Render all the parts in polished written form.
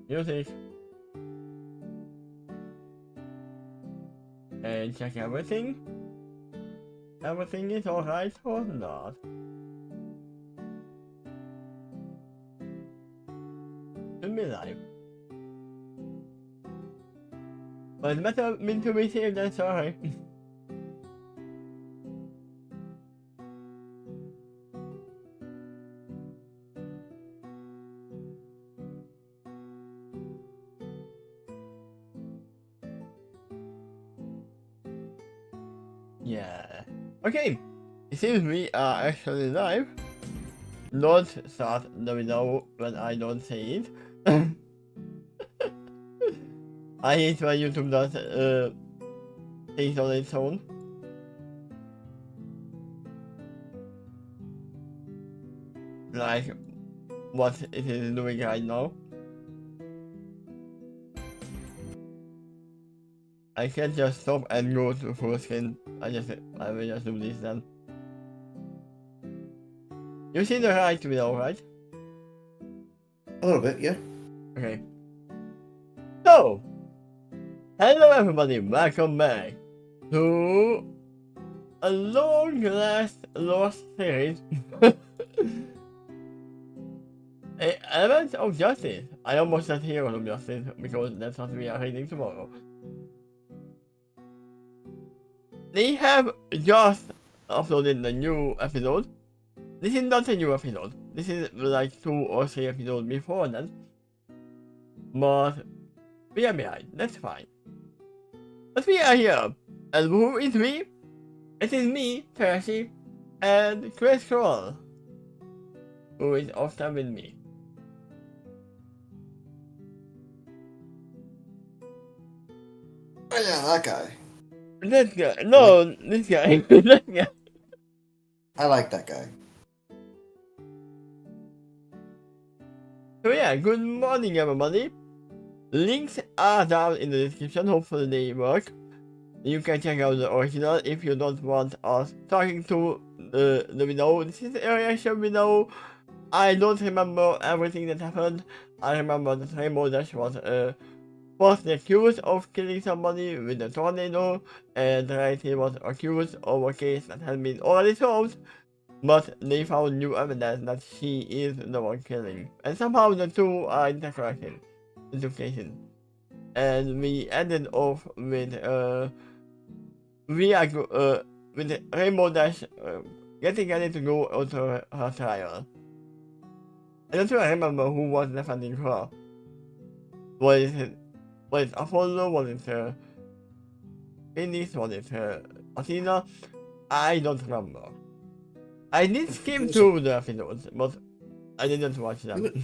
music, and check everything. Everything is alright or not. Should be live. But it's better meant to be safe than sorry. Yeah. Okay. It seems we are actually live. Don't start the video when I don't say it. I hate when YouTube does things on its own. Like what it is doing right now. I can't just stop and go to full screen. I will just do this then. You see the right video, right? A little bit, yeah. Okay. So, hello everybody, welcome back to a long lost series. Element of Justice. I almost said Hero of Justice because that's what we are reading tomorrow. They have just uploaded the new episode. This is not a new episode. This is like 2 or 3 episodes before that. But we are behind. That's fine. But we are here. And who is me? It is me, Takeshy, and Chris Kroll, who is often with me. Oh, yeah, that guy. This guy. No, this guy. This guy. I like that guy. So yeah, good morning everybody. Links are down in the description, hopefully they work. You can check out the original if you don't want us talking to the video. This is a reaction video. I don't remember everything that happened. I remember that Rainbow Dash was falsely accused of killing somebody with a tornado, and Rarity was accused of a case that had been already solved. But they found new evidence that she is the one killing. And somehow the two are interconnected into cases. And we ended off with with Rainbow Dash getting ready to go onto her trial. I don't really remember who was defending her. Was it Apollo? Was it Phoenix? Was it Athena? I don't remember. I did skim through the episodes, but I didn't watch them.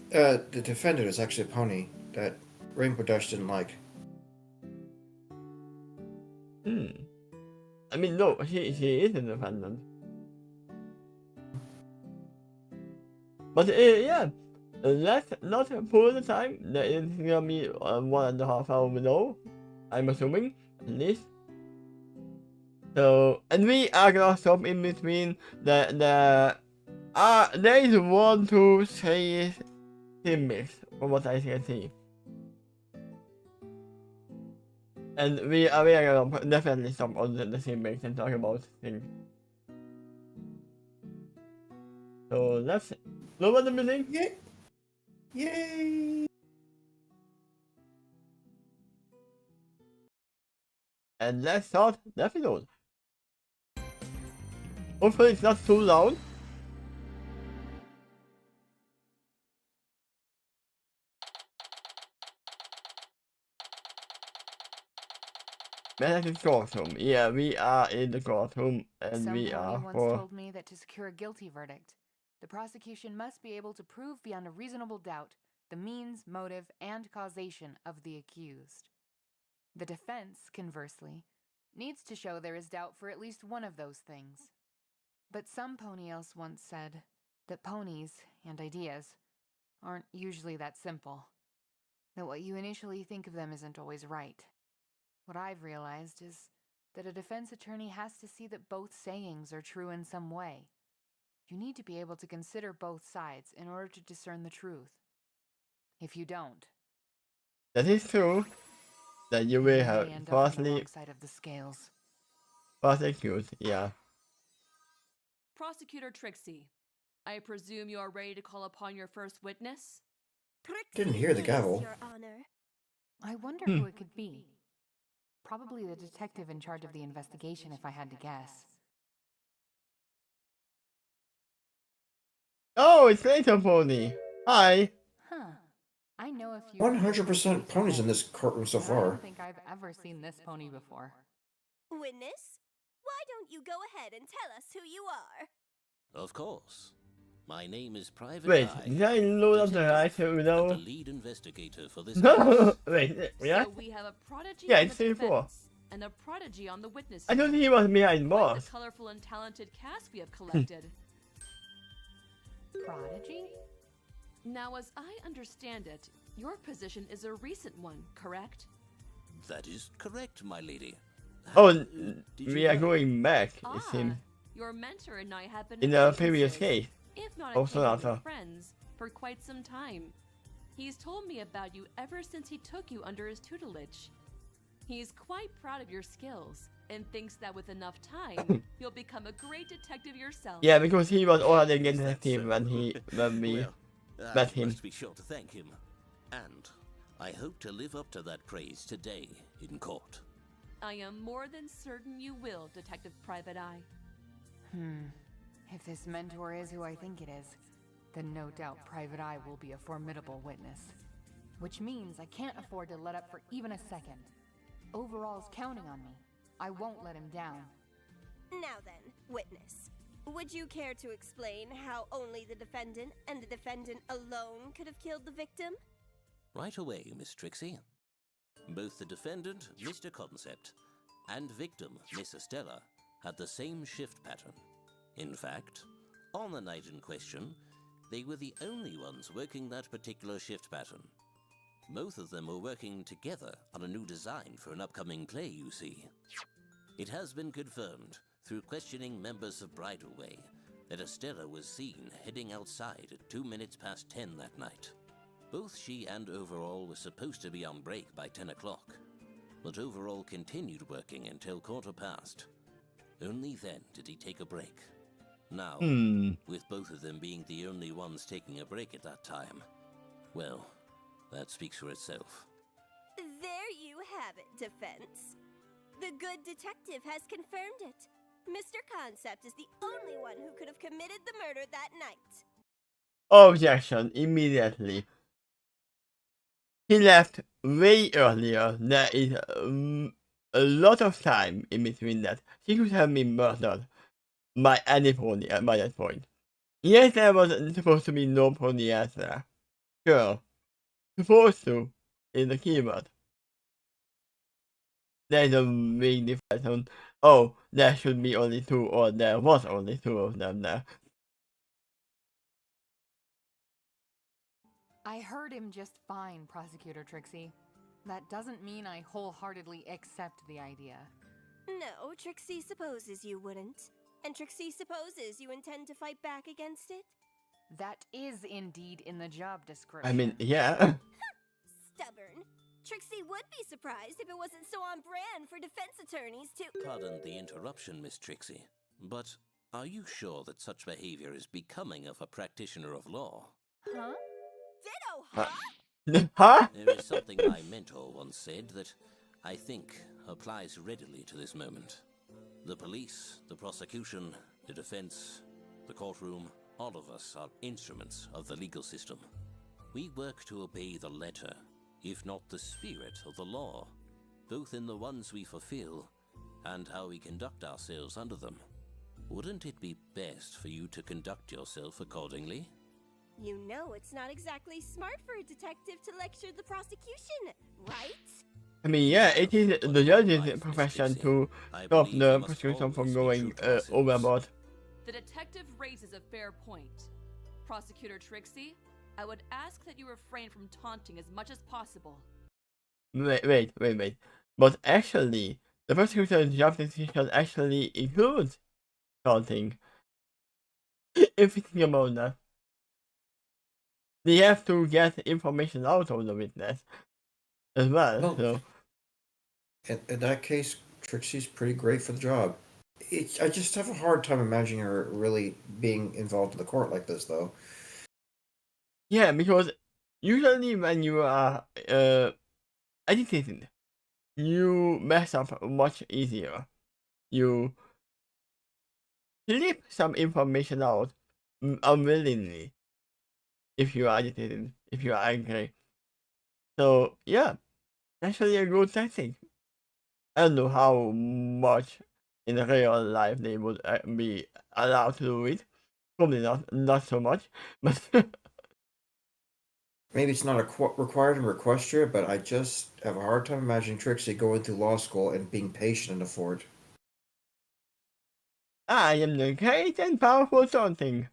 The defendant is actually a pony that Rainbow Dash didn't like. I mean, no, she is independent. But yeah, let's not pull the time. There is gonna be 1.5 hour video, I'm assuming, at least. So, and we are gonna stop in between there is 1, 2, 3 teammates from what I can see. And we are gonna definitely stop on the teammates and talk about things. So let's lower the music. Yay! Yay! And let's start the episode. Hopefully it's not too loud. Manhattan courtroom. Yeah, we are in the courtroom, and Some we pony are once for. told me that to secure a guilty verdict, the prosecution must be able to prove beyond a reasonable doubt the means, motive, and causation of the accused. The defense, conversely, needs to show there is doubt for at least one of those things. But some pony else once said that ponies and ideas aren't usually that simple, that what you initially think of them isn't always right. What I've realized is that a defense attorney has to see that both sayings are true in some way. You need to be able to consider both sides in order to discern the truth. If you don't, That is true. That you you will may have end up on the falsely wrong side of the scales. accused. Yeah. Prosecutor Trixie, I presume you are ready to call upon your first witness? Didn't hear the gavel. Your Honor. I wonder who it could be. Probably the detective in charge of the investigation, if I had to guess. Oh, it's Later Pony. Hi. Huh. I know a few. 100% ponies in this courtroom so but I far. don't think I've ever seen this pony before. Witness, why don't you go ahead and tell us who you are? Of course. My name is Private Wait, Eye, did I load up the right detective to and the know? lead investigator for this case. Wait, yeah? So we have a prodigy Yeah, on it's the 34. defense and a prodigy on the witness I thought stand. he was behind Quite boss. the colorful and talented cast we have collected. Prodigy? Now, as I understand it, your position is a recent one, correct? That is correct, my lady. Oh, Did you we are know? going back, it seems. Your mentor and I have been In the previous acquaintances, case. if not Also occasionally not, friends, for quite some time. He's told me about you ever since he took you under his tutelage. He's quite proud of your skills and thinks that with enough time, you'll become a great detective yourself. Yeah, because he was already against Is the that team so? when we Well, met I him. must be sure to thank him. And I hope to live up to that praise today in court. I am more than certain you will, Detective Private Eye. If this mentor is who I think it is, then no doubt Private Eye will be a formidable witness. Which means I can't afford to let up for even a second. Overall's counting on me. I won't let him down. Now then, witness. Would you care to explain how only the defendant and the defendant alone could have killed the victim? Right away, Miss Trixie. Both the defendant, Mr. Concept, and victim, Miss Estella, had the same shift pattern. In fact, on the night in question, they were the only ones working that particular shift pattern. Both of them were working together on a new design for an upcoming play, you see. It has been confirmed through questioning members of Bridalway that Estella was seen heading outside at 2 minutes past 10 that night. Both she and Overall were supposed to be on break by 10 o'clock, but Overall continued working until 1:15. Only then did he take a break. Now, with both of them being the only ones taking a break at that time, well, that speaks for itself. There you have it, defense. The good detective has confirmed it. Mr. Concept is the only one who could have committed the murder that night. Objection immediately. He left way earlier. There is a lot of time in between that. He could have been murdered by any pony by that point. Yes, there was supposed to be no pony as there. Sure. Supposed to is the keyword. There's a big difference on, oh, there should be only two, or there was only two of them there. I heard him just fine, Prosecutor Trixie. That doesn't mean I wholeheartedly accept the idea. No, Trixie supposes you wouldn't. And Trixie supposes you intend to fight back against it? That is indeed in the job description. I mean, yeah. Stubborn. Trixie would be surprised if it wasn't so on brand for defense attorneys to— Pardon the interruption, Miss Trixie, but are you sure that such behavior is becoming of a practitioner of law? Huh? Ditto, huh? Huh? There is something my mentor once said that I think applies readily to this moment. The police, the prosecution, the defense, the courtroom, all of us are instruments of the legal system. We work to obey the letter, if not the spirit of the law, both in the ones we fulfill and how we conduct ourselves under them. Wouldn't it be best for you to conduct yourself accordingly? You know it's not exactly smart for a detective to lecture the prosecution, right? I mean, yeah, it is the judge's profession to stop the prosecution from going overboard. The detective raises a fair point. Prosecutor Trixie, I would ask that you refrain from taunting as much as possible. Wait. But actually, the prosecutor's job description actually includes taunting. If you think about that. they have to get information out of the witness as well. Well, So in that case, Trixie's pretty great for the job. I just have a hard time imagining her really being involved in the court like this, though. yeah, because usually when you are agitated, you mess up much easier. You slip some information out unwillingly if you are agitated, if you are angry. So yeah, actually a good tactic. I don't know how much in real life they would be allowed to do it. Probably not so much, but Maybe it's not required in Requestria, but I just have a hard time imagining Trixie going through law school and being patient in the fort. I am the great and powerful something.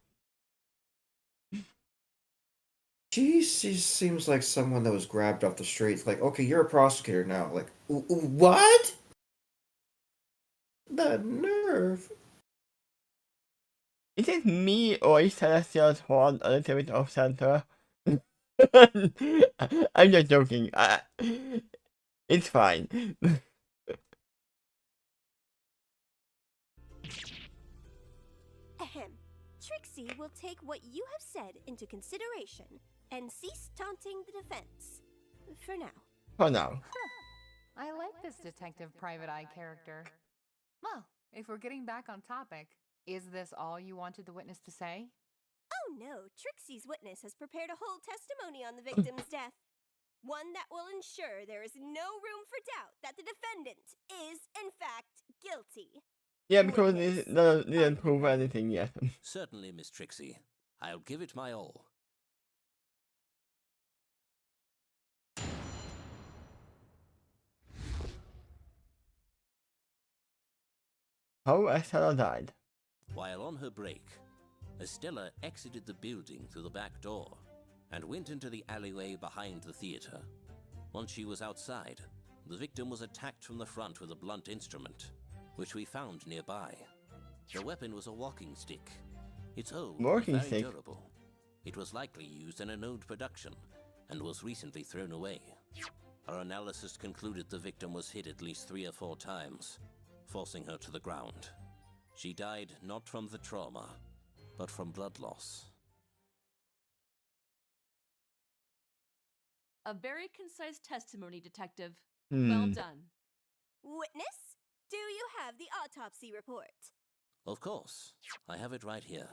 She seems like someone that was grabbed off the street. Like, okay, you're a prosecutor now. Like, what? The nerve. Is it me or is Celestial's horn a little bit off center? I'm just joking. It's fine. Ahem. Trixie will take what you have said into consideration and cease taunting the defense. For now. For now. I like this Detective Private Eye character. Well, if we're getting back on topic, is this all you wanted the witness to say? Oh no, Trixie's witness has prepared a whole testimony on the victim's death. One that will ensure there is no room for doubt that the defendant is, in fact, guilty. Yeah, because Witness. it didn't prove anything yet. Certainly, Miss Trixie. I'll give it my all. How Estella died. While on her break, Estella exited the building through the back door and went into the alleyway behind the theater. Once she was outside, the victim was attacked from the front with a blunt instrument, which we found nearby. The weapon was a walking stick. It's old Walking and very stick? durable. It was likely used in an old production and was recently thrown away. Our analysis concluded the victim was hit at least 3 or 4 times, forcing her to the ground. She died not from the trauma, but from blood loss. A very concise testimony, Detective. Well done. Witness, do you have the autopsy report? Of course, I have it right here.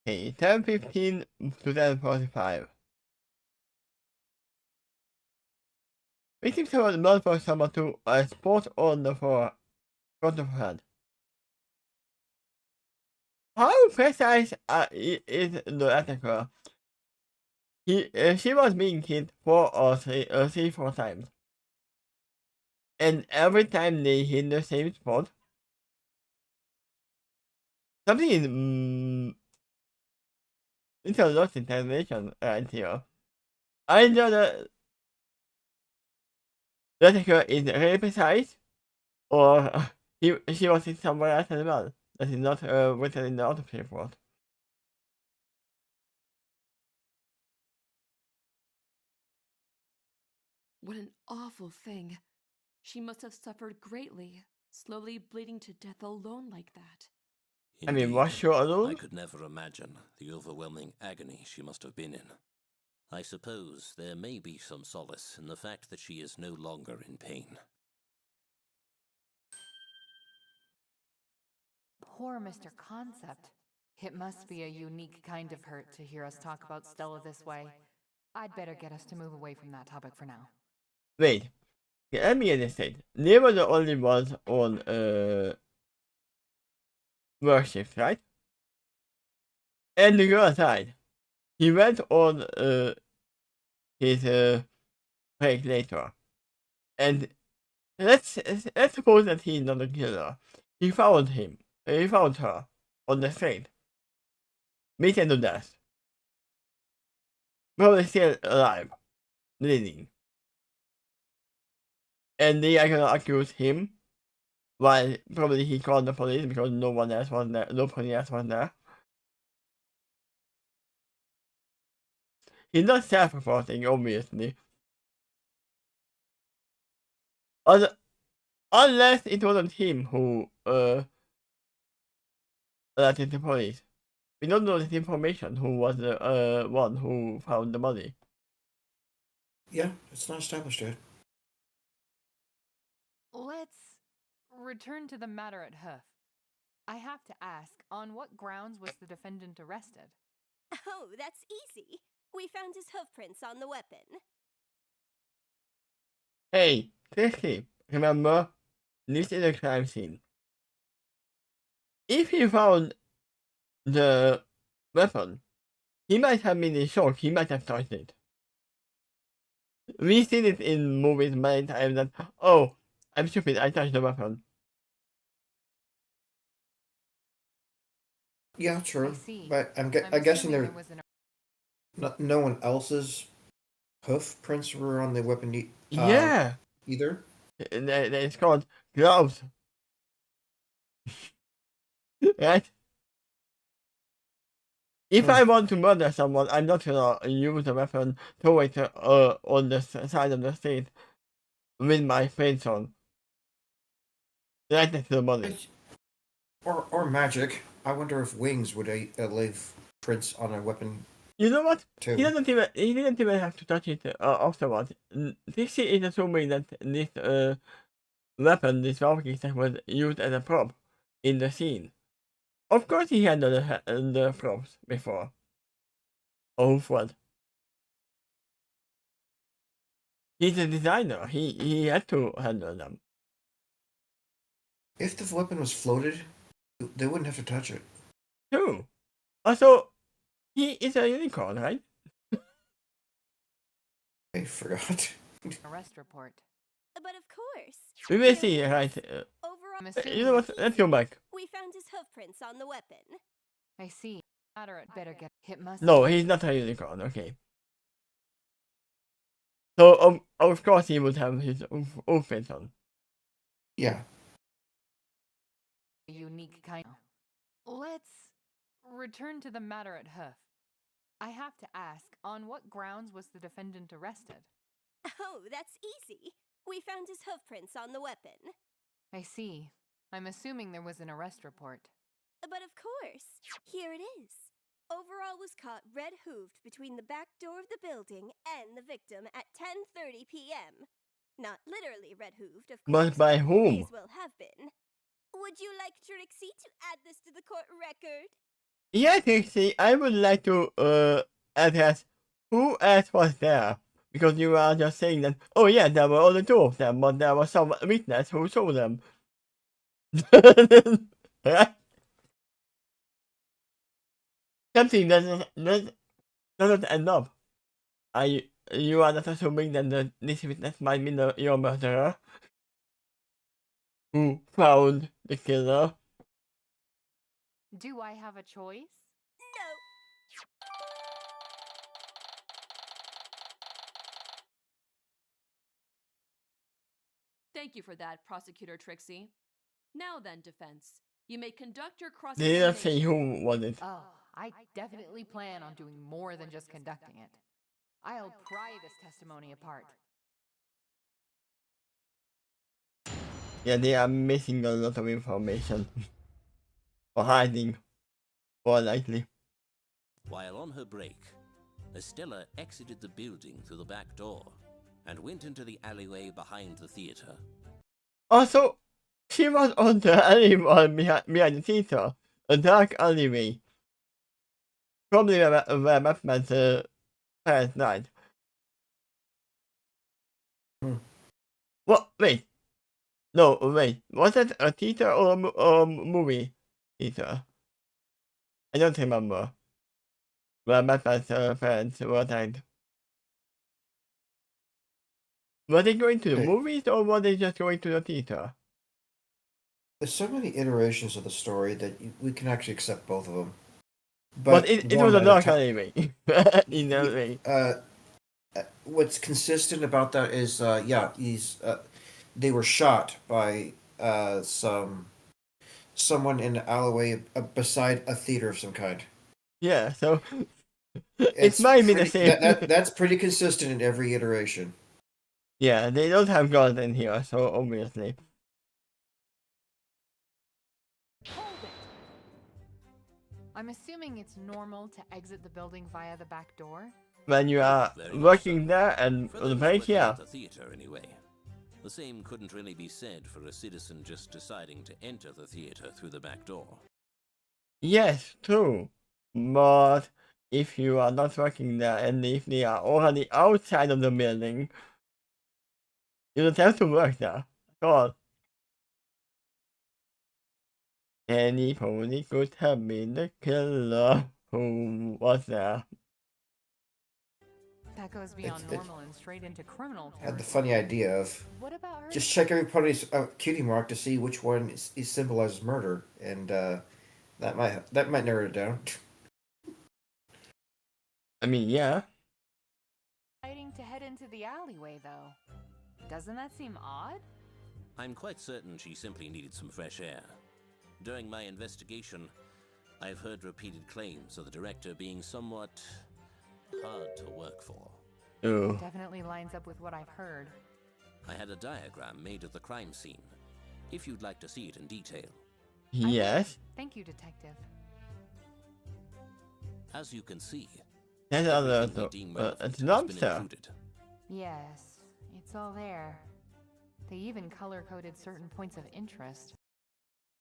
Okay, 10:15 to 10:45. Victim suffered blood for someone to a spot on the floor, front of her head. How precise is the attacker? She was being hit 4 times. And every time they hit the same spot, something is it's a lost in translation right here. Either the attacker is really precise, or she was hit somewhere else as well. That is not written in the autopsy report. What an awful thing. She must have suffered greatly, slowly bleeding to death alone like that. I mean, Indeed, was she alone? I could never imagine the overwhelming agony she must have been in. I suppose there may be some solace in the fact that she is no longer in pain. Poor Mr. Concept. It must be a unique kind of hurt to hear us talk about Stella this way. I'd better get us to move away from that topic for now. Wait, let me get this straight. They were the only ones on work shift, right? And the girl died. He went on his break later, and let's suppose that he's not a killer. He found her on the street, beaten to death, probably still alive, bleeding. And they are gonna accuse him. Why probably he called the police because no one else was there. Nobody else was there. He's not self-reporting, obviously. Unless it wasn't him who alerted the police. We don't know this information who was the one who found the body. Yeah, it's not established yet. Let's return to the matter at Hoof. I have to ask, on what grounds was the defendant arrested? Oh, that's easy. We found his hoof prints on the weapon. Hey, Takeshy, remember? This is a crime scene. If he found the weapon, he might have been in shock, he might have touched it. We've seen it in movies many times that, oh, I'm stupid, I touched the weapon. Yeah, I true. see. But I'm I'm guessing assuming was an no one else's hoof prints were on the weapon Yeah! either. It's called gloves. Right? If I want to murder someone, I'm not gonna use a weapon, throw it on the side of the street with my face on. Right next to the body. Or magic. I wonder if wings would leave prints on a weapon You know what? too. He didn't even have to touch it afterwards. Takeshy is assuming that this weapon, this walking stick, was used as a prop in the scene. Of course he had the props before. Oh, what? He's a designer. He had to handle them. If the weapon was floated, they wouldn't have to touch it. True. Also, he is a unicorn, right? I forgot. arrest report. But of course. We will see, right? Overall, I'm assuming You know what? Let's go back. we found his hoof prints on the weapon. I see. Matter at better get. It must. No, he's not a unicorn. Okay. So of course he would have his outfit on. Yeah. A unique kind. Let's return to the matter at Hoof. I have to ask, on what grounds was the defendant arrested? Oh, that's easy. We found his hoof prints on the weapon. I see. I'm assuming there was an arrest report. But of course. Here it is. Overall was caught red-hooved between the back door of the building and the victim at 10:30 p.m. Not literally red-hooved, of course. But by whom? May as well have been. Would you like Trixie to add this to the court record? Yeah, Takeshy, I would like to address who else was there. Because you are just saying that, oh yeah, there were only two of them, but there was some witness who saw them. Right? Something doesn't end up. You are not assuming that this witness might be your murderer who found the killer. Do I have a choice? No. Thank you for that, Prosecutor Trixie. Now then, defense, you may conduct your They didn't say cross-examination. who was it. Oh, I definitely plan on doing more than just conducting it. I'll pry this testimony apart. Yeah, they are missing a lot of information. Or hiding. More likely. While on her break, Estella exited the building through the back door and went into the alleyway behind the theater. Also, she was on the alleyway behind the theater. A dark alleyway. Probably where Batman's parents died. What? Wait. No, wait. Was it a theater or a movie theater? I don't remember. Where Batman's parents were died. Were they going to the Hey. movies or were they just going to the theater? There's so many iterations of the story that we can actually accept both of them. But it one was a at dark time. alleyway. In a way. What's consistent about that is, they were shot by someone in the alleyway beside a theater of some kind. Yeah, so it It's might be the pretty same. that's pretty consistent in every iteration. Yeah, they don't have guns in here, so obviously. Hold it! I'm assuming it's normal to exit the building via the back door? When you are Very much working so. there and For on the those break, working yeah. at the theater, anyway. The same couldn't really be said for a citizen just deciding to enter the theater through the back door. Yes, true. But if you are not working there and if they are already outside of the building, you don't have to work there at all. Any pony could have been the killer who was there. That goes beyond It's- normal and straight into criminal I had the territory. funny idea of What about her? just check every pony's cutie mark to see which one is symbolizes murder, and that might narrow it down. I mean, yeah. Deciding to head into the alleyway, though. Doesn't that seem odd? I'm quite certain she simply needed some fresh air. During my investigation, I've heard repeated claims of the director being somewhat hard to work for. Ooh. Definitely lines up with what I've heard. I had a diagram made of the crime scene, if you'd like to see it in detail. Yes. Thank you, Detective. As you can see, There's everything we another deem a relevant has been dumpster. included. Yes, it's all there. They even color-coded certain points of interest.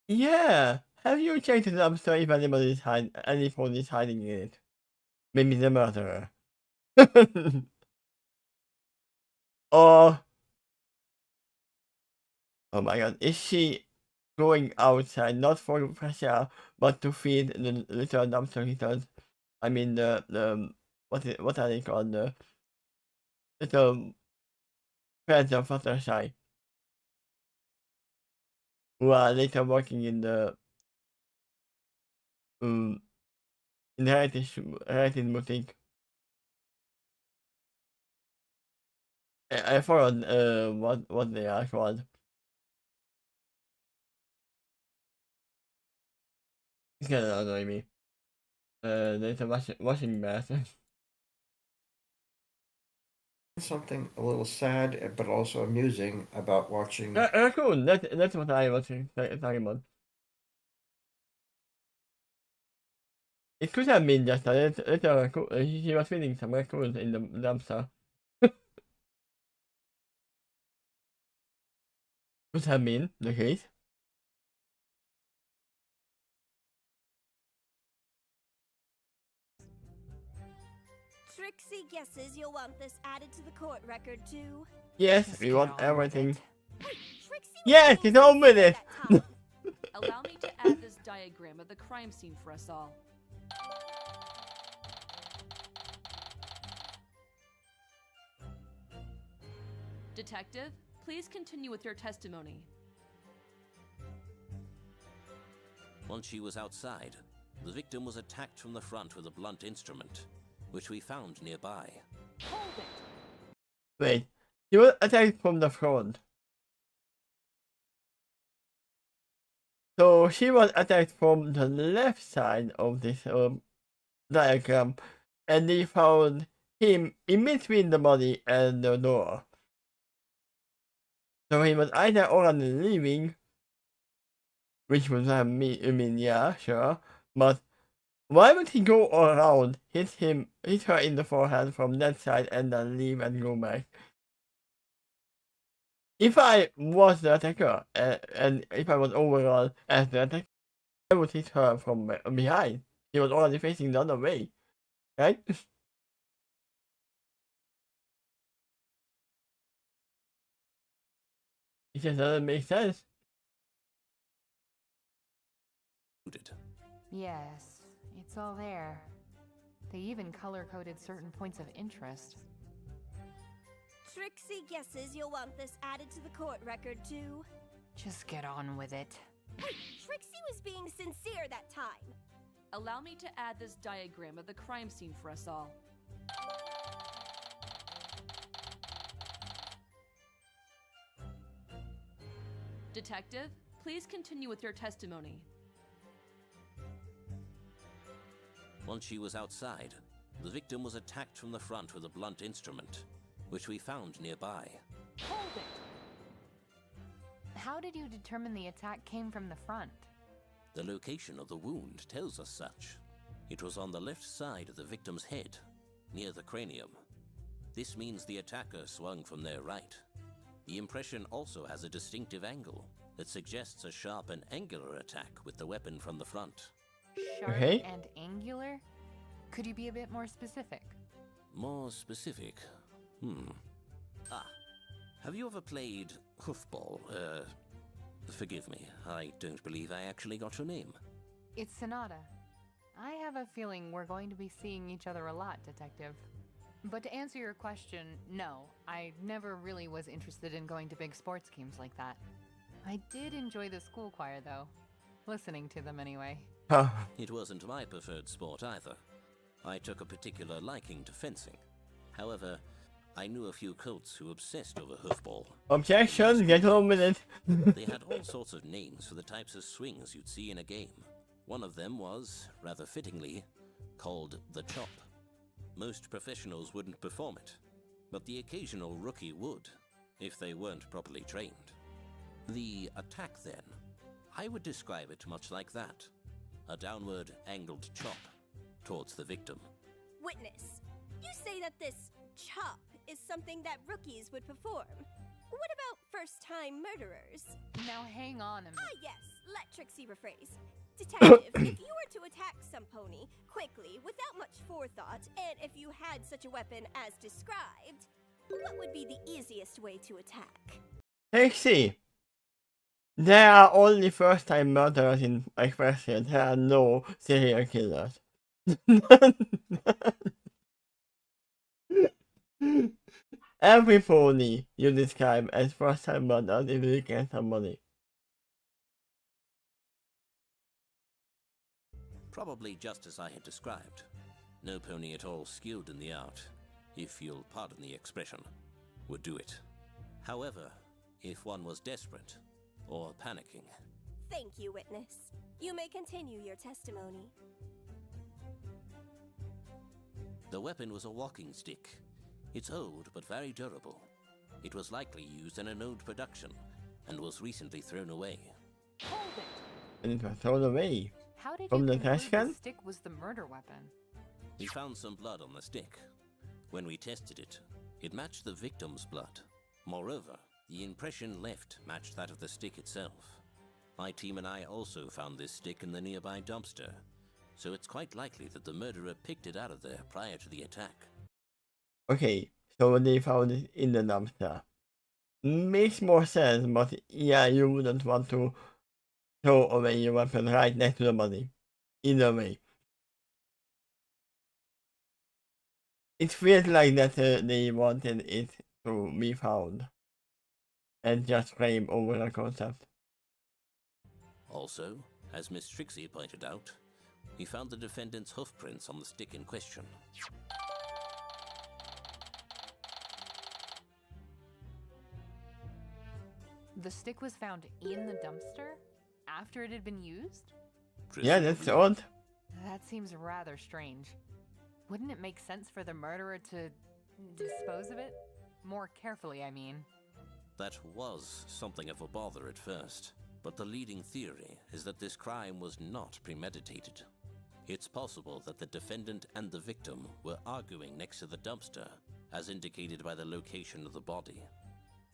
Yeah. Have you checked the dumpster if anybody's any phone is hiding in it? Maybe the murderer. Or oh my god, is she going outside not for fresh air but to feed the little dumpster critters? I mean the what are they called? The little friends of Fluttershy who are later working in the in the heritage boutique. I forgot what they are called. It's gonna annoy me. There's a washing machine. Something a little sad but also amusing about watching. Cool. That's what I was talking about. It could have been just a little raccoon. He was feeding some raccoons in the dumpster. Could have been the case. Trixie guesses you'll want this added to the court record too. Yes, Just we get want on with everything. it. Trixie was Yes, being get on with sincere it. that time. Allow me to add this diagram of the crime scene for us all. Detective, please continue with your testimony. Once she was outside, the victim was attacked from the front with a blunt instrument, which we found nearby. Hold it! Wait, he was attacked from the front. So she was attacked from the left side of this diagram, and they found him in between the body and the door. So he was either already leaving, which would have mean yeah, sure, but why would he go around, hit her in the forehead from that side and then leave and go back? If I was the attacker, and if I was overall as the attacker, I would hit her from behind. She was already facing the other way, right? It just doesn't make sense. Yes, it's all there. They even color-coded certain points of interest. Trixie guesses you'll want this added to the court record too. Just get on with it. Trixie was being sincere that time. Allow me to add this diagram of the crime scene for us all. Detective, please continue with your testimony. Once she was outside, the victim was attacked from the front with a blunt instrument, which we found nearby. Hold it! How did you determine the attack came from the front? The location of the wound tells us such. It was on the left side of the victim's head, near the cranium. This means the attacker swung from their right. The impression also has a distinctive angle that suggests a sharp and angular attack with the weapon from the front. Sharp Okay. and angular? Could you be a bit more specific? More specific? Have you ever played hoofball? Forgive me, I don't believe I actually got your name. It's Sonata. I have a feeling we're going to be seeing each other a lot, Detective. But to answer your question, no, I never really was interested in going to big sports games like that. I did enjoy the school choir, though. Listening to them, anyway. Huh. It wasn't my preferred sport either. I took a particular liking to fencing. However, I knew a few colts who obsessed over hoofball. Objection, get on with it. They had all sorts of names for the types of swings you'd see in a game. One of them was, rather fittingly, called the chop. Most professionals wouldn't perform it, but the occasional rookie would, if they weren't properly trained. The attack, then, I would describe it much like that. A downward angled chop towards the victim. Witness, you say that this chop is something that rookies would perform. What about first-time murderers? Now hang on a minute. Ah, yes, let Trixie rephrase. Detective, if you were to attack some pony quickly, without much forethought, and if you had such a weapon as described, what would be the easiest way to attack? Takeshy. There are only first-time murderers in Expression. There are no serial killers. Every pony you describe as first-time murderers is looking some money. Probably just as I had described. No pony at all skilled in the art, if you'll pardon the expression, would do it. However, if one was desperate or panicking. Thank you, witness. You may continue your testimony. The weapon was a walking stick. It's old but very durable. It was likely used in an old production and was recently thrown away. Hold it! And it was thrown away. How did From you the conclude trash can? the stick was the murder weapon? We found some blood on the stick. When we tested it, it matched the victim's blood. Moreover, the impression left matched that of the stick itself. My team and I also found this stick in the nearby dumpster, so it's quite likely that the murderer picked it out of there prior to the attack. Okay, so they found it in the dumpster. Makes more sense, but yeah, you wouldn't want to throw away your weapon right next to the body. Either way. It feels like that they wanted it to be found. And just frame over the concept. Also, as Miss Trixie pointed out, we found the defendant's hoof prints on the stick in question. The stick was found in the dumpster? After it had been used? Yeah, that's odd. That seems rather strange. Wouldn't it make sense for the murderer to dispose of it? More carefully, I mean. That was something of a bother at first, but the leading theory is that this crime was not premeditated. It's possible that the defendant and the victim were arguing next to the dumpster, as indicated by the location of the body.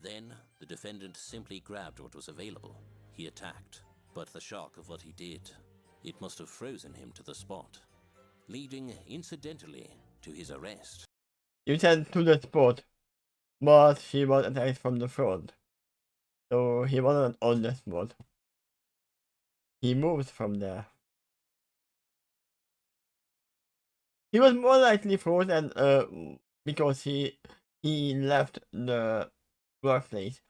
Then, the defendant simply grabbed what was available. He attacked, but the shock of what he did, it must have frozen him to the spot, leading, incidentally, to his arrest. You said to the spot, but he was attacked from the front. So he wasn't on the spot. He moved from there. He was more likely frozen because he left the workplace,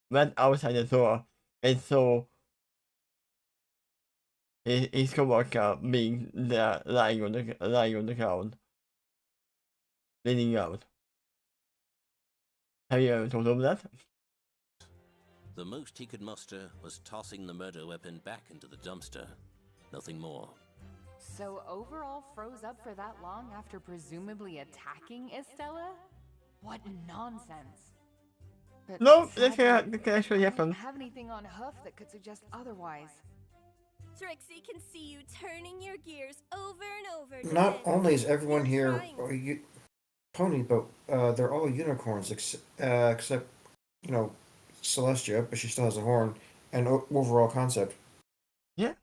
went outside the door, and saw his coworker being there lying on the ground, bleeding out. Have you ever thought of that? The most he could muster was tossing the murder weapon back into the dumpster. Nothing more. So overall froze up for that long after presumably attacking Estella? What nonsense. But No, sadly, that can actually I happen. don't have anything on Hoof that could suggest otherwise. Trixie can see you turning your gears over and over. Not defense. only is everyone You're here trying pony, but they're all unicorns except Celestia, but she still has a horn, and overall concept. Yeah.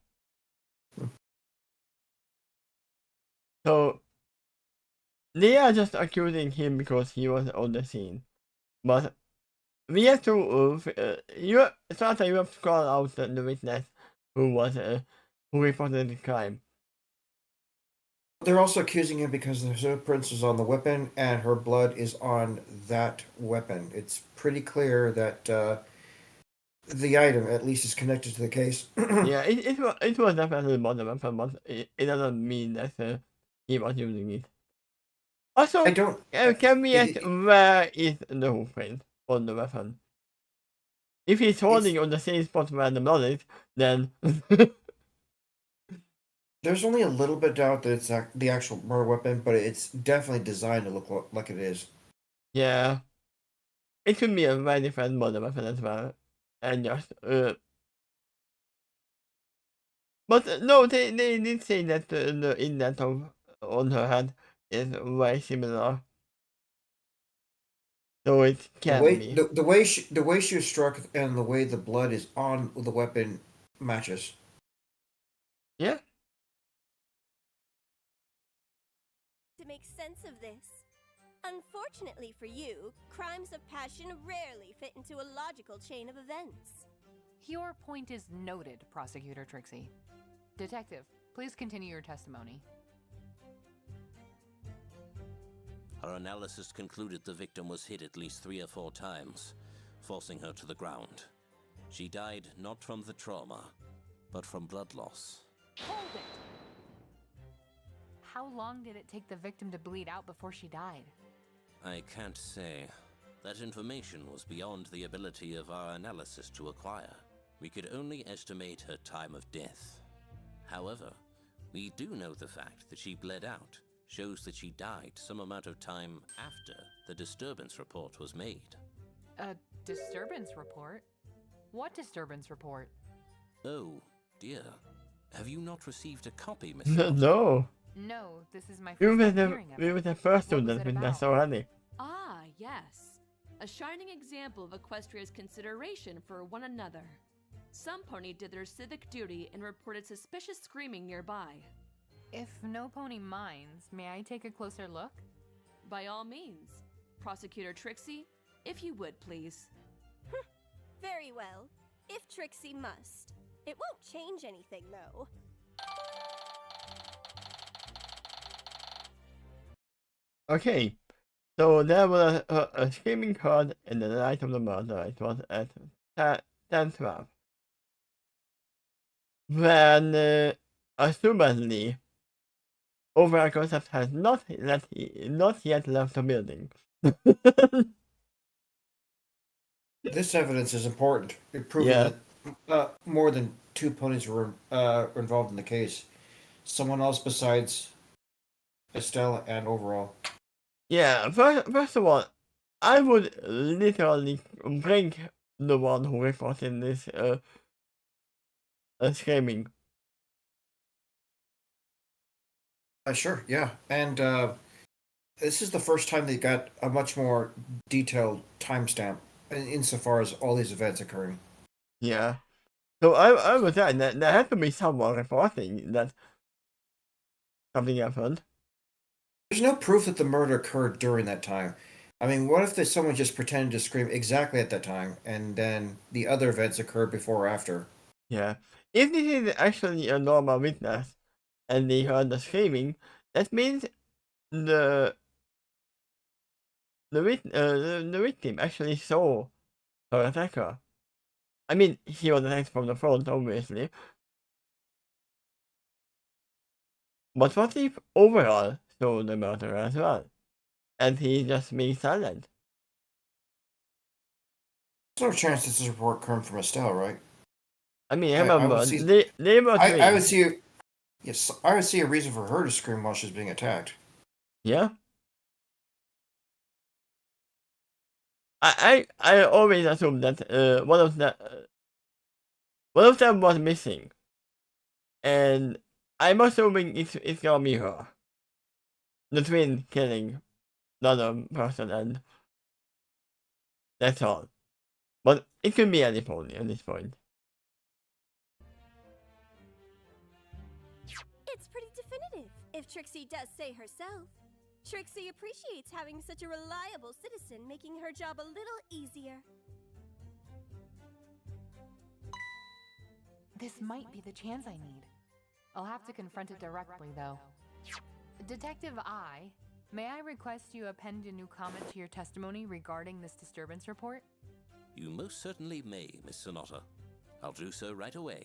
So they are just accusing him because he was on the scene, but we have to you have to call out the witness who reported the crime. They're also accusing him because the fingerprints is on the weapon and her blood is on that weapon. It's pretty clear that the item, at least, is connected to the case. Yeah, it was definitely more the weapon, but it doesn't mean that he was using it. Also, I don't. can we ask where is the footprint on the weapon? If he's holding on the same spot where the blood is, then There's only a little bit of doubt that it's the actual murder weapon, but it's definitely designed to look like it is. yeah, it could be a very different murder weapon as well, and just But no, they did say that the indent on her head is very similar, so it The can way be. the way she was struck and the way the blood is on the weapon matches. Yeah. to make sense of this. Unfortunately for you, crimes of passion rarely fit into a logical chain of events. Your point is noted, Prosecutor Trixie. Detective, please continue your testimony. Our analysis concluded the victim was hit at least 3 or 4 times, forcing her to the ground. She died not from the trauma, but from blood loss. Hold it! How long did it take the victim to bleed out before she died? I can't say. That information was beyond the ability of our analysis to acquire. We could only estimate her time of death. However, we do know the fact that she bled out shows that she died some amount of time after the disturbance report was made. A disturbance report? What disturbance report? Oh, dear. Have you not received a copy, Miss No. No, this is my We first were time hearing of we were it. the first What was student it with this about? already. Ah, yes. A shining example of Equestria's consideration for one another. Some pony did their civic duty and reported suspicious screaming nearby. If no pony minds, may I take a closer look? By all means. Prosecutor Trixie, if you would, please. Very well. If Trixie must. It won't change anything, though. Okay, so there was a screaming crowd in the night of the murder. It was at 10:12. When, assumedly, overall concept has not yet left the building. This evidence is important, proving that more than 2 ponies were involved in the case. Someone else besides Estelle and overall. Yeah, first of all, I would literally bring the one who reported this screaming. Sure, yeah. And this is the first time they got a much more detailed timestamp insofar as all these events occurring. Yeah. So I was saying that there had to be someone reporting that something happened. There's no proof that the murder occurred during that time. I mean, what if someone just pretended to scream exactly at that time, and then the other events occurred before or after? Yeah. If this is actually a normal witness, and they heard the screaming, that means the victim actually saw her attacker. I mean, he was attacked from the front, obviously. But what if overall saw the murderer as well? And he just being silent? There's no chance this report come from Estelle, right? I mean, I remember, would see. they were I would three. see. Yes, I would see a reason for her to scream while she's being attacked. Yeah. I always assumed that one of them was missing, and I'm assuming it's gonna be her, the twin killing the other person, and that's all. But it could be any pony at this point. It's pretty definitive, if Trixie does say herself. Trixie appreciates having such a reliable citizen, making her job a little easier. This might be the chance I need. I'll have to confront it directly, though. Detective I, may I request you append a new comment to your testimony regarding this disturbance report? You most certainly may, Miss Sonata. I'll do so right away.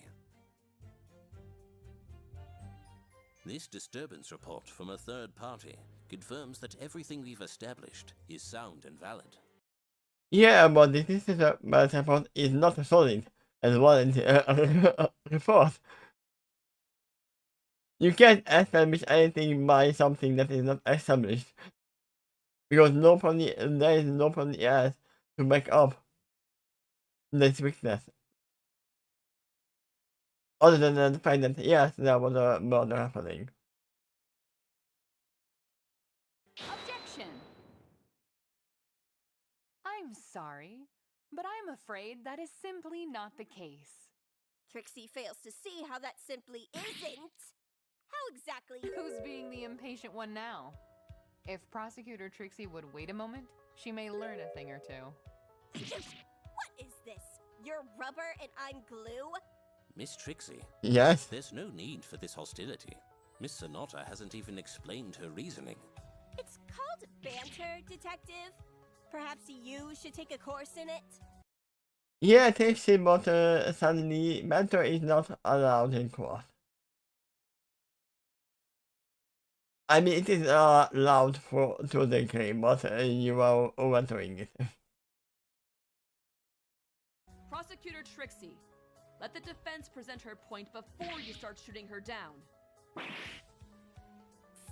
This disturbance report from a third party confirms that everything we've established is sound and valid. Yeah, but this report is not a solid and warrant report. You can't establish anything by something that is not established, because there is nobody else to back up this weakness. Other than the fact that yes, there was a murder happening. Objection! I'm sorry, but I'm afraid that is simply not the case. Trixie fails to see how that simply isn't. How exactly? Who's being the impatient one now? If Prosecutor Trixie would wait a moment, she may learn a thing or two. What is this? You're rubber and I'm glue? Miss Trixie, Yes. there's no need for this hostility. Miss Sonata hasn't even explained her reasoning. It's called banter, Detective. Perhaps you should take a course in it? Yeah, Takeshy, but suddenly mentor is not allowed in court. I mean, it is allowed to the game, but you are overdoing it. Prosecutor Trixie, let the defense present her point before you start shooting her down.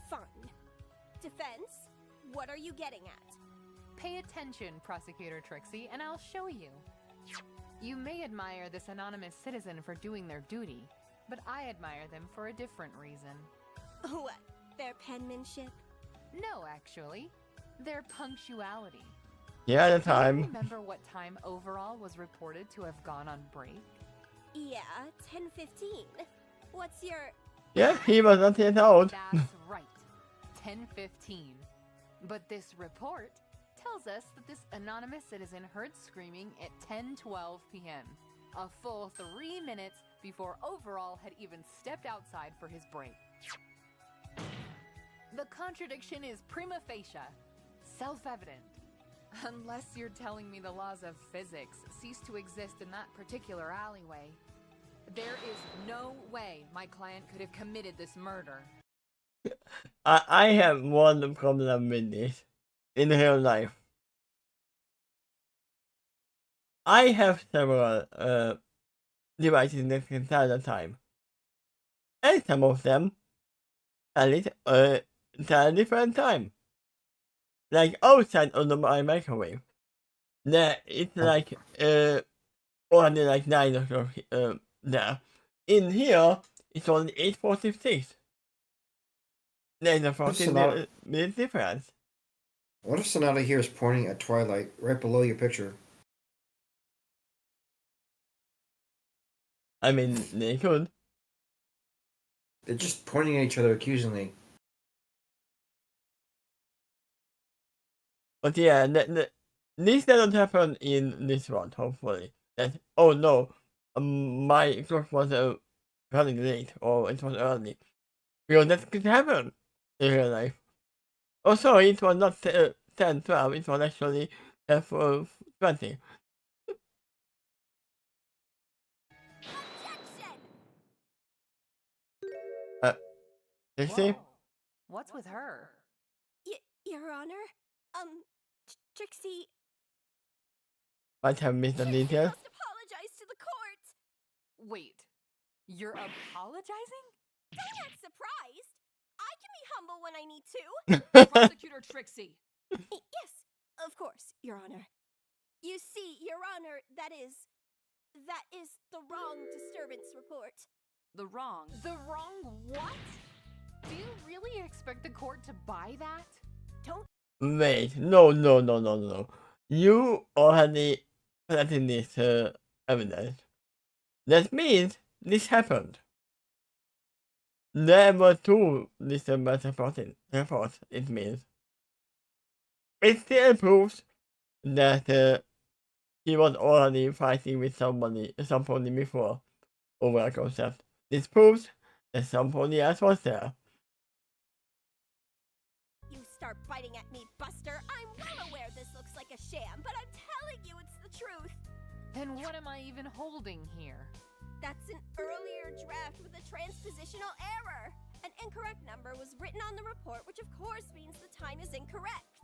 Fun. Defense, what are you getting at? Pay attention, Prosecutor Trixie, and I'll show you. You may admire this anonymous citizen for doing their duty, but I admire them for a different reason. What? Their penmanship? No, actually. Their punctuality. Yeah, the Do you time. remember what time overall was reported to have gone on break? Yeah, 10:15. What's your... Yeah, he was not yet out. That's right. 10:15. But this report tells us that this anonymous citizen heard screaming at 10:12 p.m., a full 3 minutes before Overall had even stepped outside for his break. The contradiction is prima facie, self-evident. Unless you're telling me the laws of physics cease to exist in that particular alleyway, there is no way my client could have committed this murder. I have one problem with this in real life. I have several devices that can tell the time, and some of them tell it tell a different time. Like outside of my microwave, there it's like only like 9 o'clock there. In here, it's only 8:46. There's a 14-minute difference. What if Sonata here is pointing at Twilight right below your picture? I mean, they could. They're just pointing at each other accusingly. But yeah, this doesn't happen in this one, hopefully. That, oh no, my clock was running late, or it was early. Because that could happen in real life. Oh, sorry, it was not 10:12, it was actually 20. Objection! See? What's with her? Your Honor? Trixie... might have missed a You detail. must apologize to the court. Wait, you're apologizing? Don't act surprised. I can be humble when I need to. Prosecutor Trixie. Yes, of course, Your Honor. You see, Your Honor, that is the wrong disturbance report. The wrong. The wrong what? Do you really expect the court to buy that? Don't Wait, no. You already presented this evidence. That means this happened. There were two disturbance reports, it means. It still proves that he was already fighting with somebody before over a concept. This proves that somebody else was there. you start biting at me, Buster. I'm well aware this looks like a sham, but I'm telling you it's the truth. Then what am I even holding here? That's an earlier draft with a transpositional error. An incorrect number was written on the report, which of course means the time is incorrect.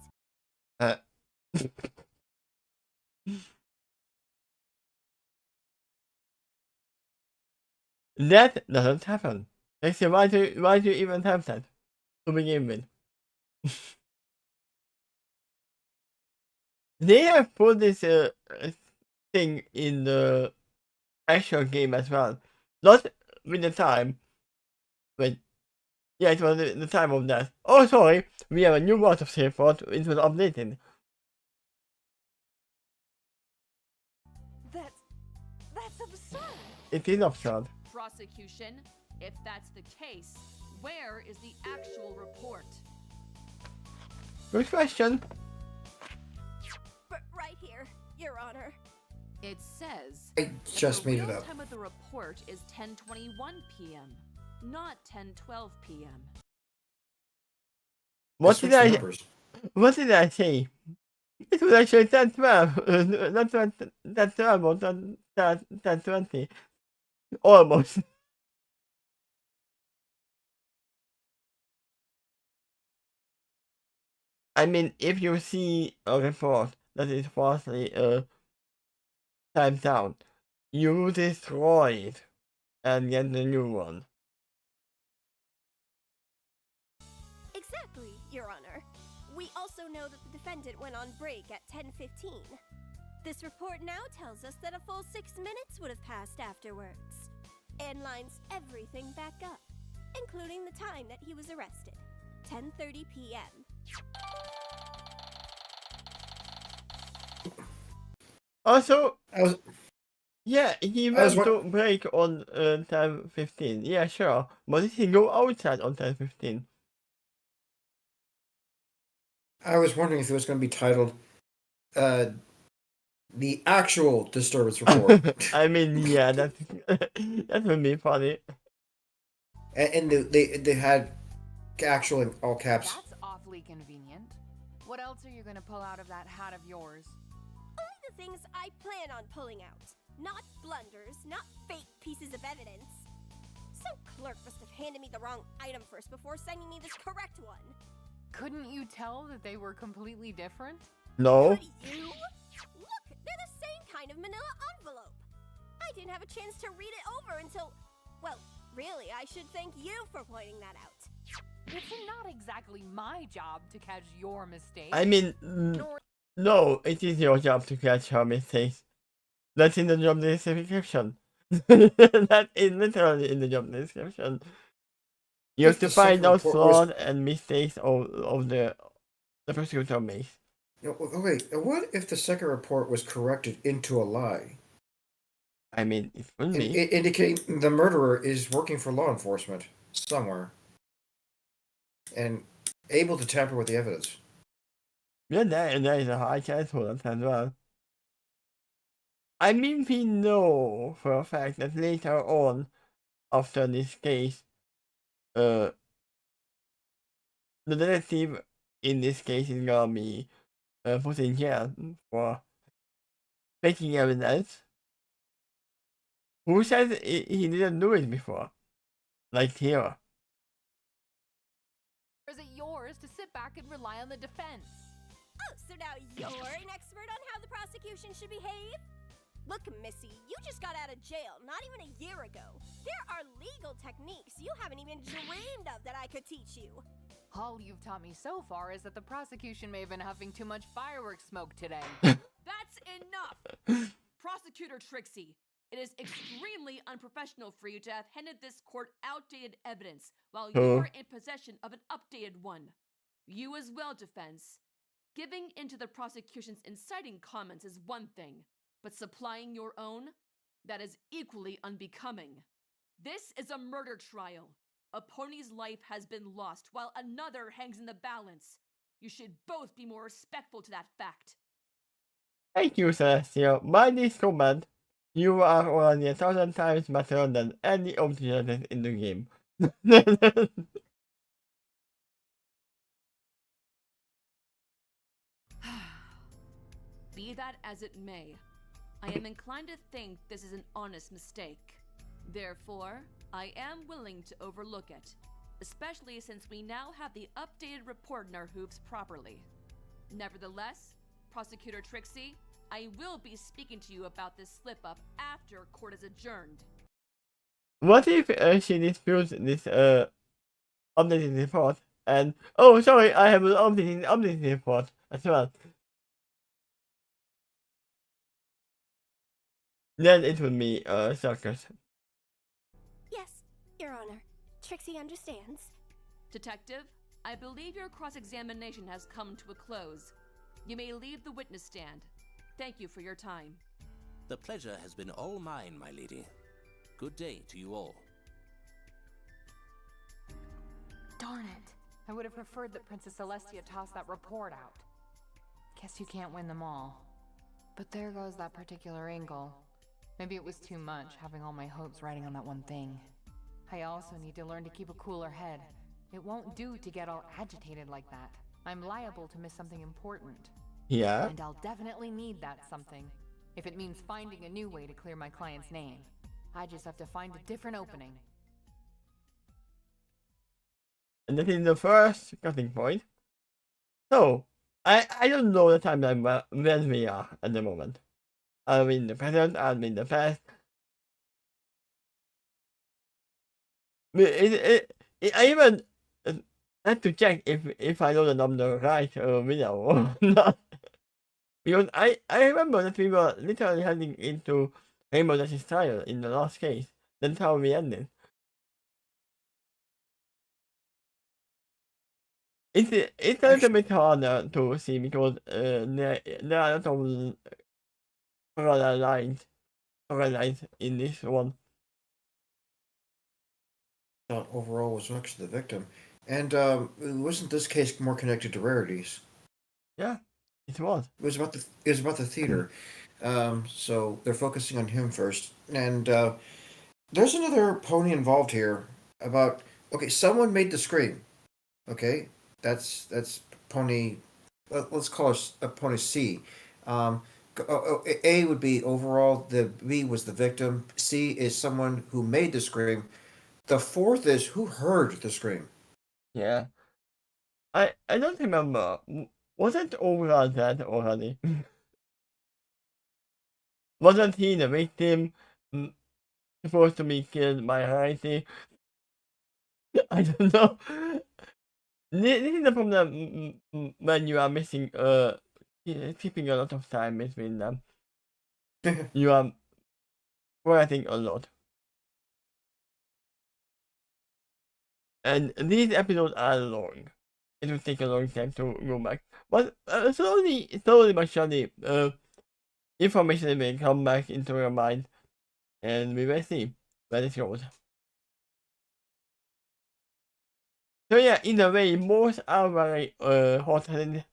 That doesn't happen. Actually, why do you even have that to begin with? They have put this thing in the actual game as well. Not with the time, but yeah, it was the time of that. Oh, sorry, we have a new water report. It was updated. That's absurd. It is absurd. Prosecution, if that's the case, where is the actual report? Good question. But right here, Your Honor. It says I that just the made it real up. time of the report is 10:21 p.m., not 10:12 p.m. What Switch did I? numbers. What did I say? It was actually 10-12, not 10-12 or 10-20. Almost. I mean, if you see a report that is falsely timed down, you destroy it and get the new one. Exactly, Your Honor. We also know that the defendant went on break at 10:15. This report now tells us that a full 6 minutes would have passed afterwards, and lines everything back up, including the time that he was arrested, 10:30 p.m. Also, I was yeah, he I was went to break on 10:15. Yeah, sure. But did he go outside on 10:15? I was wondering if it was going to be titled the actual disturbance report. I mean, yeah, that would be funny. And they had actual in all caps. That's awfully convenient. What else are you gonna pull out of that hat of yours? Only the things I plan on pulling out. Not blunders, not fake pieces of evidence. Some clerk must have handed me the wrong item first before sending me this correct one. Couldn't you tell that they were completely different? No. Could you? Look, they're the same kind of manila envelope. I didn't have a chance to read it over until... Well, really, I should thank you for pointing that out. It's not exactly my job to catch your mistakes. I mean, no, it is your job to catch her mistakes. That's in the job description. That is literally in the job description. You have If to the find second out report flaws was- and mistakes of the prosecutor makes. Wait, what if the second report was corrected into a lie? I mean, it could be. Indicating the murderer is working for law enforcement somewhere and able to tamper with the evidence. Yeah, there is a high chance for that as well. I mean, we know for a fact that later on, after this case, the detective in this case is gonna be put in jail for faking evidence. Who says he didn't do it before? Like here. Or is it yours to sit back and rely on the defense? Oh, so now you're an expert on how the prosecution should behave? Look, Missy, you just got out of jail not even a year ago. There are legal techniques you haven't even dreamed of that I could teach you. All you've taught me so far is that the prosecution may have been huffing too much fireworks smoke today. That's enough! Prosecutor Trixie, it is extremely unprofessional for you to have handed this court outdated evidence while you are in possession of an updated one. You as well, defense. Giving into the prosecution's inciting comments is one thing, but supplying your own? That is equally unbecoming. This is a murder trial. A pony's life has been lost while another hangs in the balance. You should both be more respectful to that fact. Thank you, Celestial. By this comment, you are already 1,000 times better than any of the judges in the game. Be that as it may, I am inclined to think this is an honest mistake. Therefore, I am willing to overlook it, especially since we now have the updated report in our hooves properly. Nevertheless, Prosecutor Trixie, I will be speaking to you about this slip-up after court is adjourned. What if she disputes this updated report? And oh, sorry, I have an updated report as well. Then it would be circus. Yes, Your Honor. Trixie understands. Detective, I believe your cross-examination has come to a close. You may leave the witness stand. Thank you for your time. The pleasure has been all mine, my lady. Good day to you all. Darn it. I would have preferred that Princess Celestia toss that report out. Guess you can't win them all. But there goes that particular angle. Maybe it was too much, having all my hopes riding on that one thing. I also need to learn to keep a cooler head. It won't do to get all agitated like that. I'm liable to miss something important. Yeah. And I'll definitely need that something, if it means finding a new way to clear my client's name. I just have to find a different opening. And that is the first cutting point. So, I don't know the timeline where we are at the moment. Are we in the present? Are we in the past? I even had to check if I know the number right video or not. Because I remember that we were literally heading into Rainbow Dash's trial in the last case. That's how we ended. It's a little bit harder to see because there are a lot of parallel lines in this one. Overall was actually the victim. And wasn't this case more connected to rarities? Yeah, it was. It was about the theater. So they're focusing on him first. And there's another pony involved here about okay, someone made the scream. Okay? That's pony let's call it a pony C. A would be overall, the B was the victim, C is someone who made the scream. The fourth is who heard the scream. Yeah. I don't remember. Wasn't overall that already? Wasn't he the victim supposed to be killed by Harity? I don't know. This is the problem when you are missing keeping a lot of time between them. You are writing a lot. And these episodes are long. It will take a long time to go back. But slowly but surely, information will come back into your mind. And we will see where it goes. So yeah, in a way, most are very hot-headed.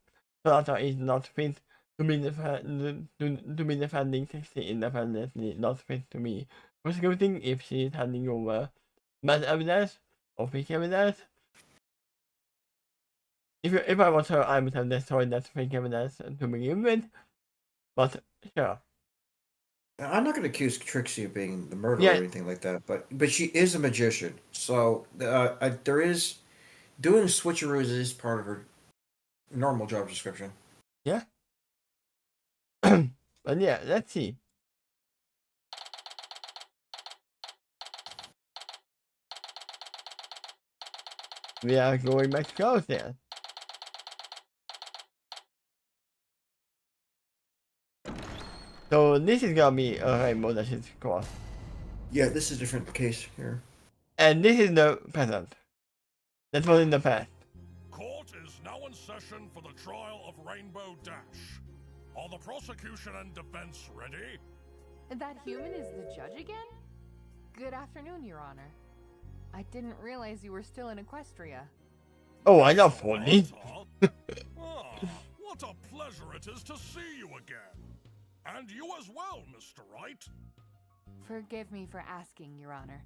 Sonata is not fit to be defending Takeshy independently, not fit to be prosecuting if she is handing over bad evidence or fake evidence. If I was her, I would have destroyed that fake evidence to begin with. But sure. I'm not going to accuse Trixie of being the murderer or anything like that, but she is a magician. So there is doing switcheroos is part of her normal job description. Yeah. But yeah, let's see. We are going back to close there. So this is gonna be a rainbow that is cross. Yeah, this is a different case here. And this is the present. That was in the past. Court is now in session for the trial of Rainbow Dash. Are the prosecution and defense ready? That human is the judge again? Good afternoon, Your Honor. I didn't realize you were still in Equestria. Oh, I love ponies. What a pleasure it is to see you again. And you as well, Mr. Wright. Forgive me for asking, Your Honor.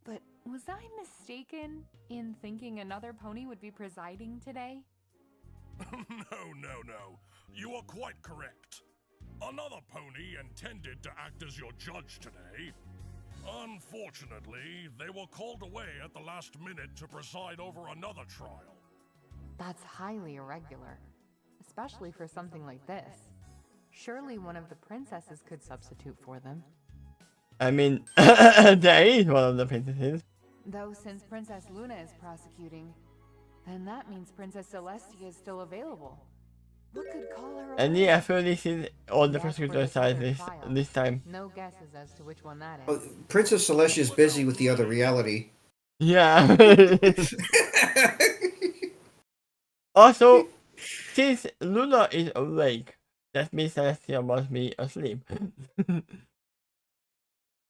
But was I mistaken in thinking another pony would be presiding today? No. You are quite correct. Another pony intended to act as your judge today. Unfortunately, they were called away at the last minute to preside over another trial. That's highly irregular, especially for something like this. Surely one of the princesses could substitute for them. I mean, there is one of the princesses. Though since Princess Luna is prosecuting, then that means Princess Celestia is still available. What could call her And away? yeah, I feel this is on the Yes, for prosecutor the side third this trial. time. No guesses as to which one that Oh, is. Princess Celestia is busy with the other reality. Yeah. Also, since Luna is awake, that means Celestia must be asleep.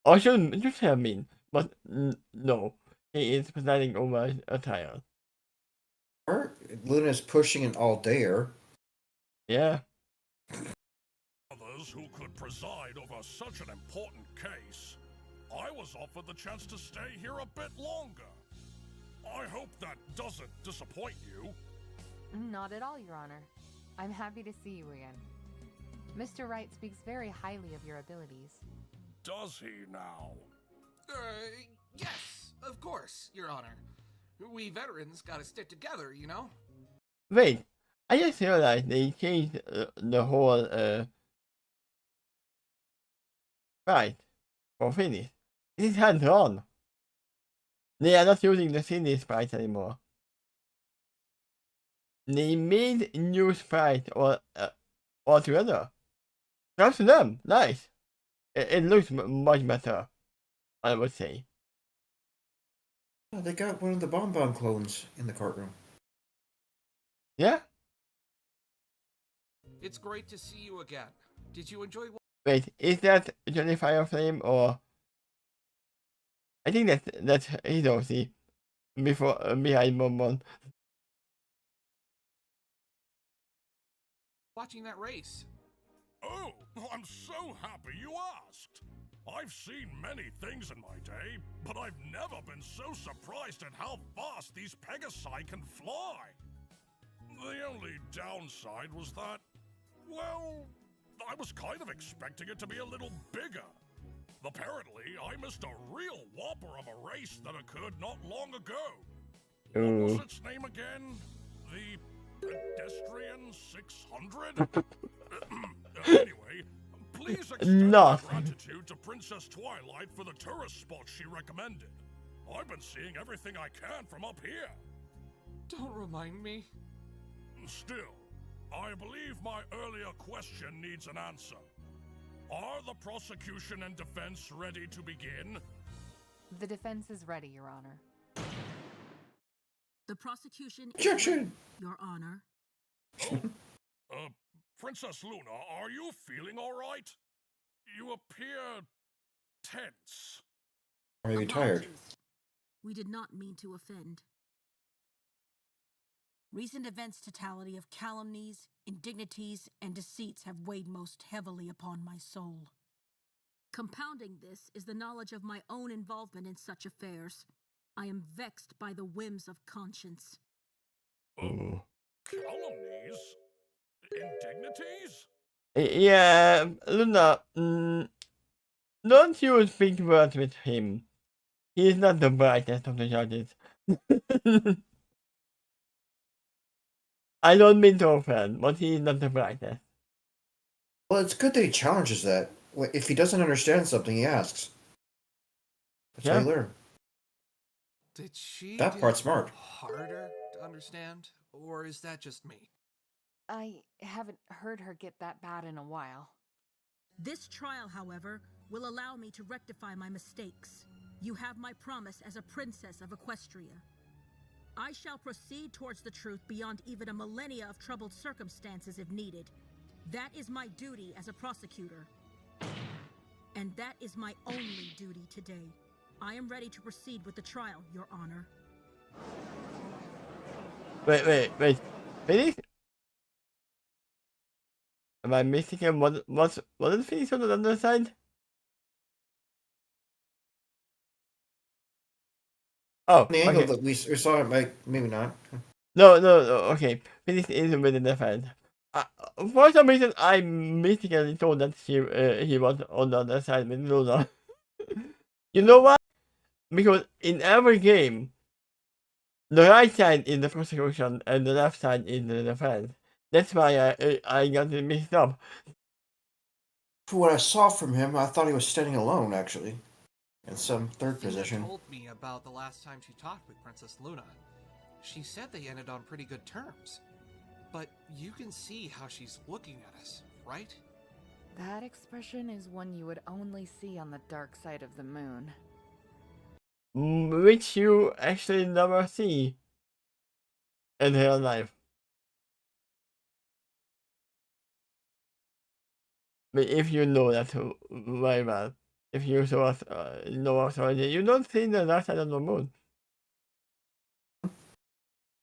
Or should have been, but no, he is presiding over a trial. Luna's pushing an all-dayer. Yeah. Others who could preside over such an important case. I was offered the chance to stay here a bit longer. I hope that doesn't disappoint you. Not at all, Your Honor. I'm happy to see you again. Mr. Wright speaks very highly of your abilities. Does he now? Yes, of course, Your Honor. We veterans gotta stick together, you know? Wait, I just realized they changed the whole fight for finish. This is hand-drawn. They are not using the finish sprites anymore. They made new sprites altogether. Props to them. Nice. It looks much better, I would say. Oh, they got one of the Bonbon clones in the courtroom. Yeah? It's great to see you again. Did you enjoy Wait, is that Johnny Fireflame or... I think that's Hidoshi behind Bonbon. watching that race? Oh, I'm so happy you asked. I've seen many things in my day, but I've never been so surprised at how fast these Pegasi can fly. The only downside was that, well, I was kind of expecting it to be a little bigger. Apparently, I missed a real whopper of a race that occurred not long ago. What was its name again? The Pedestrian 600? Anyway, please extend my gratitude to Princess Twilight for the tourist spots she recommended. I've been seeing everything I can from up here. Don't remind me. Still, I believe my earlier question needs an answer. Are the prosecution and defense ready to begin? The defense is ready, Your Honor. The prosecution is Objection! ready, Your Honor. Princess Luna, are you feeling all right? You appear tense. Are you tired? Apologies. We did not mean to offend. Recent events' totality of calumnies, indignities, and deceits have weighed most heavily upon my soul. Compounding this is the knowledge of my own involvement in such affairs. I am vexed by the whims of conscience. Calumnies? Indignities? Yeah, Luna, don't use big words with him. He is not the brightest of the judges. I don't mean to offend, but he's not the brightest. Well, it's good that he challenges that. If he doesn't understand something, he asks. That's how you learn. Did she That get part's smart. harder to understand? Or is that just me? I haven't heard her get that bad in a while. This trial, however, will allow me to rectify my mistakes. You have my promise as a princess of Equestria. I shall proceed towards the truth beyond even a millennia of troubled circumstances if needed. That is my duty as a prosecutor. And that is my only duty today. I am ready to proceed with the trial, Your Honor. Wait. Finish? Am I missing him? Wasn't Phoenix on the other side? Oh, The angle okay. that we saw it, maybe not. No, okay. Phoenix is within the fence. For some reason, I mistakenly thought that he was on the other side with Luna. You know why? Because in every game, the right side is the prosecution and the left side is the defense. That's why I got it mixed up. For what I saw from him, I thought he was standing alone, actually. In some third Athena position. told me about the last time she talked with Princess Luna. She said they ended on pretty good terms. But you can see how she's looking at us, right? That expression is one you would only see on the dark side of the moon. Which you actually never see in real life. But if you know that very well, if you know us already, you don't see the dark side of the moon.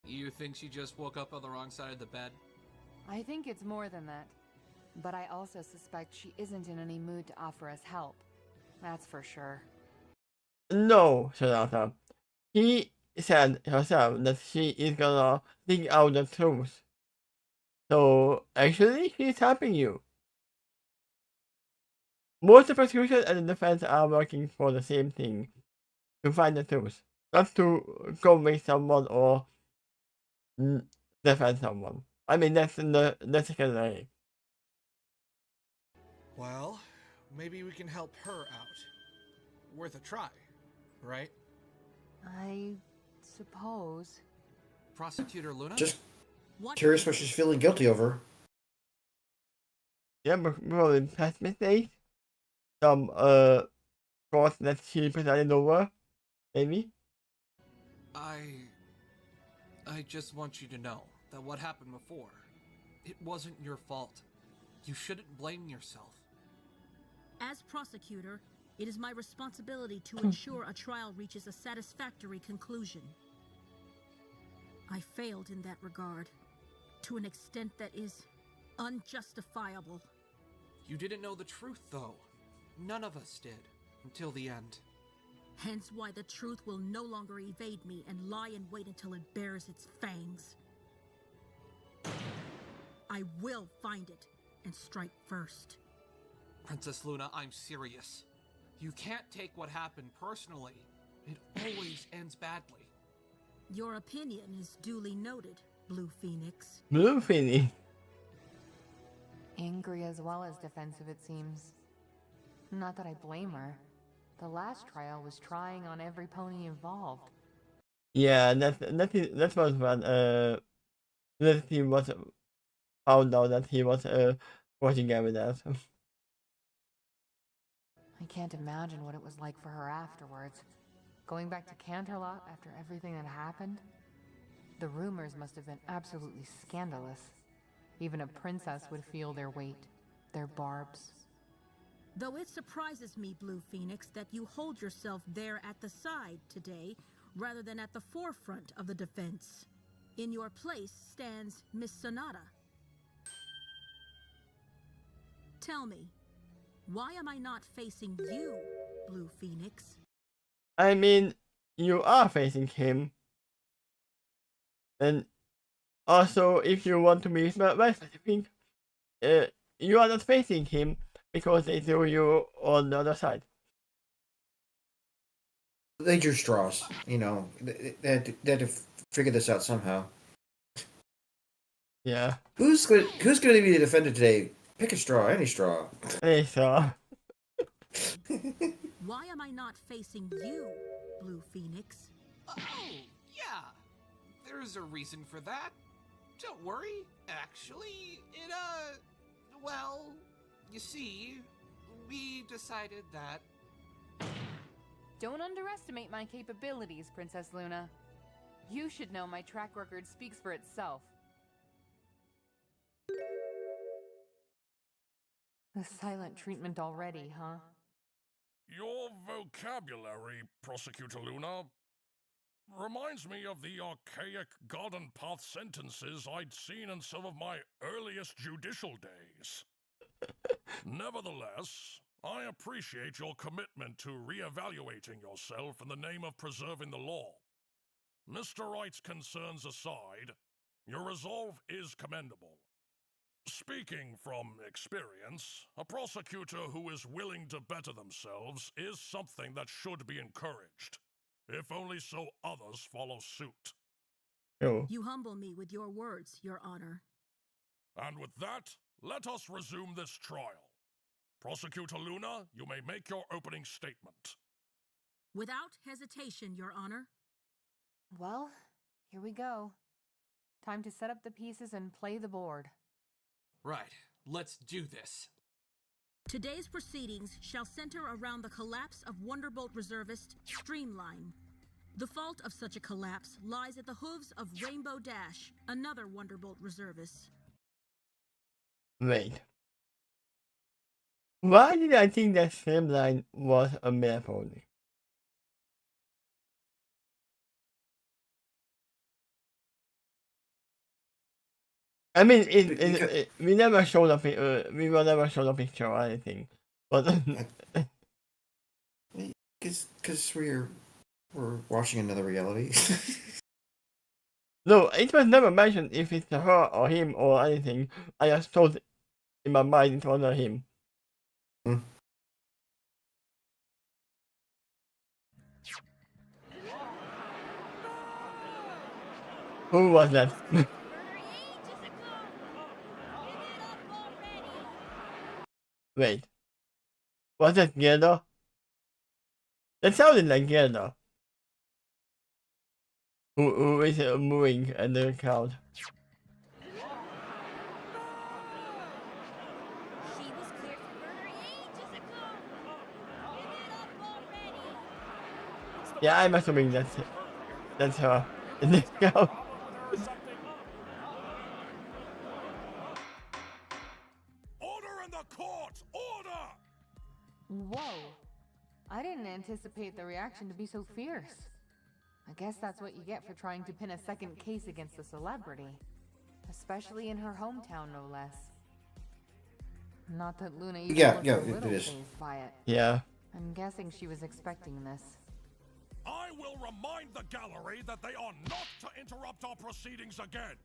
You think she just woke up on the wrong side of the bed? I think it's more than that. But I also suspect she isn't in any mood to offer us help. That's for sure. No, Sonata. He said herself that she is gonna dig out the truth. So, actually, she's helping you. Both the prosecution and the defense are working for the same thing. To find the truth. Not to convict someone or defend someone. I mean, that's secondary. Well, maybe we can help her out. Worth a try, right? I suppose. Prosecutor Luna? Just curious what she's feeling guilty over. Yeah, but probably past mistakes. Some course that she presided over, maybe. I just want you to know that what happened before, it wasn't your fault. You shouldn't blame yourself. As prosecutor, it is my responsibility to ensure a trial reaches a satisfactory conclusion. I failed in that regard, to an extent that is unjustifiable. You didn't know the truth, though. None of us did, until the end. Hence why the truth will no longer evade me and lie in wait until it bears its fangs. I will find it and strike first. Princess Luna, I'm serious. You can't take what happened personally. It always ends badly. Your opinion is duly noted, Blue Phoenix. Blue Phoenix. Angry as well as defensive, it seems. Not that I blame her. The last trial was trying on every pony involved. Yeah, that was when that he was found out that he was watching evidence. I can't imagine what it was like for her afterwards. Going back to Canterlot after everything that happened? The rumors must have been absolutely scandalous. Even a princess would feel their weight, their barbs. Though it surprises me, Blue Phoenix, that you hold yourself there at the side today, rather than at the forefront of the defense. In your place stands Miss Sonata. Tell me, why am I not facing you, Blue Phoenix? I mean, you are facing him. And also, if you want to be very specific, you are not facing him because they threw you on the other side. They drew straws, you know. They had to figure this out somehow. Yeah. Who's going to be the defendant today? Pick a straw, any straw. Hey, so. Why am I not facing you, Blue Phoenix? Oh, yeah. There's a reason for that. Don't worry. Actually, well, you see, we decided that... Don't underestimate my capabilities, Princess Luna. You should know my track record speaks for itself. The silent treatment already, huh? Your vocabulary, Prosecutor Luna, reminds me of the archaic garden path sentences I'd seen in some of my earliest judicial days. Nevertheless, I appreciate your commitment to re-evaluating yourself in the name of preserving the law. Mr. Wright's concerns aside, your resolve is commendable. Speaking from experience, a prosecutor who is willing to better themselves is something that should be encouraged, if only so others follow suit. Oh. You humble me with your words, Your Honor. And with that, let us resume this trial. Prosecutor Luna, you may make your opening statement. Without hesitation, Your Honor. Well, here we go. Time to set up the pieces and play the board. Right, let's do this. Today's proceedings shall center around the collapse of Wonderbolt reservist Streamline. The fault of such a collapse lies at the hooves of Rainbow Dash, another Wonderbolt reservist. Wait. Why did I think that Streamline was a male pony? I mean, we never showed up. We were never showed a picture or anything, but Because we're watching another reality. no, it was never mentioned if it's her or him or anything. I just thought in my mind it was him. Hmm. Who was that? Wait. Was that Gerda? That sounded like Gerda. Who is mooing at the crowd? Yeah, I'm assuming that's her in this crowd. Order in the court! Order! Whoa! I didn't anticipate the reaction to be so fierce. I guess that's what you get for trying to pin a second case against a celebrity. Especially in her hometown, no less. Not that Luna even looked a little fazed by it. Yeah. I'm guessing she was expecting this. I will remind the gallery that they are not to interrupt our proceedings again.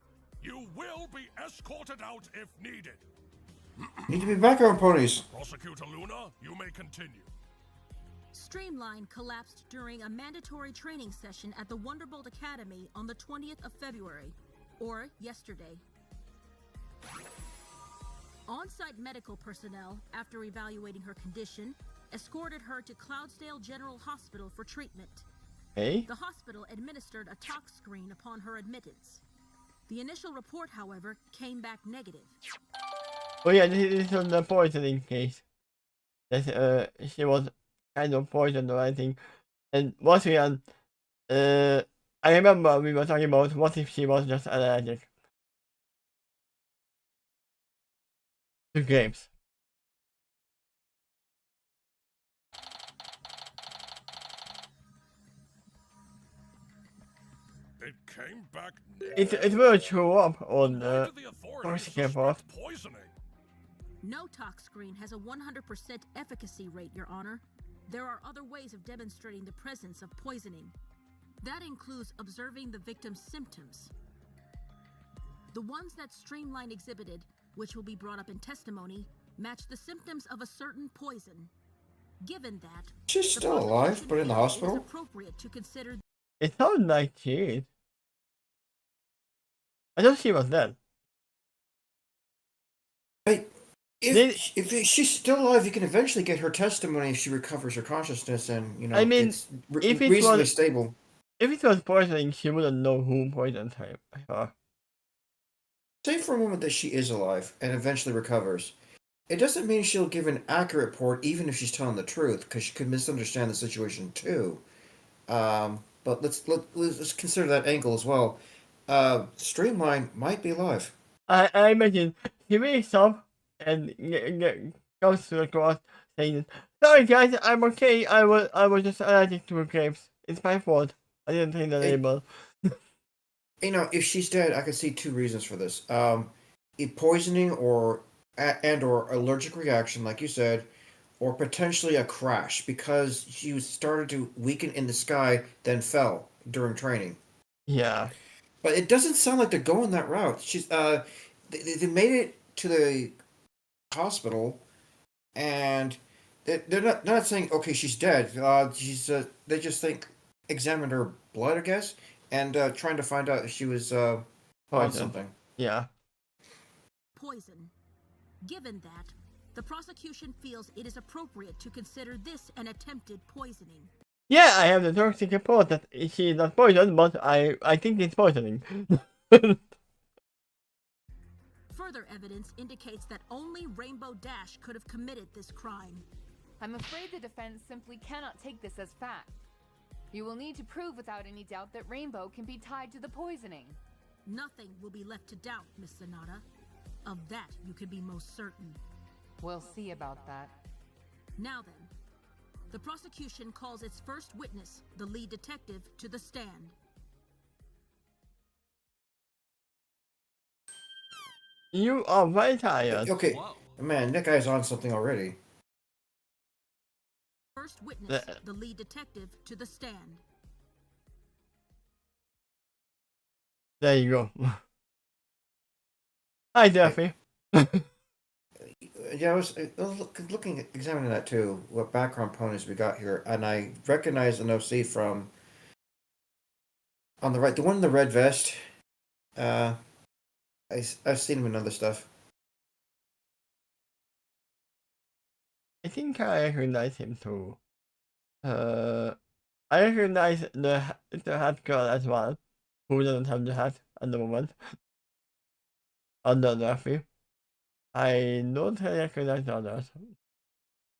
You will be escorted out if needed. Need to be back on ponies. Prosecutor Luna, you may continue. Streamline collapsed during a mandatory training session at the Wonderbolt Academy on the 20th of February, or yesterday. On-site medical personnel, after evaluating her condition, escorted her to Cloudsdale General Hospital for treatment. Hey? The hospital administered a tox screen upon her admittance. The initial report, however, came back negative. Oh yeah, this is the poisoning case. That she was kind of poisoned or anything. And once again, I remember we were talking about what if she was just allergic to games. It came back It will show up on Why did the authorities suspect poisoning? No tox screen has a 100% efficacy rate, Your Honor. There are other ways of demonstrating the presence of poisoning. That includes observing the victim's symptoms. The ones that Streamline exhibited, which will be brought up in testimony, match the symptoms of a certain poison. Given that, She's still alive, but in the it is hospital. appropriate to consider. It sounds like she is. I thought she was dead. If she's still alive, you can eventually get her testimony if she recovers her consciousness and I mean, it's if it reasonably was stable. if it was poisoning, she wouldn't know who poisoned her. Say for a moment that she is alive and eventually recovers. It doesn't mean she'll give an accurate report, even if she's telling the truth, because she could misunderstand the situation too. But let's consider that angle as well. Streamline might be alive. I imagine he wakes up and goes to the cross saying, "Sorry guys, I'm okay. I was just allergic to grapes. It's my fault. I didn't take the label." If she's dead, I could see two reasons for this. Poisoning or allergic reaction, like you said, or potentially a crash because she started to weaken in the sky, then fell during training. Yeah. But it doesn't sound like they're going that route. They made it to the hospital, and they're not saying okay she's dead. They just think examined her blood, I guess, and trying to find out if she was on something. Yeah. Poison. Given that, the prosecution feels it is appropriate to consider this an attempted poisoning. Yeah, I have the toxic report that she is not poisoned, but I think it's poisoning. Further evidence indicates that only Rainbow Dash could have committed this crime. I'm afraid the defense simply cannot take this as fact. You will need to prove without any doubt that Rainbow can be tied to the poisoning. Nothing will be left to doubt, Miss Sonata. Of that, you can be most certain. We'll see about that. Now then, the prosecution calls its first witness, the lead detective, to the stand. You are very tired. Okay, Whoa. man, that guy's on something already. First witness, the lead detective, to the stand. There you go. Hi, Duffy. Yeah, I was examining that too. What background ponies we got here, and I recognize an OC from on the right, the one in the red vest. I've seen him in other stuff. I think I recognize him too. I recognize the hat girl as well, who doesn't have the hat at the moment. Under Duffy. I don't recognize the others.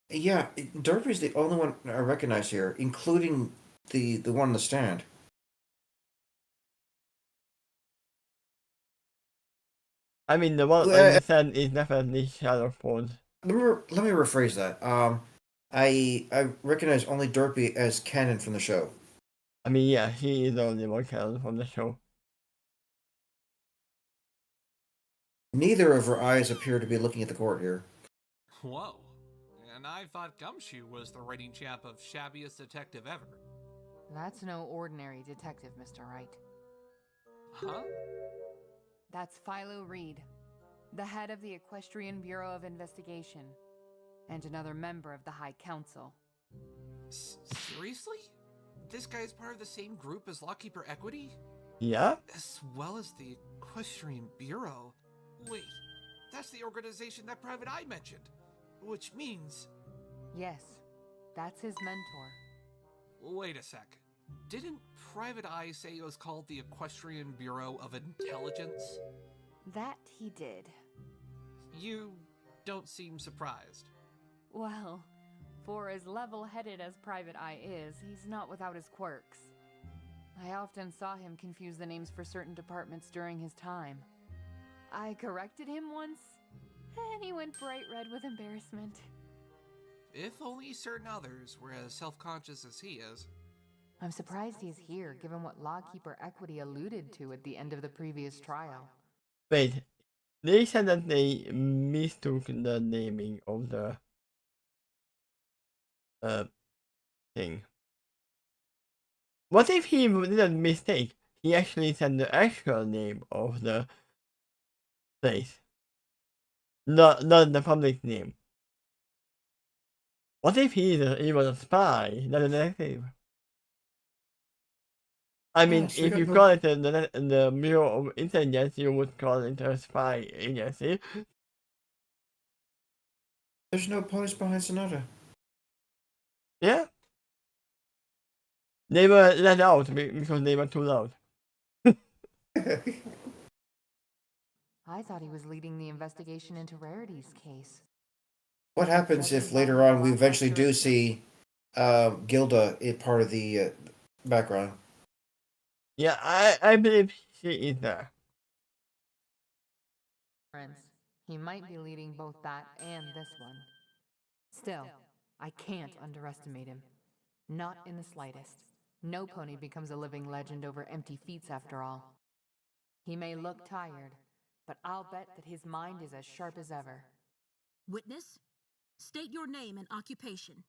Yeah, Derpy's the only one I recognize here, including the one on the stand. I mean, the one on the stand is definitely Sherlock Holmes. Let me rephrase that. I recognize only Derpy as canon from the show. I mean, yeah, he is the only one canon from the show. Neither of her eyes appear to be looking at the court here. Whoa. And I thought Gumshoe was the reigning champ of shabbiest detective ever. That's no ordinary detective, Mr. Wright. Huh? That's Philo Reed, the head of the Equestrian Bureau of Investigation, and another member of the High Council. Seriously? This guy is part of the same group as Lockkeeper Equity? Yeah? As well as the Equestrian Bureau? Wait, that's the organization that Private Eye mentioned. Which means... Yes, that's his mentor. Wait a sec. Didn't Private Eye say it was called the Equestrian Bureau of Intelligence? That he did. You don't seem surprised. Well, for as level-headed as Private Eye is, he's not without his quirks. I often saw him confuse the names for certain departments during his time. I corrected him once, and he went bright red with embarrassment. If only certain others were as self-conscious as he is. I'm surprised he's here, given what Lawkeeper Equity alluded to at the end of the previous trial. Wait, they said that they mistook the naming of the thing. What if he didn't mistake? He actually said the actual name of the place. Not the public name. What if he was a spy, not a detective? I mean, So if you call it the Bureau of Intelligence, you would call it a spy agency. There's no ponies behind Sonata. Yeah? They were let out because they were too loud. I thought he was leading the investigation into Rarity's case. What happens if later on we eventually do see Gilda in part of the background? Yeah, I believe she is there. He might be leading both that and this one. Still, I can't underestimate him. Not in the slightest. No pony becomes a living legend over empty feats after all. He may look tired, but I'll bet that his mind is as sharp as ever. Witness, state your name and occupation.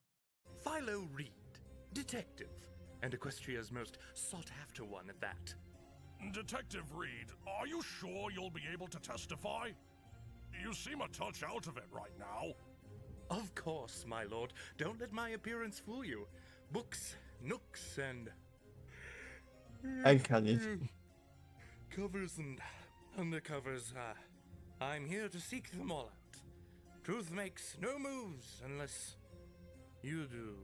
Philo Reed, detective, and Equestria's most sought-after one at that. Detective Reed, are you sure you'll be able to testify? You seem a touch out of it right now. Of course, my lord. Don't let my appearance fool you. Books, nooks, and... covers and undercovers. I'm here to seek them all out. Truth makes no moves unless you do.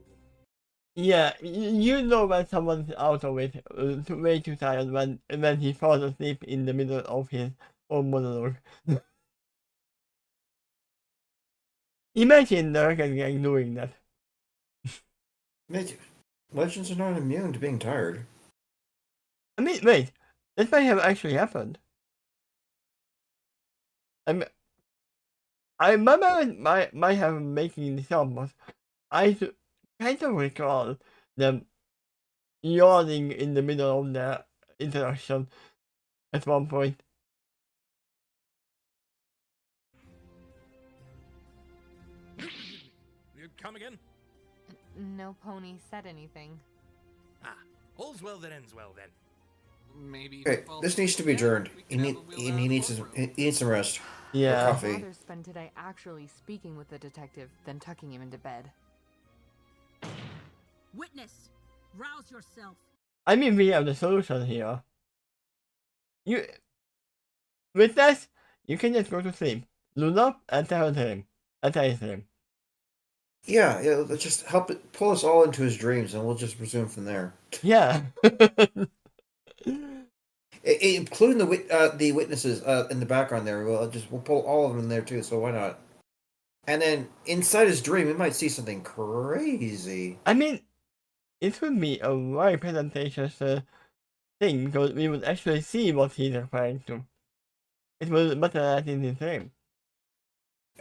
Yeah, you know when someone's out of it, way too tired when he falls asleep in the middle of his own monologue. Imagine the Rocket Gang doing that. Legends are not immune to being tired. I mean, wait, that might have actually happened. I remember might have making this up, but I kind of recall them yawning in the middle of the interaction at one point. You come again? No pony said anything. All's well that ends well then. Maybe. Okay, this needs to be adjourned. He needs some rest. Yeah. Or I'd coffee. rather spend today actually speaking with the detective than tucking him into bed. Witness, rouse yourself. I mean, we have the solution here. With this, you can just go to sleep. Luna, and tell him. Yeah, let's just help it pull us all into his dreams, and we'll just resume from there. Yeah. Including the witnesses in the background there. We'll pull all of them in there too. So why not? And then inside his dream, we might see something crazy. I mean, it would be a very presentations thing because we would actually see what he's referring to. It was better than in his dream.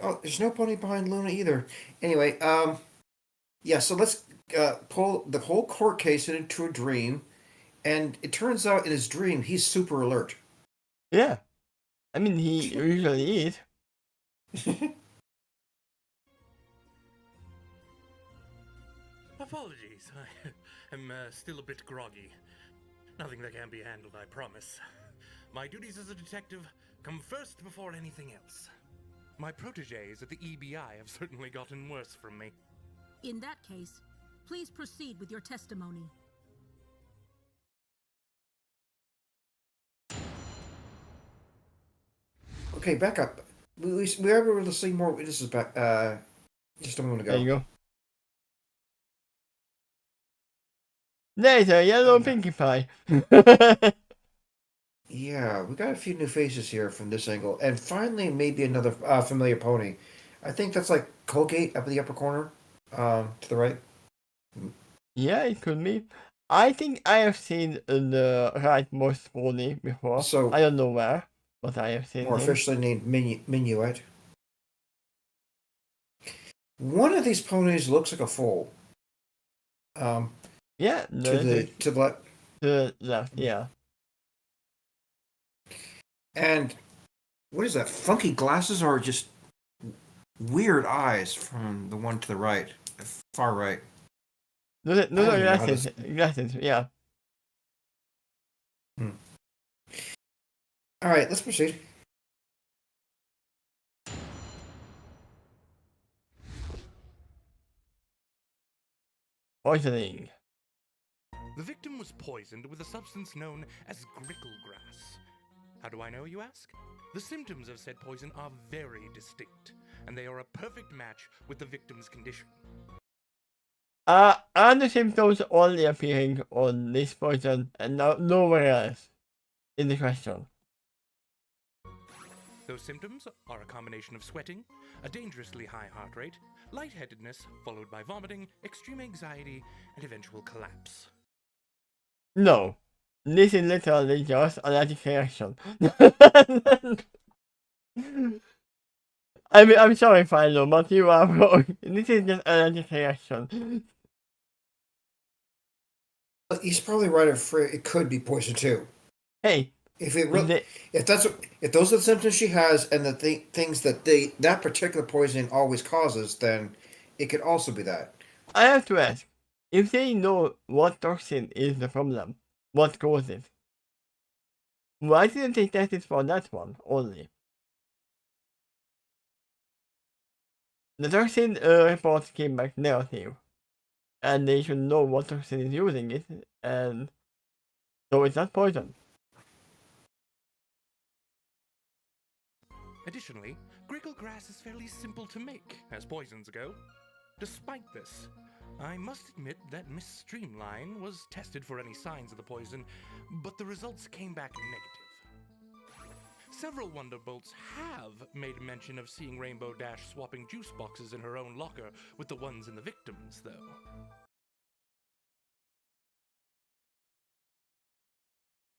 Oh, there's no pony behind Luna either. Anyway, yeah. So let's pull the whole court case into a dream, and it turns out in his dream he's super alert. Yeah. I mean, he usually is. Apologies, I am still a bit groggy. Nothing that can't be handled, I promise. My duties as a detective come first before anything else. My protégés at the EBI have certainly gotten worse from me. In that case, please proceed with your testimony. Okay, back up. We were able to see more witnesses back just a moment ago. There you go. There's a yellow Pinkie Pie. Yeah, we got a few new faces here from this angle, and finally maybe another familiar pony. I think that's like Colgate up in the upper corner, to the right. Yeah, it could be. I think I have seen the rightmost pony before. So I don't know where, but I have seen more him. officially named Minuet. One of these ponies looks like a foal. Yeah, to the left, yeah. And what is that? Funky glasses or just weird eyes from the one to the right, far right? Those are glasses, yeah. All right, let's proceed. Poisoning. The victim was poisoned with a substance known as grickle grass. How do I know, you ask? The symptoms of said poison are very distinct. and they are a perfect match with the victim's condition. Are the symptoms only appearing on this poison and nowhere else? In the question. Those symptoms are a combination of sweating, a dangerously high heart rate, lightheadedness, followed by vomiting, extreme anxiety, and eventual collapse. No. This is literally just allergic reaction. I'm sorry, Philo, but you are wrong. This is just allergic reaction. He's probably right. It could be poison too. Hey, if those are the symptoms she has, and the things that that particular poisoning always causes, then it could also be that. I have to ask, if they know what toxin is the problem, what causes it, why didn't they test it for that one only? The toxin report came back negative, and they should know what toxin is using it, and so it's not poison. Additionally, Griggle grass is fairly simple to make, as poisons go. Despite this, I must admit that Miss Streamline was tested for any signs of the poison, but the results came back negative. Several Wonderbolts have made mention of seeing Rainbow Dash swapping juice boxes in her own locker with the ones in the victims, though.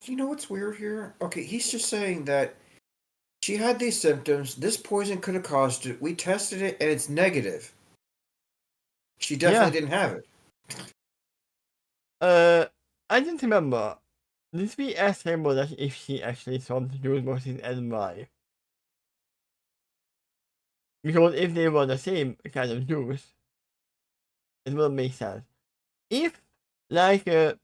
You know what's weird here? Okay, he's just saying that she had these symptoms. This poison could have caused it. We tested it, and it's negative. She definitely didn't have it. I didn't remember. Did we ask Rainbow Dash if she actually swapped the juice boxes and why? Because if they were the same kind of juice, it would make sense. If, like, the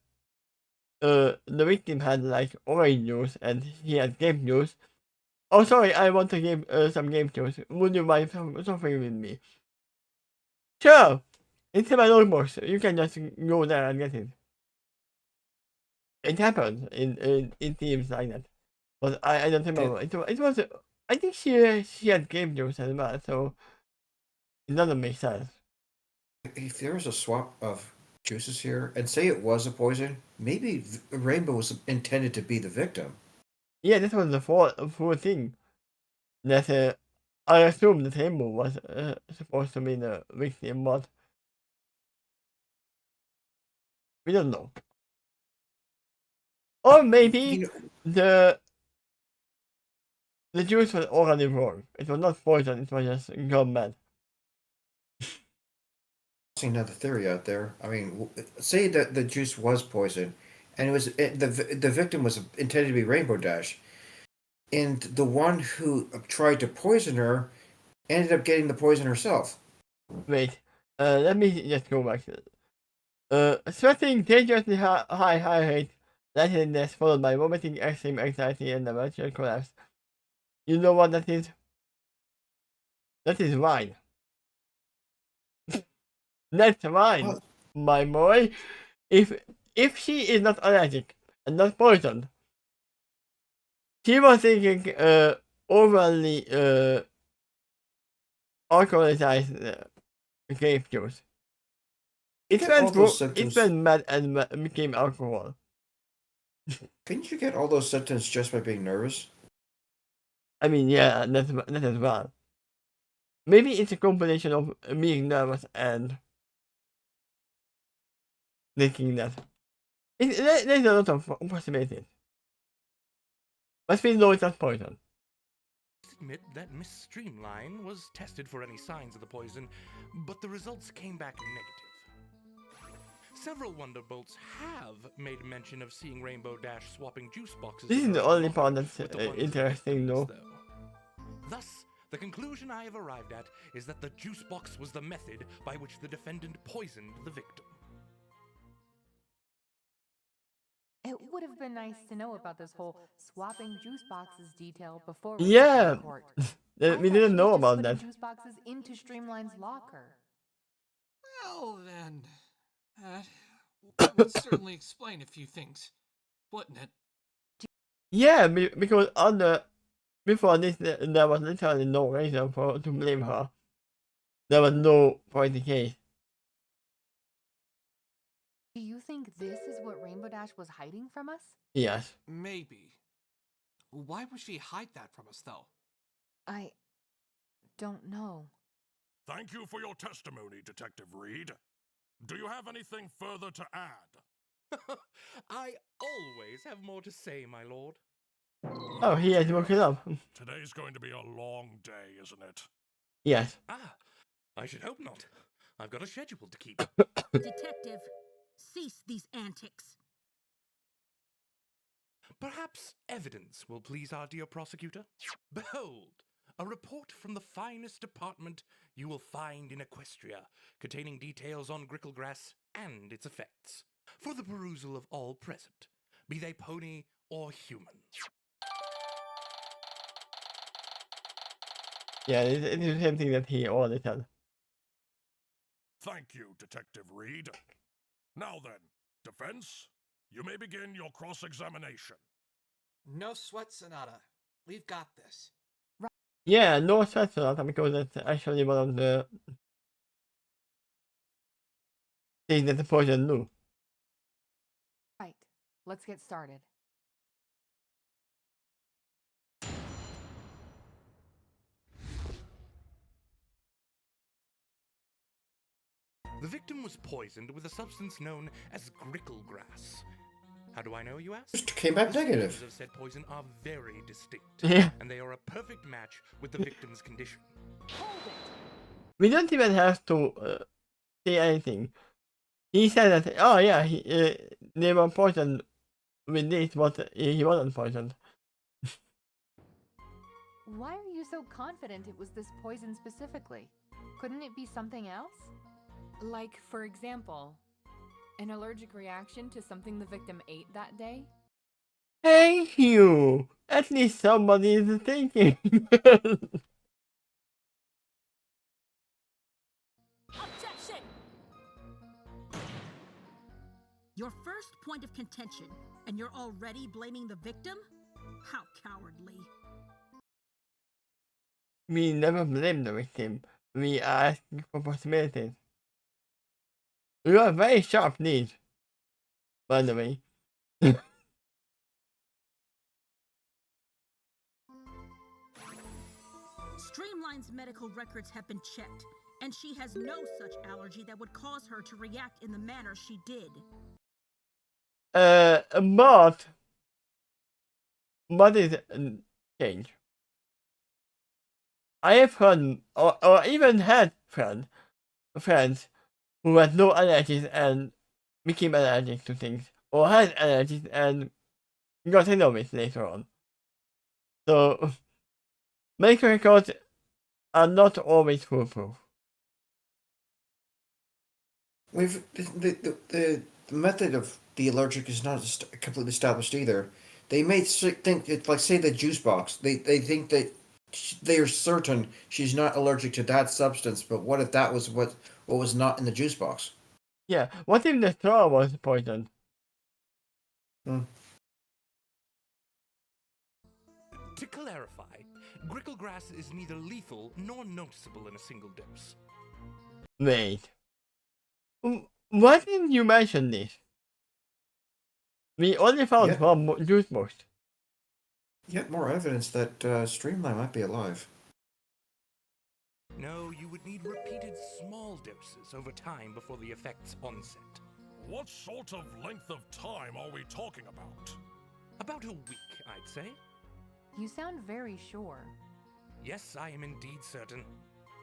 victim had, like, orange juice and he had grape juice, oh, sorry, I want to give some grape juice. Would you mind suffering with me? Sure! It's in my notebook. You can just go there and get it. It happens in teams like that. But I don't remember. It was I think she had grape juice as well, so it doesn't make sense. If there was a swap of juices here, and say it was a poison, maybe Rainbow was intended to be the victim. Yeah, this was the full thing. That I assume that Rainbow was supposed to be the victim, but we don't know. Or maybe the juice was already wrong. It was not poison, it was just gone bad. Another theory out there. I mean, say that the juice was poison, and it was the victim was intended to be Rainbow Dash, and the one who tried to poison her ended up getting the poison herself. Wait, let me just go back. Sweating dangerously high rate, lightheadedness followed by vomiting, extreme anxiety, and eventual collapse. You know what that is? That is wine. That's wine, my boy. If she is not allergic and not poisoned, she was thinking overly alcoholized grape juice. It went mad and became alcohol. Couldn't you get all those symptoms just by being nervous? I mean, yeah, that as well. Maybe it's a combination of being nervous and thinking that. There's a lot of possibilities. But we know it's not poison. Admit that Miss Streamline was tested for any signs of the poison, but the results came back negative. Several Wonderbolts have made mention of seeing Rainbow Dash swapping juice boxes. This is the only part that's interesting, though. Thus, the conclusion I have arrived at is that the juice box was the method by which the defendant poisoned the victim. It would have been nice to know about this whole swapping juice boxes detail before we took the court. We didn't know about that. Juice boxes into Streamline's locker. Well then, that would certainly explain a few things, wouldn't it? Yeah, because before this, there was literally no reason to blame her. There was no point in case. Do you think this is what Rainbow Dash was hiding from us? Yes. Maybe. Why would she hide that from us, though? I don't know. Thank you for your testimony, Detective Reed. Do you have anything further to add? I always have more to say, my lord. Oh, he has woken up. Today's going to be a long day, isn't it? Yes. Ah, I should hope not. I've got a schedule to keep. Detective, cease these antics. Perhaps evidence will please our dear prosecutor. Behold, a report from the finest department you will find in Equestria, containing details on Gricklegrass and its effects, for the perusal of all present, be they pony or human. Yeah, it's the same thing that he already said. Thank you, Detective Reed. Now then, defense, you may begin your cross-examination. No sweat, Sonata. We've got this. Yeah, no stress on that because that's actually one of the things that the poison do. Right. Let's get started. The victim was poisoned with a substance known as Gricklegrass. How do I know, you ask? Just came back The negative. symptoms of said poison are very distinct, Yeah. and they are a perfect match with the victim's condition. Hold it! We don't even have to say anything. He said that, oh yeah, they were poisoned with this, but he wasn't poisoned. Why are you so confident it was this poison specifically? Couldn't it be something else? Like, for example, an allergic reaction to something the victim ate that day? Thank you! At least somebody is thinking. Objection! Your first point of contention, and you're already blaming the victim? How cowardly. We never blame the victim. We are asking for possibilities. You are very sharp knees, by the way. Streamline's medical records have been checked, and she has no such allergy that would cause her to react in the manner she did. But what is change? I have heard, or even had friends who had no allergies and became allergic to things, or had allergies and got rid of it later on. So, medical records are not always foolproof. We've the method of the allergic is not completely established either. They may think it, like say the juice box. They think that they are certain she's not allergic to that substance. But what if that was what was not in the juice box? Yeah, what if the straw was poisoned? To clarify, Gricklegrass is neither lethal nor noticeable in a single dose. Wait. Why didn't you mention this? We only found one juice box. Yet more evidence that Streamline might be alive. No, you would need repeated small doses over time before the effect's onset. What sort of length of time are we talking about? About a week, I'd say. You sound very sure. Yes, I am indeed certain.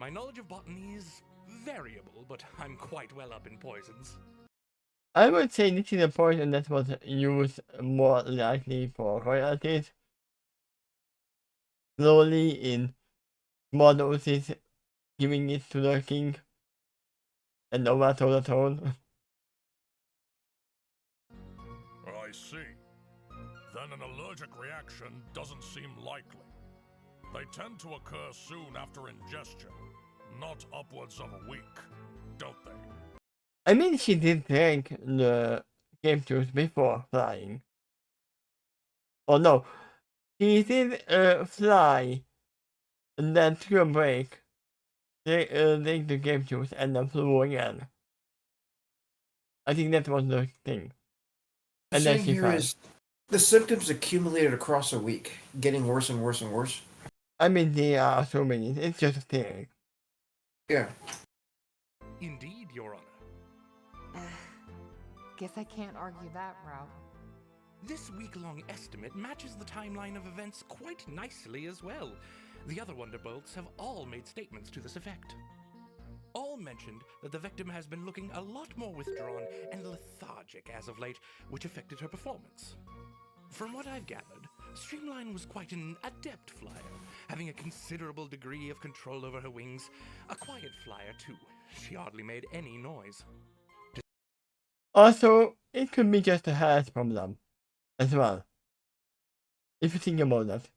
My knowledge of botany is variable, but I'm quite well up in poisons. I would say this is a poison that was used more likely for royalties. Slowly in small doses, giving it to the king and over to the throne. I see. Then an allergic reaction doesn't seem likely. They tend to occur soon after ingestion, not upwards of a week, don't they? I mean, she did drink the game juice before flying. Oh no, he did fly, and then took a break. They the game juice and then flew again. I think that was the thing. The And then saying she here fell. is the symptoms accumulated across a week, getting worse and worse and worse. I mean, there are so many. It's just a theory. Yeah. Indeed, Your Honor. Guess I can't argue that route. This week-long estimate matches the timeline of events quite nicely as well. The other Wonderbolts have all made statements to this effect. All mentioned that the victim has been looking a lot more withdrawn and lethargic as of late, which affected her performance. From what I've gathered, Streamline was quite an adept flyer, having a considerable degree of control over her wings. A quiet flyer, too. She hardly made any noise. Also, it could be just a health problem as well. If you think about that.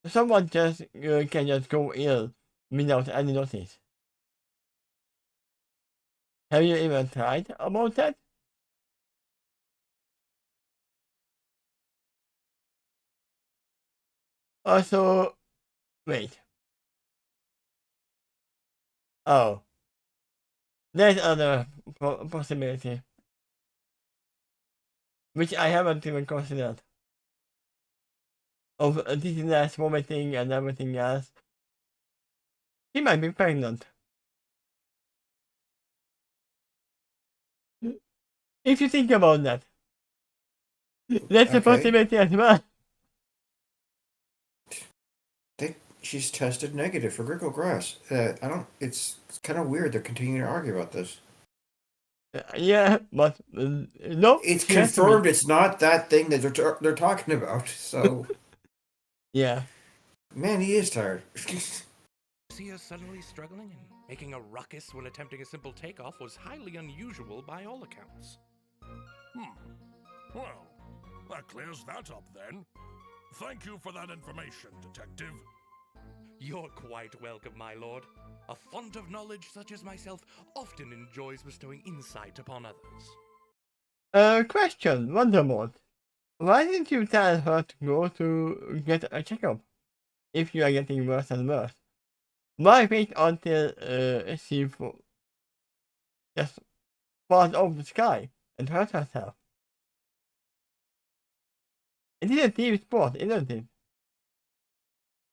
Someone just can just go ill without any notice. Have you even tried about that? Also, wait. Oh. There's other possibility. Which I haven't even considered. Of dizziness, vomiting, and everything else. She might be pregnant. If you think about that. That's a possibility as well. She's tested negative for Grickle grass. It's kind of weird they're continuing to argue about this. Yeah, but no. It's confirmed it's not that thing that they're talking about, so. Yeah. Man, he is tired. See her suddenly struggling and making a ruckus when attempting a simple takeoff was highly unusual by all accounts. Well, that clears that up then. Thank you for that information, Detective. You're quite welcome, my lord. A font of knowledge such as myself often enjoys bestowing insight upon others. Question, Wonderbolt. Why didn't you tell her to go to get a checkup? If you are getting worse and worse. Why wait until she just falls off the sky and hurt herself? It is a team sport, isn't it?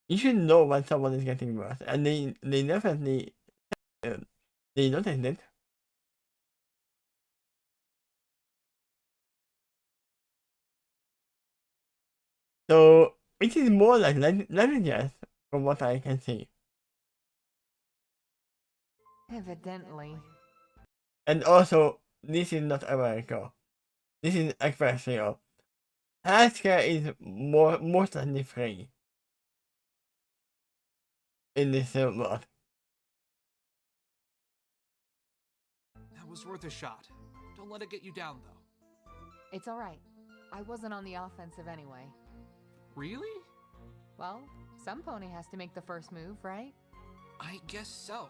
You should know when someone is getting worse, and they definitely they noticed it. So it is more like negligence from what I can see. Evidently. And also, this is not America. This is expressio. Healthcare is mostly free in this world. That was worth a shot. Don't let it get you down, though. It's alright. I wasn't on the offensive anyway. Really? Well, some pony has to make the first move, right? I guess so.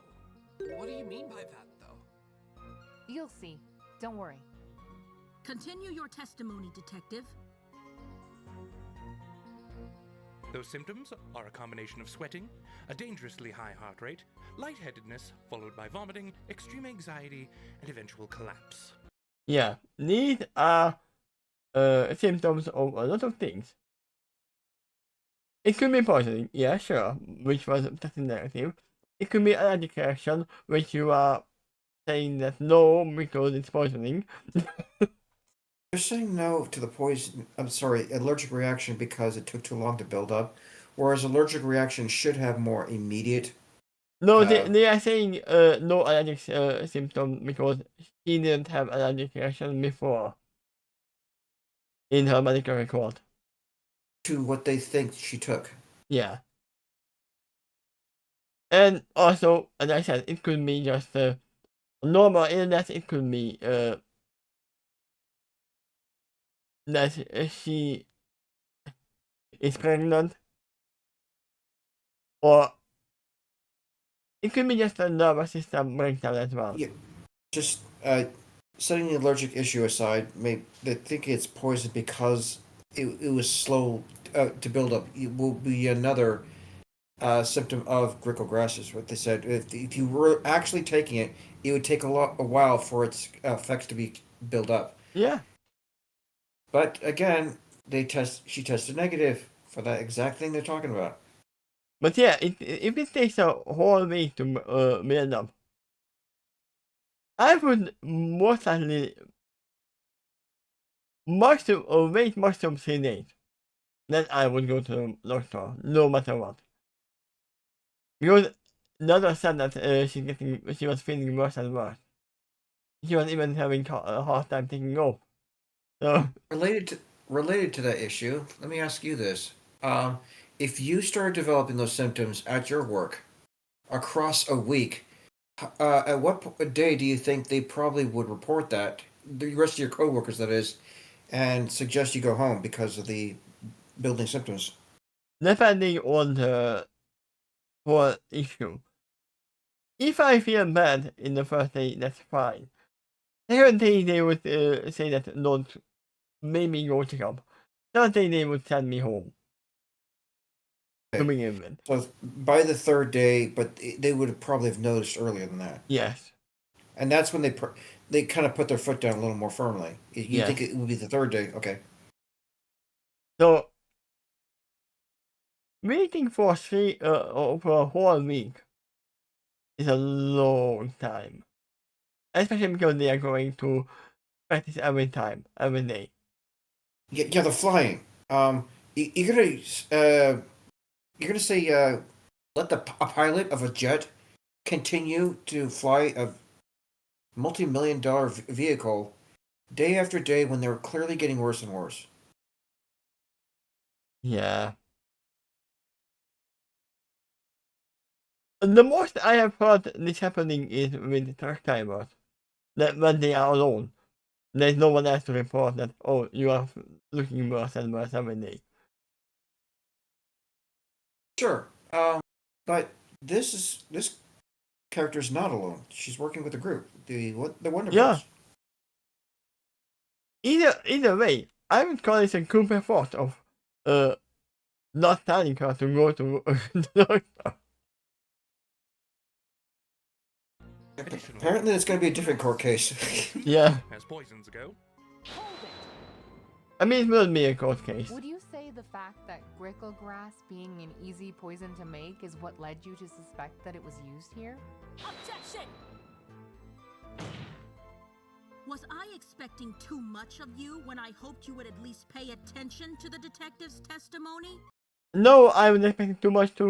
What do you mean by that, though? You'll see. Don't worry. Continue your testimony, Detective. Those symptoms are a combination of sweating, a dangerously high heart rate, lightheadedness, followed by vomiting, extreme anxiety, and eventual collapse. Yeah, these are symptoms of a lot of things. It could be poisoning, yeah, sure, which was tested negative. It could be allergic reaction, which you are saying that no, because it's poisoning. They're saying no to the poison. I'm sorry, allergic reaction because it took too long to build up, whereas allergic reaction should have more immediate. No, they are saying no allergic symptom because she didn't have allergic reaction before in her medical record. To what they think she took. Yeah. And also, as I said, it could be just a normal illness. It could be that she is pregnant, or it could be just a nervous system breakdown as well. Yeah, just setting the allergic issue aside, they think it's poison because it was slow to build up. It will be another symptom of Grickle grass, is what they said. If you were actually taking it, it would take a while for its effects to be built up. Yeah. But again, she tested negative for that exact thing they're talking about. But yeah, if it takes a whole week to build up, I would most likely wait maximum 3 days. Then I would go to the doctor, no matter what. Because the other said that she was feeling worse and worse. She was even having a hard time taking off. So Related to that issue, let me ask you this: if you started developing those symptoms at your work across a week, at what day do you think they probably would report that? The rest of your coworkers, that is, and suggest you go home because of the building symptoms. depending on the whole issue. If I feel bad in the first day, that's fine. Second day, they would say that don't maybe go check up. Third day, they would send me home. To begin with. So by the third day, but they would have probably have noticed earlier than that. Yes. And that's when they kind of put their foot down a little more firmly. You Yes. think it would be the third day? Okay. So waiting for for a whole week is a long time, especially because they are going to practice every day. Yeah, the flying. You're gonna say let a pilot of a jet continue to fly a multi-million-dollar vehicle day after day when they're clearly getting worse and worse. Yeah. The most I have heard this happening is with truck drivers. That when they are alone, there's no one else to report that, oh, you are looking worse and worse every day. Sure. But this character's not alone. She's working with a group. The Wonder Yeah. Girls. Either way, I would call it a group effort of not telling her to go to the doctor. Apparently, it's going to be a different court case. Yeah. As poisons go. I mean, it will be a court case. Would you say the fact that Grickle grass being an easy poison to make is what led you to suspect that it was used here? Objection! Was I expecting too much of you when I hoped you would at least pay attention to the detective's testimony? No, I was expecting too much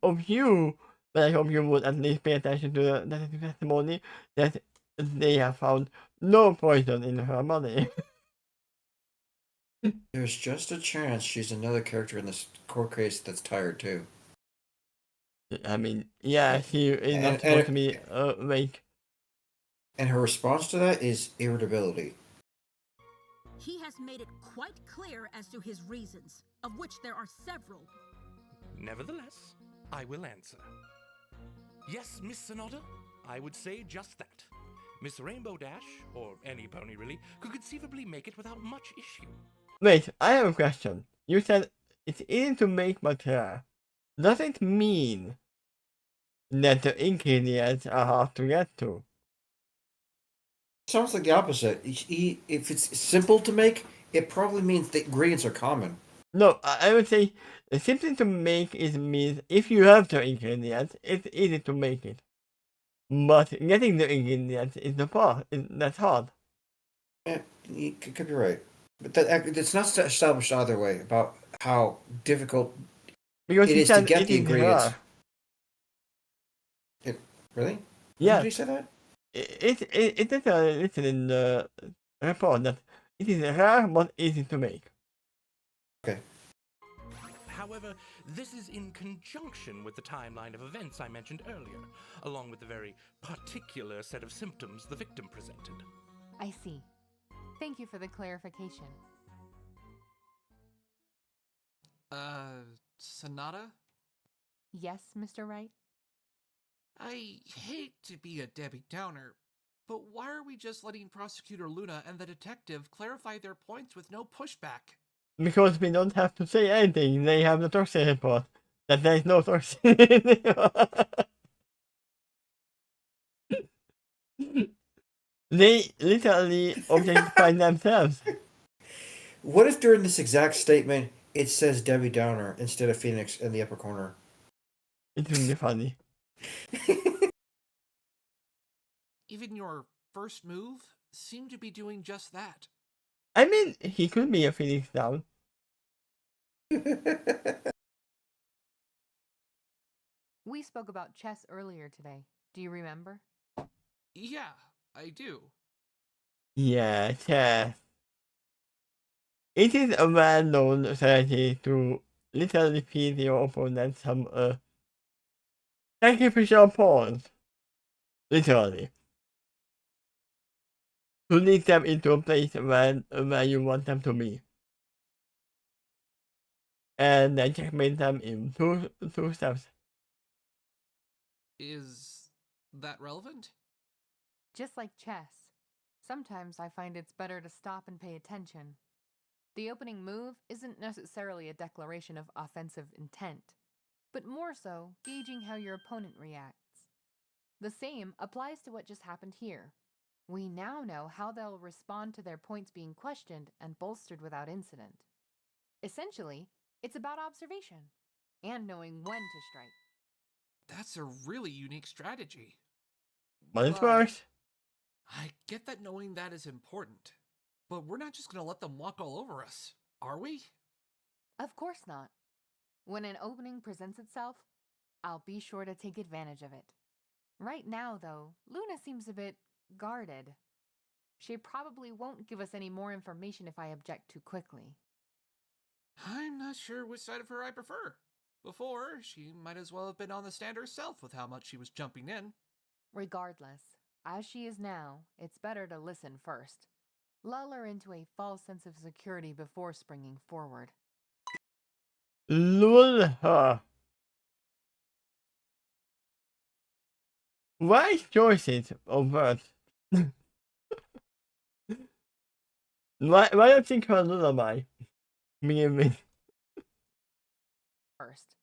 of you, but I hope you would at least pay attention to the testimony that they have found no poison in her body. There's just a chance she's another character in this court case that's tired too. I mean, yeah, she is not supposed to be awake. And her response to that is irritability. He has made it quite clear as to his reasons, of which there are several. Nevertheless, I will answer. Yes, Miss Sonata, I would say just that. Miss Rainbow Dash, or any pony really, could conceivably make it without much issue. Wait, I have a question. You said it's easy to make but rare. Does it mean that the ingredients are hard to get to? Sounds like the opposite. If it's simple to make, it probably means the ingredients are common. No, I would say simple to make means if you have the ingredients, it's easy to make it. But getting the ingredients is the part. That's hard. Yeah, you could be right. But it's not established either way about how difficult because it is to get the ingredients. Really? Yeah. Did he say that? It is written in the report that it is rare but easy to make. Okay. However, this is in conjunction with the timeline of events I mentioned earlier, along with the very particular set of symptoms the victim presented. I see. Thank you for the clarification. Sonata? Yes, Mr. Wright? I hate to be a Debbie Downer, But why are we just letting Prosecutor Luna and the detective clarify their points with no pushback? Because we don't have to say anything. They have the toxin report. That there is no toxin. They literally objectify themselves. What if during this exact statement it says Debbie Downer instead of Phoenix in the upper corner? It would be funny. Even your first move seemed to be doing just that. I mean, he could be a Phoenix Down. We spoke about chess earlier today. Do you remember? Yeah, I do. Yeah, chess. It is a well-known strategy to literally feed your opponent some sacrificial pawns. Literally. To lead them into a place where you want them to be. And then checkmate them in two steps. Is that relevant? Just like chess. Sometimes I find it's better to stop and pay attention. The opening move isn't necessarily a declaration of offensive intent, but more so gauging how your opponent reacts. The same applies to what just happened here. We now know how they'll respond to their points being questioned and bolstered without incident. Essentially, it's about observation and knowing when to strike. That's a really unique strategy. But it works. I get that knowing that is important, but we're not just going to let them walk all over us, are we? Of course not. When an opening presents itself, I'll be sure to take advantage of it. Right now, though, Luna seems a bit guarded. She probably won't give us any more information if I object too quickly. I'm not sure which side of her I prefer. Before, she might as well have been on the stand herself with how much she was jumping in. Regardless, as she is now, it's better to listen first. Lull her into a false sense of security before springing forward. Lull her. Wise choices of words. Why don't you think her lullaby? Me. First,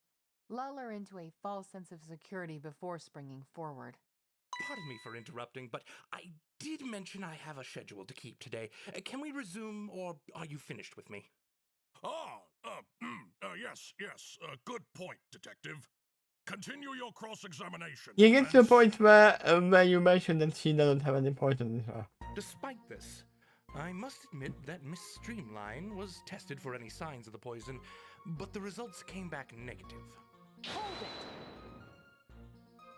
lull her into a false sense of security before springing forward. Pardon me for interrupting, but I did mention I have a schedule to keep today. Can we resume, or are you finished with me? Yes, good point, Detective. Continue your cross-examination. You get to the point where you mentioned that she doesn't have any poison in her. Despite this, I must admit that Miss Streamline was tested for any signs of the poison, but the results came back negative. Hold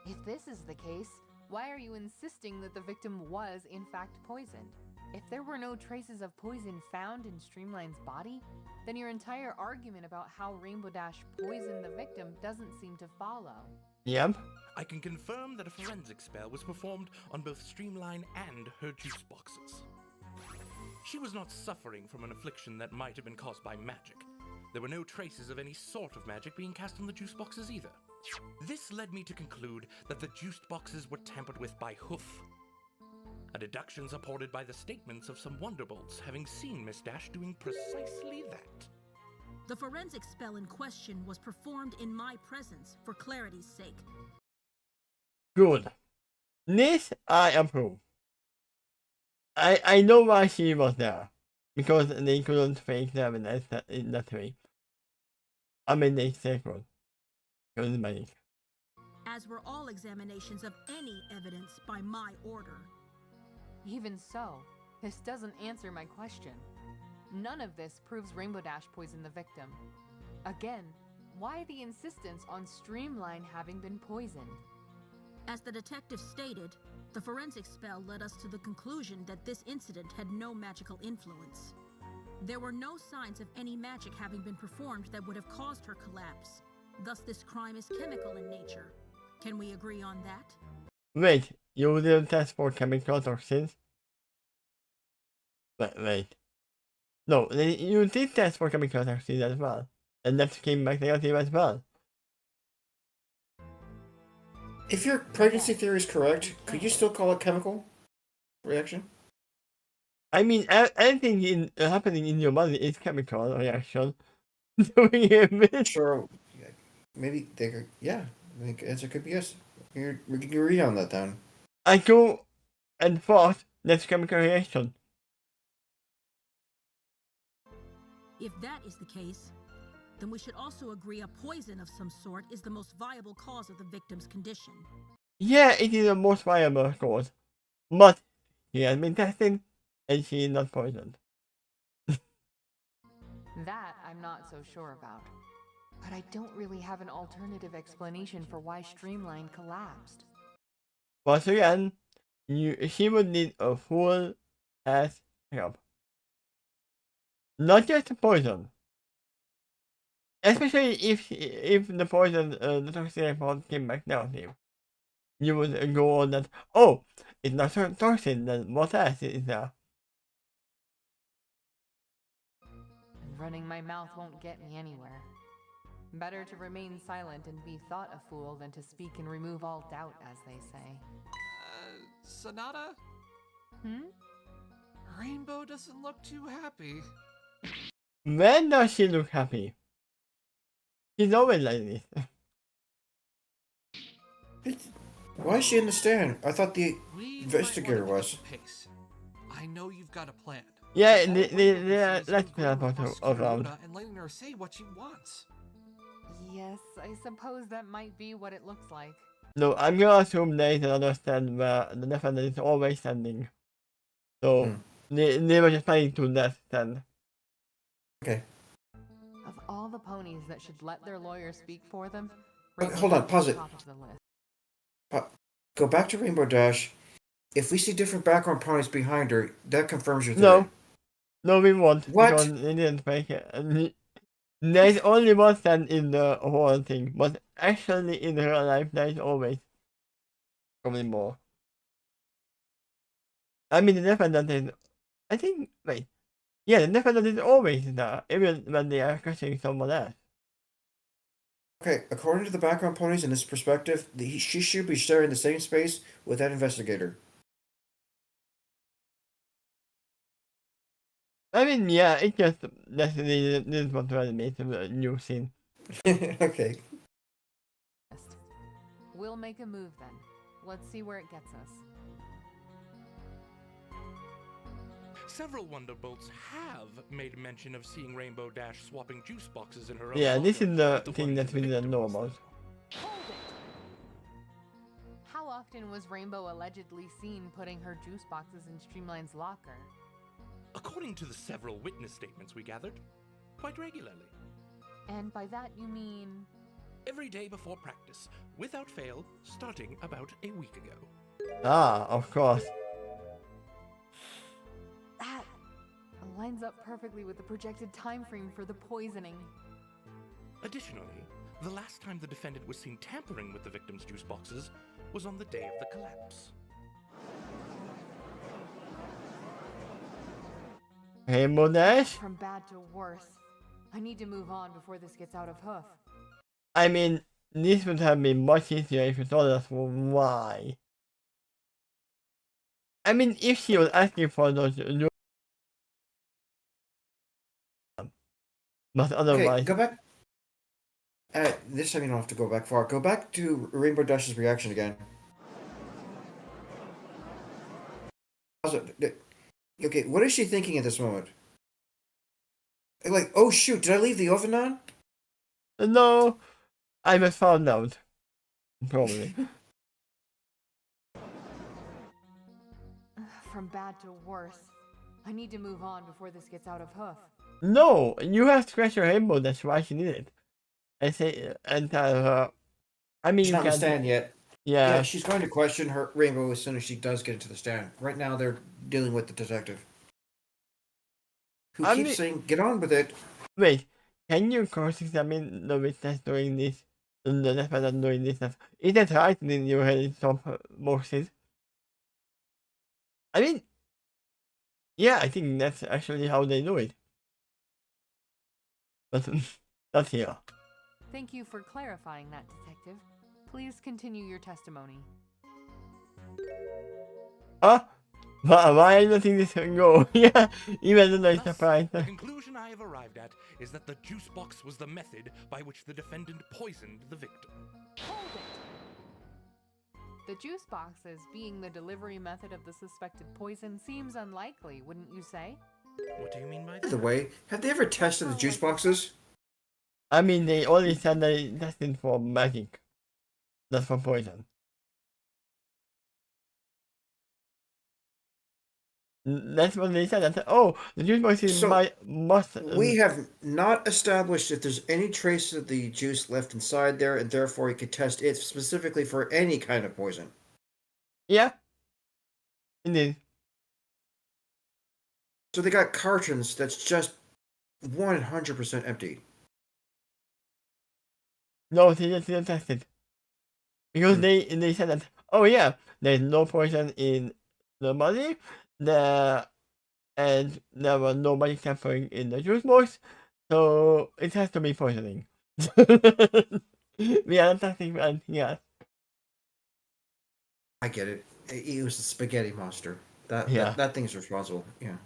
it! If this is the case, why are you insisting that the victim was, in fact, poisoned? If there were no traces of poison found in Streamline's body, then your entire argument about how Rainbow Dash poisoned the victim doesn't seem to follow. Yep. I can confirm that a forensic spell was performed on both Streamline and her juice boxes. She was not suffering from an affliction that might have been caused by magic. There were no traces of any sort of magic being cast on the juice boxes either. This led me to conclude that the juiced boxes were tampered with by Hoof. A deduction supported by the statements of some Wonderbolts having seen Miss Dash doing precisely that. The forensic spell in question was performed in my presence for clarity's sake. Good. This I approve. I know why she was there. Because they couldn't fake the evidence in that way. I mean, they could. It was magic. As were all examinations of any evidence by my order. Even so, this doesn't answer my question. None of this proves Rainbow Dash poisoned the victim. Again, why the insistence on Streamline having been poisoned? As the detective stated, the forensic spell led us to the conclusion that this incident had no magical influence. There were no signs of any magic having been performed that would have caused her collapse. Thus, this crime is chemical in nature. Can we agree on that? Wait, you didn't test for chemical toxins? Wait. No, you did test for chemical toxins as well. And that came back negative as well. If your pregnancy theory is correct, could you still call it chemical? reaction? I mean, anything happening in your body is chemical reaction. Doing it. Sure. Maybe they could. Yeah, I think the answer could be yes. We can agree on that then. I go and thought that's chemical reaction. If that is the case, then we should also agree a poison of some sort is the most viable cause of the victim's condition. Yeah, it is the most viable cause. But he has been tested and she is not poisoned. That I'm not so sure about. But I don't really have an alternative explanation for why Streamline collapsed. Once again, she would need a full ass help. Not just the poison. Especially if the poison, the toxic report came back negative. You would go on that, oh, it's not so toxic, then what else is there? And running my mouth won't get me anywhere. Better to remain silent and be thought a fool than to speak and remove all doubt, as they say. Sonata? Rainbow doesn't look too happy. When does she look happy? She's always like this. Why is she in the stand? I thought the We investigator might wanna was. pick up the pace. I know you've got a plan. Yeah, All they're is let's going about across around. Luna and letting her say what she wants. Yes, I suppose that might be what it looks like. No, I'm gonna assume there is another stand where the defendant is always standing. So, they were just planning to that stand. Okay. Of all the ponies that should let their lawyer speak for them, Hold on, pause it. top of the list. Go back to Rainbow Dash. If we see different background ponies behind her, that confirms your theory. No. No, we won't. What? Because they didn't make it. And there's only one stand in the whole thing, but actually in real life there is always probably more. I mean, the defendant is, I think, wait. Yeah, the defendant is always there, even when they are questioning someone else. Okay, according to the background ponies in this perspective, she should be sharing the same space with that investigator. I mean, yeah, it just definitely didn't want to animate a new scene. Okay. We'll make a move then. Let's see where it gets us. Several Wonderbolts have made mention of seeing Rainbow Dash swapping juice boxes in her own Yeah, this locker is the with the thing ones that of we the didn't know victims. about. Hold it! How often was Rainbow allegedly seen putting her juice boxes in Streamline's locker? According to the several witness statements we gathered, quite regularly. And by that you mean... Every day before practice, without fail, starting about a week ago. Ah, of course. That lines up perfectly with the projected time frame for the poisoning. Additionally, the last time the defendant was seen tampering with the victim's juice boxes was on the day of the collapse. Rainbow Dash? From bad to worse. I need to move on before this gets out of hoof. I mean, this would have been much easier if you told us why. I mean, if she was asking for those... But otherwise... Okay, go back. This time you don't have to go back far. Go back to Rainbow Dash's reaction again. Okay, what is she thinking at this moment? Like, oh shoot, did I leave the oven on? No, I was found out. Probably. From bad to worse. I need to move on before this gets out of hoof. No, you have to scratch your rainbow, that's why she did it. I say, and tell her... I mean, She's not in the stand yet. Yeah. Yeah, she's going to question her Rainbow as soon as she does get into the stand. Right now, they're dealing with the detective. Who keeps saying, get on with it. Wait, can you cross-examine the witness doing this? The defendant doing this? Is that right in your head in some boxes? I mean, yeah, I think that's actually how they do it. But not here. Thank you for clarifying that, Detective. Please continue your testimony. Huh? Why are you letting this go? Yeah, even though it's Thus, surprised. the conclusion I have arrived at is that the juice box was the method by which the defendant poisoned the victim. Hold it! The juice boxes being the delivery method of the suspected poison seems unlikely, wouldn't you say? What do you mean by By the that? way, have they ever tested the juice boxes? I mean, they only said that it's tested for magic, not for poison. That's what they said. I said, oh, the juice box is So, must. We have not established if there's any trace of the juice left inside there, and therefore you could test it specifically for any kind of poison. Yeah. Indeed. So they got cartons that's just 100% empty. No, they just didn't test it. Because they said that, oh yeah, there's no poison in the money, and there was nobody suffering in the juice box, so it has to be poisoning. We are not testing for anything else. I get it. It was a spaghetti monster. Yeah. That thing's responsible. Yeah.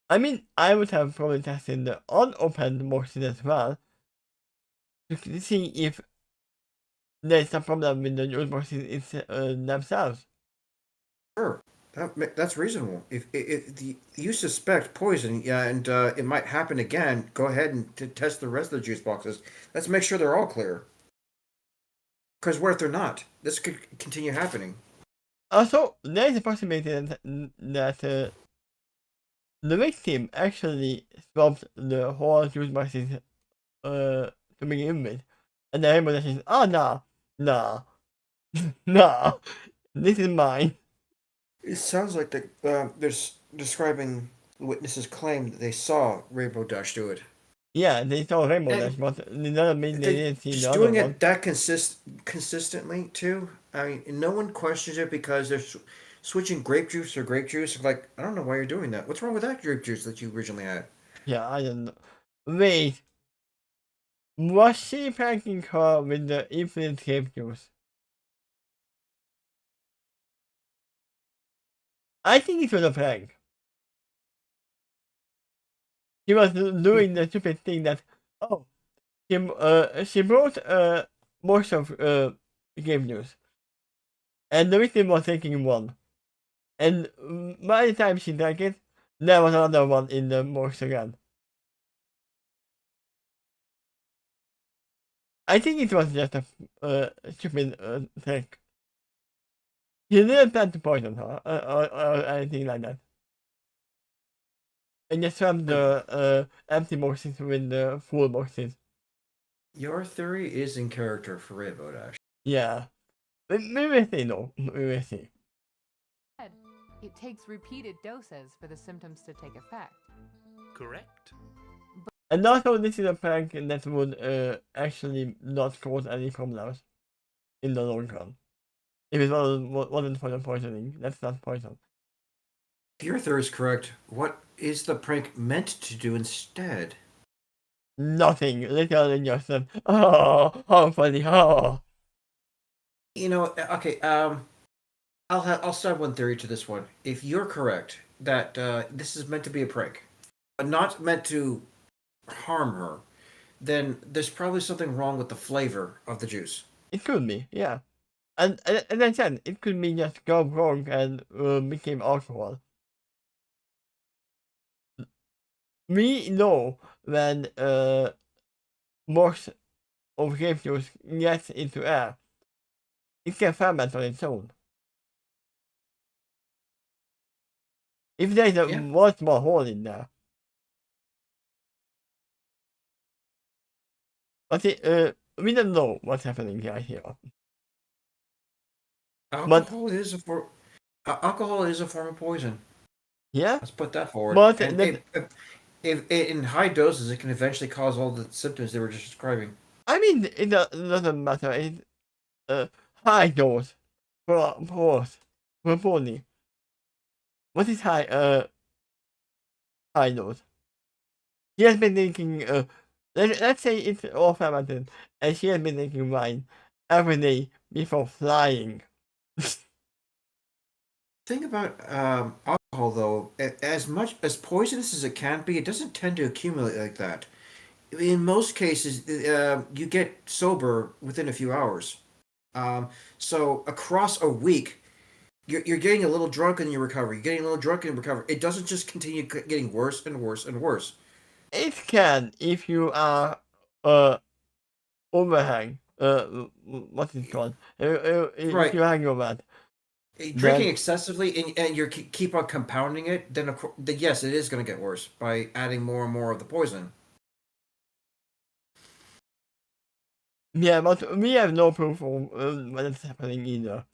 I mean, I would have probably tested the unopened boxes as well to see if there's a problem with the juice boxes themselves. Sure. That's reasonable. If you suspect poison, yeah, and it might happen again, go ahead and test the rest of the juice boxes. Let's make sure they're all clear. Because what if they're not? This could continue happening. Also, there is a possibility that the victim actually swapped the whole juice boxes to begin with, and then everybody says, "Oh nah, nah, this is mine." It sounds like they're describing the witnesses' claim that they saw Rainbow Dash do it. Yeah, they saw Rainbow And Dash, but it doesn't mean they didn't see the just other doing one. it that consistently too. I mean, no one questions it because they're switching grape juice or grape juice. Like, I don't know why you're doing that. What's wrong with that grape juice that you originally had? Yeah, I don't know. Wait, was she pranking her with the infinite grape juice? I think it was a prank. She was doing the stupid thing that, oh, she brought most of grape juice, and the victim was taking one, and by the time she drank it, there was another one in the box again. I think it was just a stupid trick. He didn't plan to poison her or anything like that. And just swapped the empty boxes with the full boxes. Your theory is in character for Rainbow Dash. Yeah. We will see though. We will see. It takes repeated doses for the symptoms to take effect. Correct? And also, this is a prank that would actually not cause any problems in the long run. If it wasn't for the poisoning, that's not poison. If your theory is correct, what is the prank meant to do instead? Nothing. Literally just oh, how funny, oh. You know, okay. I'll start one theory to this one. If you're correct that this is meant to be a prank, but not meant to harm her, then there's probably something wrong with the flavor of the juice. It could be, yeah. And I said, it could be just go wrong and became alcohol. We know when most of grape juice gets into air, it can ferment on its own. If there's a one small hole in there. But we don't know what's happening here. Alcohol is a form of poison. Yeah. Let's put that forward. But and if in high doses, it can eventually cause all the symptoms they were just describing. I mean, it doesn't matter. It's high dose for pony. What is high dose? She has been drinking let's say it's all fermented, and she has been drinking wine every day before flying. Thing about alcohol, though, as much as poisonous as it can be, it doesn't tend to accumulate like that. In most cases, you get sober within a few hours. Um, so across a week, you're getting a little drunk and you recover. You're getting a little drunk and you recover. It doesn't just continue getting worse and worse and worse. It can if you are overhang. What is it called? If Right. you hang over that, Drinking then excessively and you keep on compounding it, then yes, it is going to get worse by adding more and more of the poison. yeah, but we have no proof of what is happening either.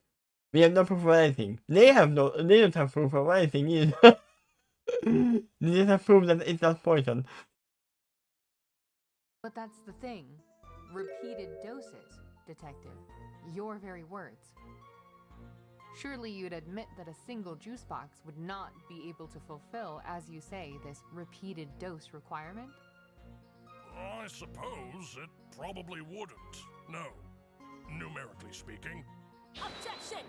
We have no proof of anything. They don't have proof of anything either. They just have proof that it's not poison. But that's the thing. Repeated doses, Detective. Your very words. Surely you'd admit that a single juice box would not be able to fulfill, as you say, this repeated dose requirement? I suppose it probably wouldn't. No. Numerically speaking. Objection!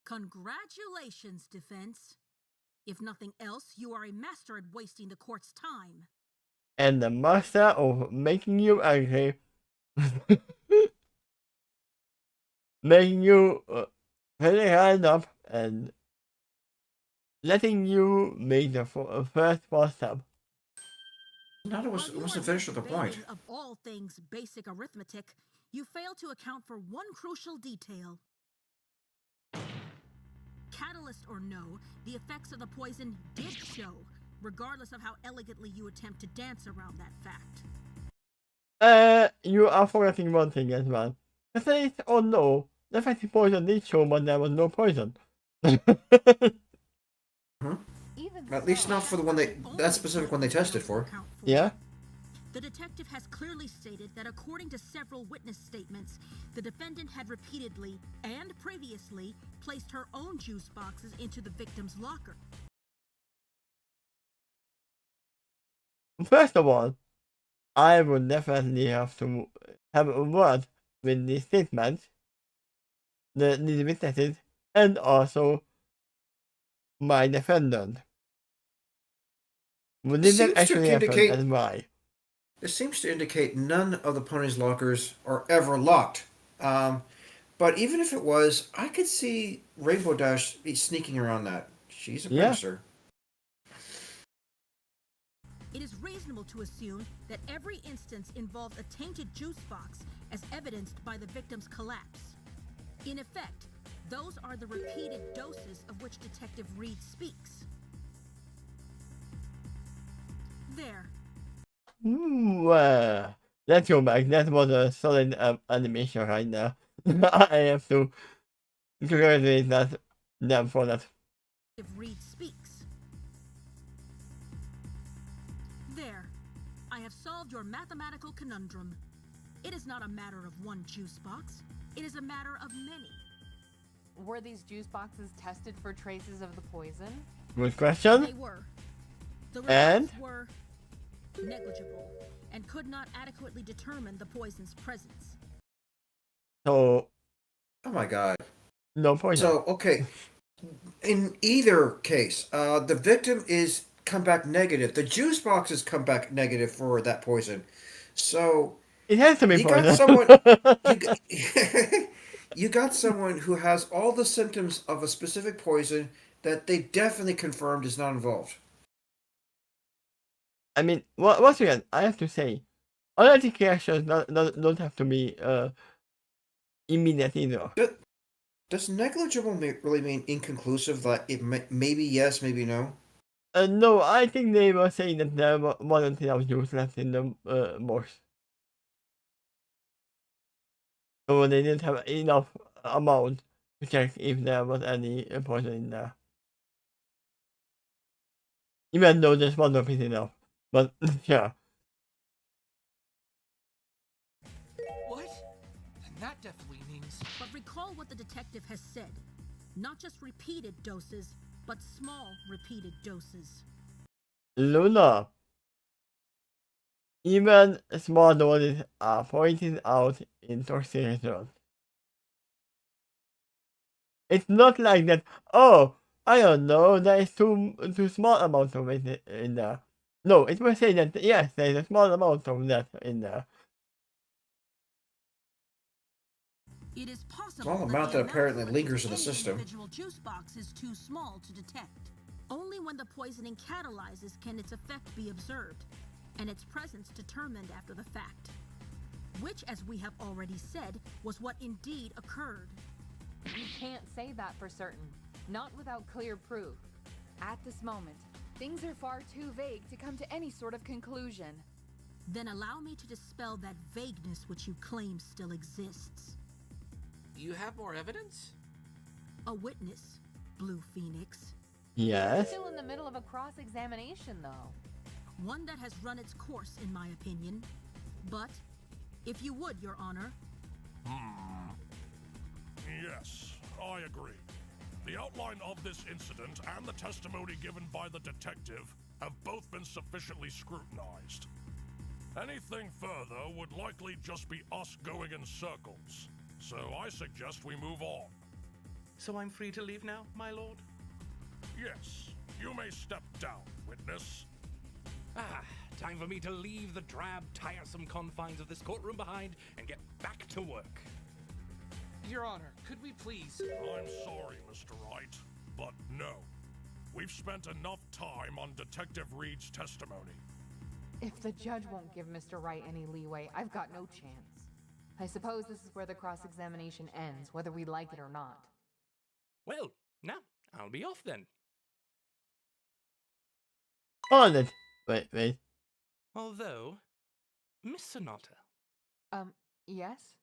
Congratulations, defense. If nothing else, you are a master at wasting the court's time. And the master of making you angry. Making you really riled up and letting you make the first false step. Not it While you wasn't are finished with the point. debating of all things basic arithmetic, you fail to account for one crucial detail. Catalyst or no, the effects of the poison did show, regardless of how elegantly you attempt to dance around that fact. You are forgetting one thing as well. Catalyst or no, the effective poison did show, but there was no poison. At least not for the one that specific one they tested for. Yeah? The detective has clearly stated that according to several witness statements, the defendant had repeatedly and previously placed her own juice boxes into the victim's locker. First of all, I would definitely have to have a word with the statement, the witnesses, and also my defendant. Did that actually happen and why? This seems to indicate none of the pony's lockers are ever locked. But even if it was, I could see Rainbow Dash be sneaking around that. She's a prankster. It is reasonable to assume that every instance involved a tainted juice box, as evidenced by the victim's collapse. In effect, those are the repeated doses of which Detective Reed speaks. There. Let's go back. That was a solid animation right there. I have to congratulate them for that. Reed speaks. There. I have solved your mathematical conundrum. It is not a matter of one juice box. It is a matter of many. Were these juice boxes tested for traces of the poison? Good question. They were. The results were negligible and could not adequately determine the poison's presence. So, oh my god. No poison. So, okay. In either case, the victim is come back negative. The juice boxes come back negative for that poison. So it has to be poison. Got someone, you got someone who has all the symptoms of a specific poison that they definitely confirmed is not involved. I mean, once again, I have to say, analytic reactions don't have to be immediate either. Does negligible really mean inconclusive? Like it maybe yes, maybe no? No, I think they were saying that there wasn't enough juice left in the box. So they didn't have enough amount to check if there was any poison in there. Even though just one of it enough. But, yeah. What? And that definitely means... But recall what the detective has said. Not just repeated doses, but small repeated doses. Luna. Even small doses are pointed out in toxicity. It's not like that. Oh, I don't know. There is too small amount of it in there. No, it will say that yes, there is a small amount of that in there. It is possible Small amount the that apparently put lingers into in the any system. individual juice box is too small to detect. Only when the poisoning catalyzes can its effect be observed, and its presence determined after the fact. Which, as we have already said, was what indeed occurred. You can't say that for certain, not without clear proof. At this moment, things are far too vague to come to any sort of conclusion. Then allow me to dispel that vagueness which you claim still exists. You have more evidence? A witness, Blue Phoenix. Yes. Still in the middle of a cross-examination, though. One that has run its course, in my opinion. But, if you would, Your Honor. Yes, I agree. The outline of this incident and the testimony given by the detective have both been sufficiently scrutinized. Anything further would likely just be us going in circles. So I suggest we move on. So I'm free to leave now, my lord? Yes, you may step down, witness. Time for me to leave the drab, tiresome confines of this courtroom behind and get back to work. Your Honor, could we please... I'm sorry, Mr. Wright, but no. We've spent enough time on Detective Reed's testimony. If the judge won't give Mr. Wright any leeway, I've got no chance. I suppose this is where the cross-examination ends, whether we like it or not. Well, now, I'll be off then. On it. Wait. Although, Miss Sonata, Yes?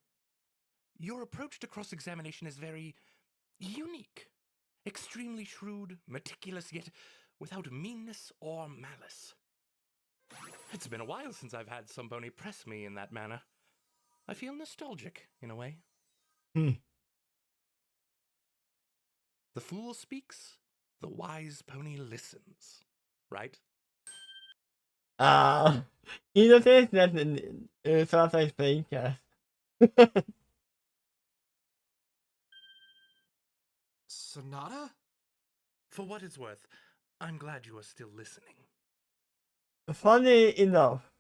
your approach to cross-examination is very unique. Extremely shrewd, meticulous, yet without meanness or malice. It's been a while since I've had somebody press me in that manner. I feel nostalgic, in a way. The fool speaks, the wise pony listens. Right? You notice that in Sonata is playing chess. Sonata? For what it's worth, I'm glad you are still listening. Funny enough,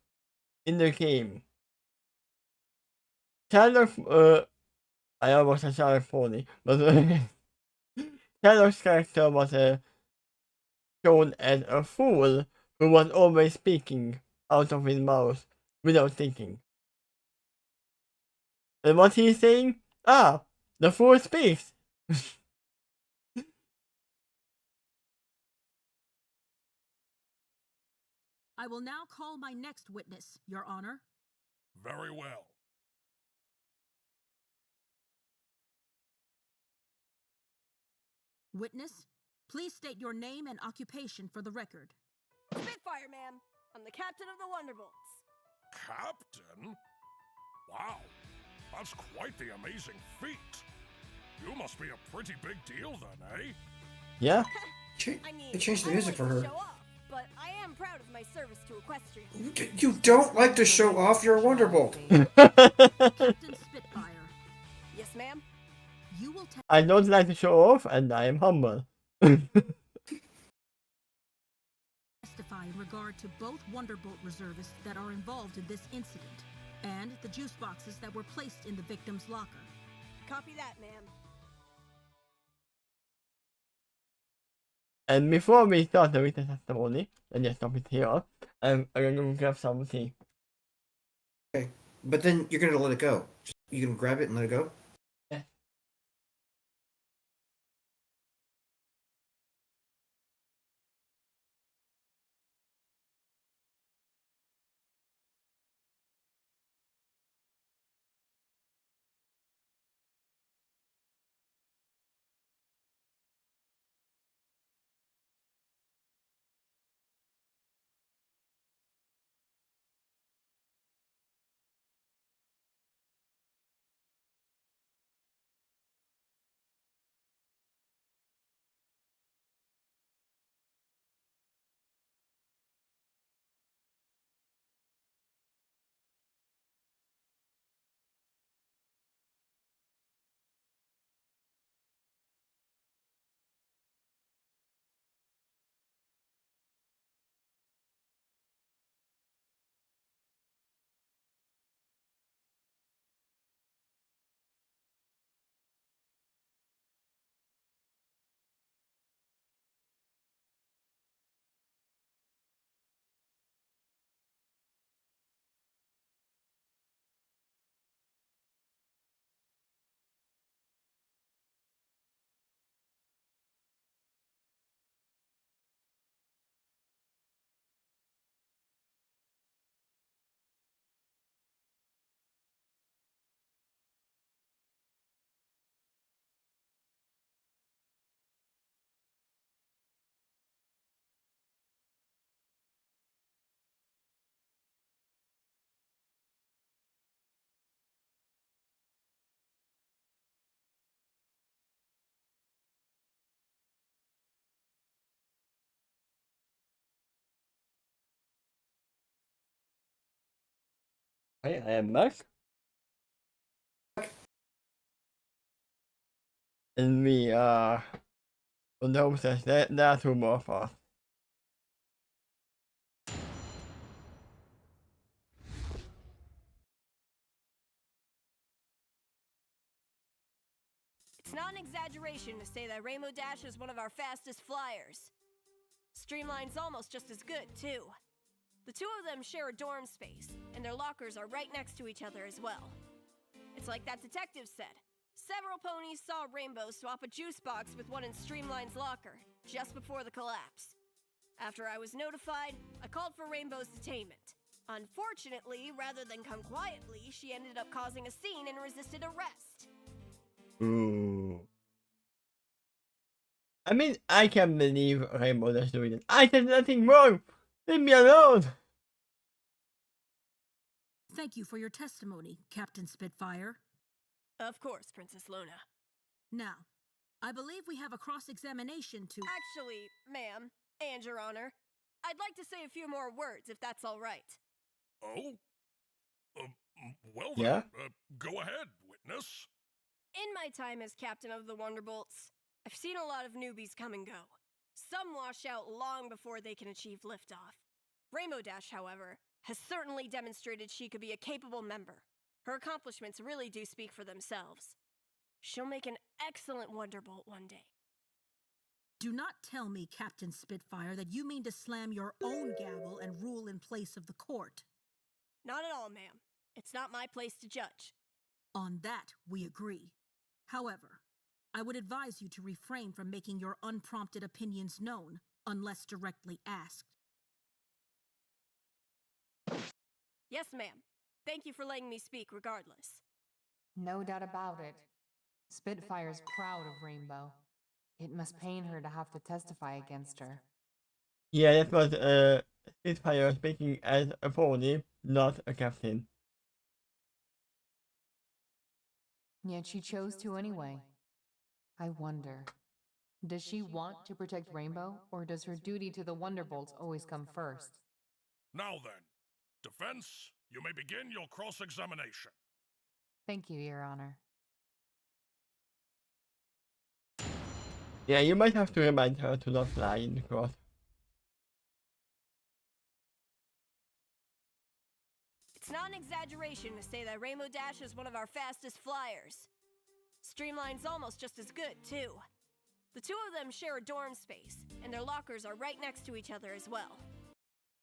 in the game, Sherlock, I almost said Sherlock Pony, but Sherlock's character was shown as a fool who was always speaking out of his mouth without thinking. And what he's saying? The fool speaks! I will now call my next witness, Your Honor. Very well. Witness, please state your name and occupation for the record. Spitfire, ma'am. I'm the captain of the Wonderbolts. Captain? Wow, that's quite the amazing feat. You must be a pretty big deal then, eh? Yeah? I mean, They changed the I don't music like for to her. show off, but I am proud of my service to Equestria. You don't like to show off your Wonderbolt. Captain Spitfire, Yes, ma'am. you will I don't like to show off, and I am humble. testify in regard to both Wonderbolt reservists that are involved in this incident, and the juice boxes that were placed in the victim's locker. Copy that, ma'am. And before we start the written testimony, let's just stop it here. I'm gonna go grab some tea. Okay, but then you're gonna let it go. You can grab it and let it go. Okay, I am back. And we are on the home stretch. There are two more for us. It's not an exaggeration to say that Rainbow Dash is one of our fastest flyers. Streamline's almost just as good, too. The two of them share a dorm space, and their lockers are right next to each other as well. It's like that detective said. Several ponies saw Rainbow swap a juice box with one in Streamline's locker, just before the collapse. After I was notified, I called for Rainbow's detainment. Unfortunately, rather than come quietly, she ended up causing a scene and resisted arrest. Ooh. I mean, I can't believe Rainbow Dash doing it. I did nothing wrong! Leave me alone! Thank you for your testimony, Captain Spitfire. Of course, Princess Luna. Now, I believe we have a cross-examination to... Actually, ma'am, and your honor, I'd like to say a few more words if that's all right. Oh? Well Yeah? then, go ahead, witness. In my time as captain of the Wonderbolts, I've seen a lot of newbies come and go. Some wash out long before they can achieve liftoff. Rainbow Dash, however, has certainly demonstrated she could be a capable member. Her accomplishments really do speak for themselves. She'll make an excellent Wonderbolt one day. Do not tell me, Captain Spitfire, that you mean to slam your own gavel and rule in place of the court. Not at all, ma'am. It's not my place to judge. On that, we agree. However, I would advise you to refrain from making your unprompted opinions known, unless directly asked. Yes, ma'am. Thank you for letting me speak regardless. No doubt about it. Spitfire's proud of Rainbow. It must pain her to have to testify against her. Yeah, that was Spitfire speaking as a pony, not a captain. Yet she chose to anyway. I wonder, does she want to protect Rainbow, or does her duty to the Wonderbolts always come first? Now then, defense, you may begin your cross-examination. Thank you, Your Honor. Yeah, you might have to remind her to not lie in the court. It's not an exaggeration to say that Rainbow Dash is one of our fastest flyers. Streamline's almost just as good, too. The two of them share a dorm space, and their lockers are right next to each other as well.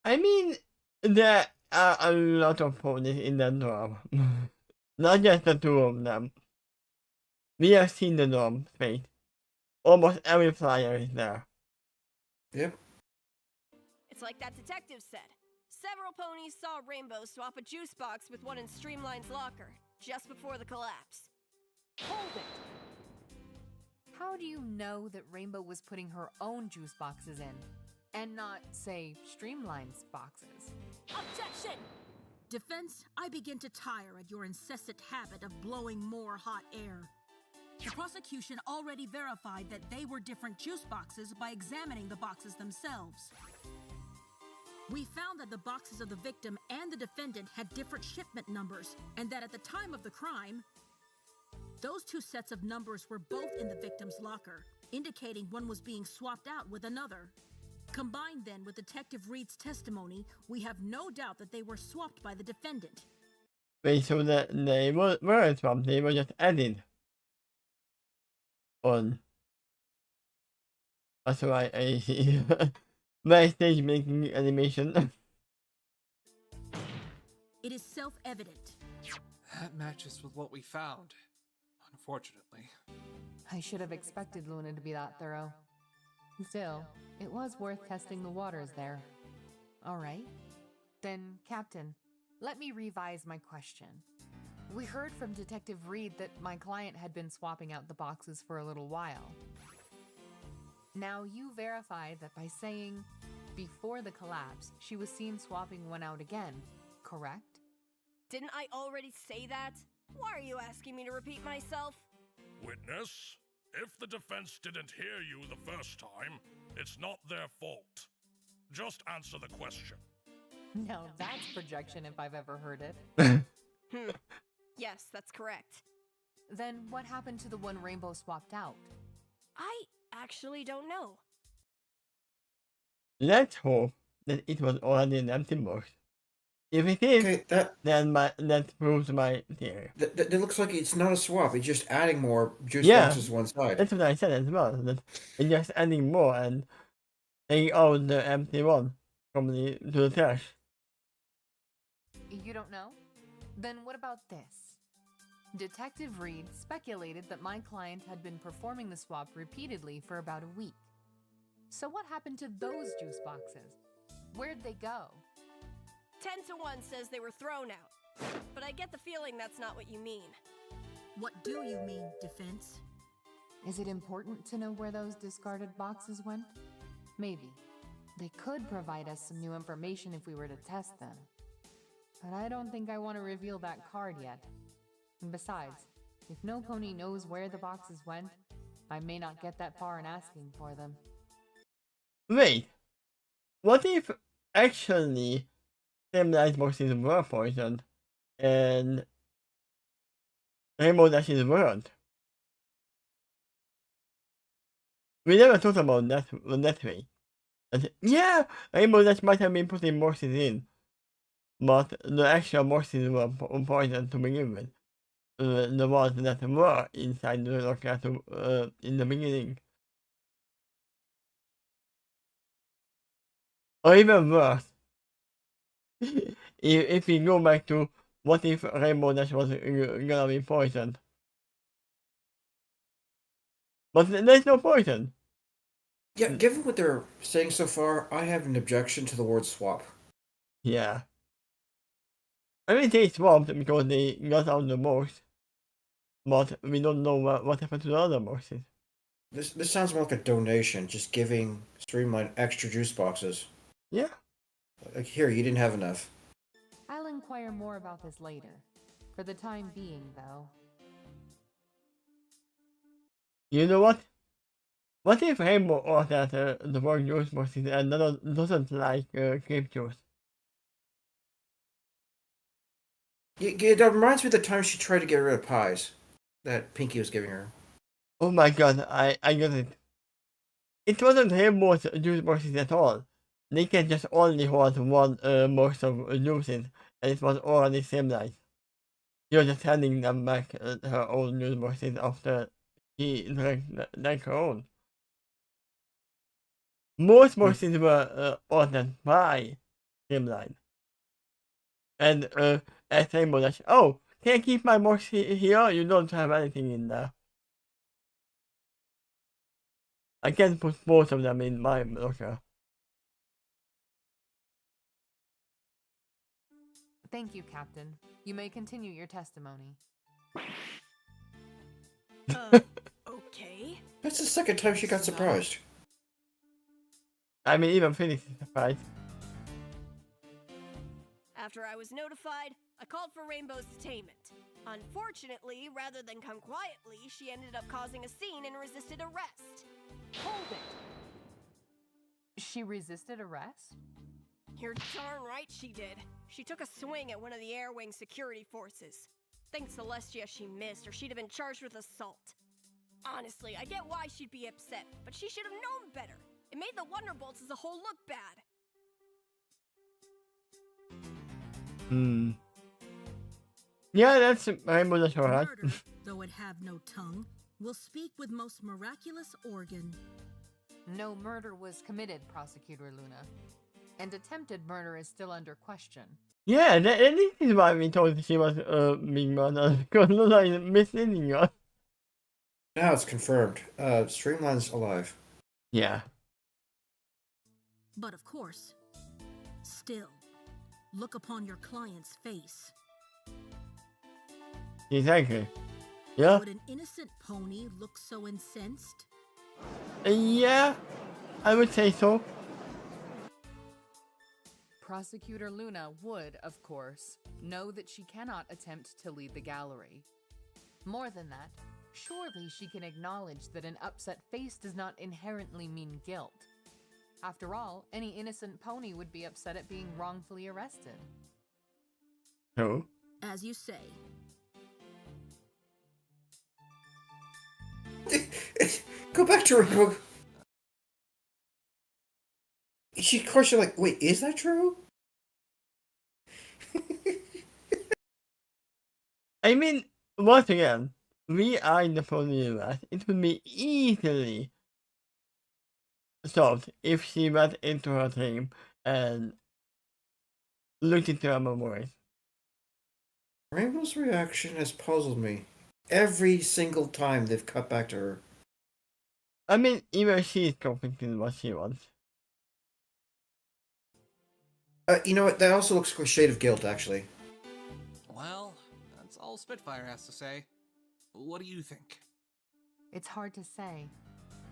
I mean, there are a lot of ponies in that dorm. Not just the two of them. We have seen the dorm space. Almost every flyer is there. Yep. It's like that detective said. Several ponies saw Rainbow swap a juice box with one in Streamline's locker, just before the collapse. Hold it! How do you know that Rainbow was putting her own juice boxes in, and not, say, Streamline's boxes? Objection! Defense, I begin to tire at your incessant habit of blowing more hot air. The prosecution already verified that they were different juice boxes by examining the boxes themselves. We found that the boxes of the victim and the defendant had different shipment numbers, and that at the time of the crime, those two sets of numbers were both in the victim's locker, indicating one was being swapped out with another. Combined then with Detective Reed's testimony, we have no doubt that they were swapped by the defendant. Wait, so that they weren't swapped, they were just added on. That's why I see my stage making animation. It is self-evident. That matches with what we found, unfortunately. I should have expected Luna to be that thorough. Still, it was worth testing the waters there. Alright. Then, Captain, let me revise my question. We heard from Detective Reed that my client had been swapping out the boxes for a little while. Now, you verified that by saying, before the collapse, she was seen swapping one out again, correct? Didn't I already say that? Why are you asking me to repeat myself? Witness, if the defense didn't hear you the first time, it's not their fault. Just answer the question. Now that's projection if I've ever heard it. Yes, that's correct. Then what happened to the one Rainbow swapped out? I actually don't know. Let's hope that it was already an empty box. If it is, Okay, then that proves my theory. that looks like it's not a swap. It's just adding more juice Yeah. boxes to one side. That's what I said as well. That it's just adding more and taking out the empty one from to the trash. You don't know? Then what about this? Detective Reed speculated that my client had been performing the swap repeatedly for about a week. So what happened to those juice boxes? Where'd they go? 10-1 says they were thrown out. But I get the feeling that's not what you mean. What do you mean, defense? Is it important to know where those discarded boxes went? Maybe. They could provide us some new information if we were to test them. But I don't think I want to reveal that card yet. And besides, if no pony knows where the boxes went, I may not get that far in asking for them. Wait, what if actually them ice boxes were poisoned and Rainbow Dashes weren't? We never talked about that way. And yeah, Rainbow Dash might have been putting boxes in, but the actual boxes were poisoned to begin with. The ones that were inside the locker in the beginning. Or even worse, if we go back to what if Rainbow Dash was gonna be poisoned? But there's no poison. Yeah, given what they're saying so far, I have an objection to the word swap. Yeah. I mean, they swapped because they got out the box, but we don't know what happened to the other boxes. This sounds more like a donation, just giving Streamline extra juice boxes. Yeah. Like, here, you didn't have enough. I'll inquire more about this later. For the time being, though. You know what? What if Rainbow ordered the wrong juice boxes and doesn't like grape juice? It reminds me of the time she tried to get rid of pies that Pinky was giving her. Oh my god, I got it. It wasn't Rainbow's juice boxes at all. They can just only hold one box of juices, and it was already same-like. You're just handing them back her own juice boxes after she drank her own. Most boxes were ordered by Streamline. And at Rainbow Dash, oh, can I keep my box here? You don't have anything in there. I can put both of them in my locker. Thank you, Captain. You may continue your testimony. Okay. That's the second time she got surprised. I mean, even Phoenix is surprised. After I was notified, I called for Rainbow's detainment. Unfortunately, rather than come quietly, she ended up causing a scene and resisted arrest. Hold it! She resisted arrest? You're darn right she did. She took a swing at one of the Air Wing security forces. Thanks Celestia she missed, or she'd have been charged with assault. Honestly, I get why she'd be upset, but she should have known better. It made the Wonderbolts as a whole look bad. Yeah, that's Rainbow Dash alright. Murder, though it have no tongue, will speak with most miraculous organ. No murder was committed, Prosecutor Luna. And attempted murder is still under question. Yeah, this is why we told she was being murdered. Because Luna is misleading us. Now it's confirmed. Streamline's alive. Yeah. But of course, still, look upon your client's face. Exactly. Yeah. Would an innocent pony look so incensed? Yeah, I would say so. Prosecutor Luna would, of course, know that she cannot attempt to lead the gallery. More than that, surely she can acknowledge that an upset face does not inherently mean guilt. After all, any innocent pony would be upset at being wrongfully arrested. So, As you say. Go back to her. She questioned, like, wait, is that true? I mean, once again, we are in the pony universe. It would be easily solved if she went into her dream and looked into her memories. Rainbow's reaction has puzzled me. Every single time they've cut back to her. I mean, even she's conflicted what she wants. You know what? That also looks like a shade of guilt, actually. Well, that's all Spitfire has to say. What do you think? It's hard to say.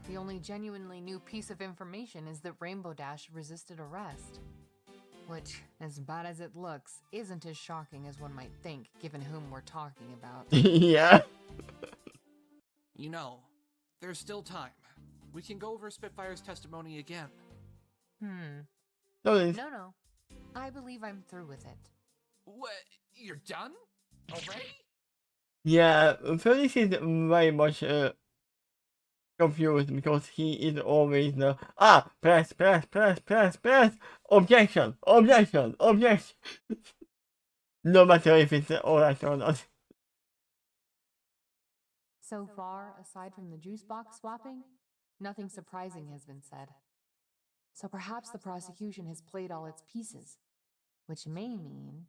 The only genuinely new piece of information is that Rainbow Dash resisted arrest. Which, as bad as it looks, isn't as shocking as one might think, given whom we're talking about. Yeah. You know, there's still time. We can go over Spitfire's testimony again. So No. I believe I'm through with it. What? You're done? Already? yeah, Felix is very much confused because he is always the press, objection. No matter if it's alright or not. So far, aside from the juice box swapping, nothing surprising has been said. So perhaps the prosecution has played all its pieces, which may mean...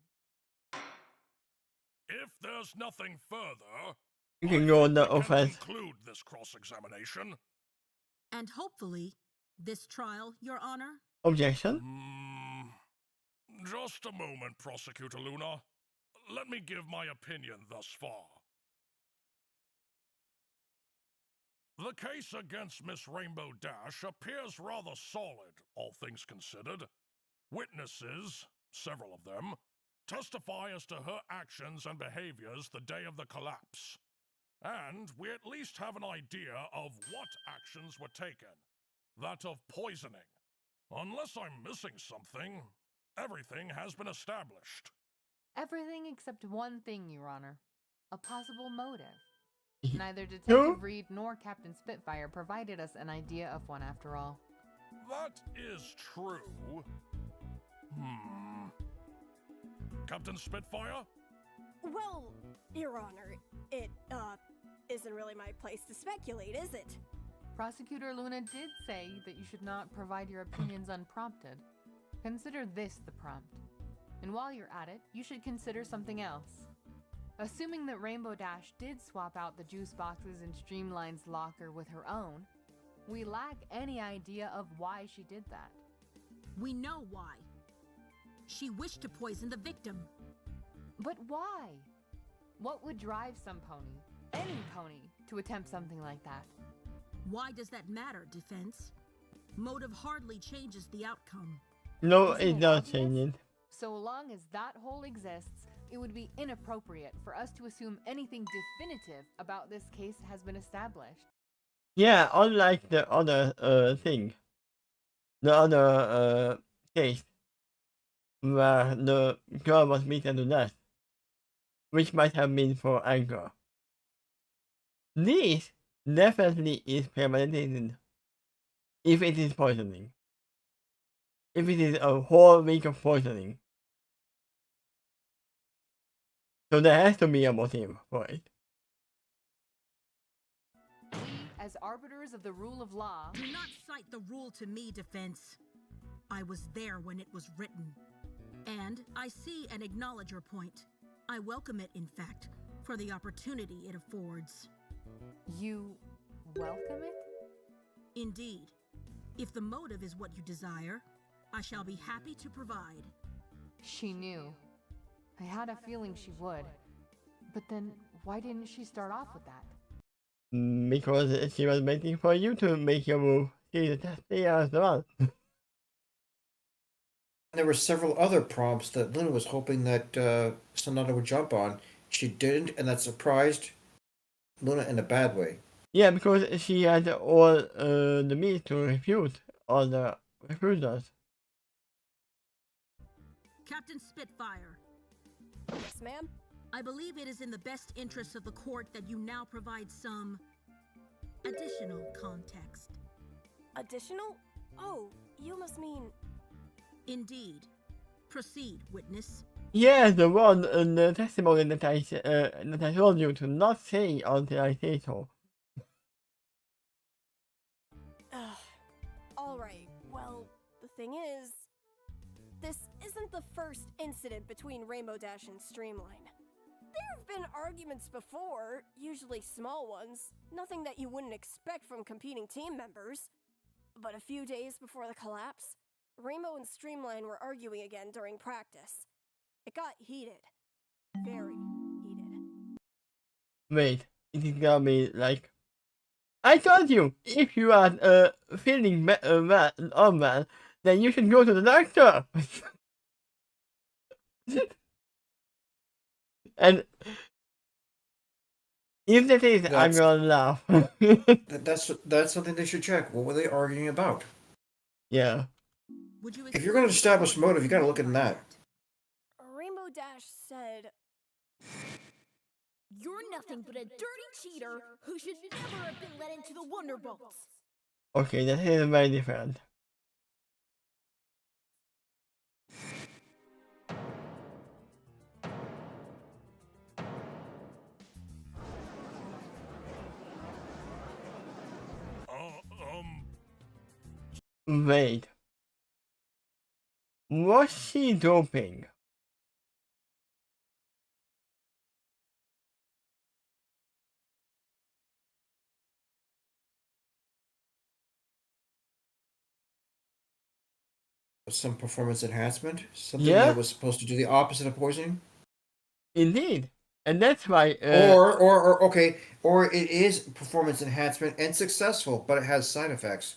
If there's nothing further, You can go on the we can offense. conclude this cross-examination. And hopefully, this trial, Your Honor? Objection? Just a moment, Prosecutor Luna. Let me give my opinion thus far. The case against Miss Rainbow Dash appears rather solid, all things considered. Witnesses, several of them, testify as to her actions and behaviors the day of the collapse. And we at least have an idea of what actions were taken. That of poisoning. Unless I'm missing something, everything has been established. Everything except one thing, Your Honor. A possible motive. Neither No? Detective Reed nor Captain Spitfire provided us an idea of one after all. That is true. Captain Spitfire? Well, Your Honor, it, isn't really my place to speculate, is it? Prosecutor Luna did say that you should not provide your opinions unprompted. Consider this the prompt. And while you're at it, you should consider something else. Assuming that Rainbow Dash did swap out the juice boxes in Streamline's locker with her own, we lack any idea of why she did that. We know why. She wished to poison the victim. But why? What would drive some pony, any pony, to attempt something like that? Why does that matter, defense? Motive hardly changes the outcome. No, Isn't it's it not obvious? changing. So long as that hole exists, it would be inappropriate for us to assume anything definitive about this case has been established. Yeah, unlike the other thing. The other case where the girl was beaten to death, which might have been for anger. This definitely is premeditated if it is poisoning. If it is a whole week of poisoning. So there has to be a motive for it. We, as arbiters of the rule of law, Do not cite the rule to me, defense. I was there when it was written. And I see and acknowledge your point. I welcome it, in fact, for the opportunity it affords. you welcome it? Indeed. If the motive is what you desire, I shall be happy to provide. She knew. I had a feeling she would. But then, why didn't she start off with that? Because she was waiting for you to make your move. She's the one. There were several other prompts that Luna was hoping that Sonata would jump on. She didn't, and that surprised Luna in a bad way. Yeah, because she had all the means to refute all the Who does? Captain Spitfire, Yes, ma'am? I believe it is in the best interest of the court that you now provide some additional context. Additional? Oh, you must mean... Indeed. Proceed, witness. Yeah, the one in the testimony that I told you to not say until I say so. Alright, well, the thing is... This isn't the first incident between Rainbow Dash and Streamline. There have been arguments before, usually small ones, nothing that you wouldn't expect from competing team members. But a few days before the collapse, Rainbow and Streamline were arguing again during practice. It got heated. Very heated. Wait, it is gonna be like... I told you, if you are feeling unwell, then you should go to the doctor. And if that is, I'm gonna laugh. That's something they should check. What were they arguing about? Yeah. Would you If you're going to establish motive, you got to look into that. Rainbow Dash said... You're nothing but a dirty cheater who should never have been let into the Wonderbolts. Okay, that is very different. Wait. Was she doping? Some performance enhancement? Something Yeah. that was supposed to do the opposite of poisoning? Indeed. And that's why... Or it is performance enhancement and successful, but it has side effects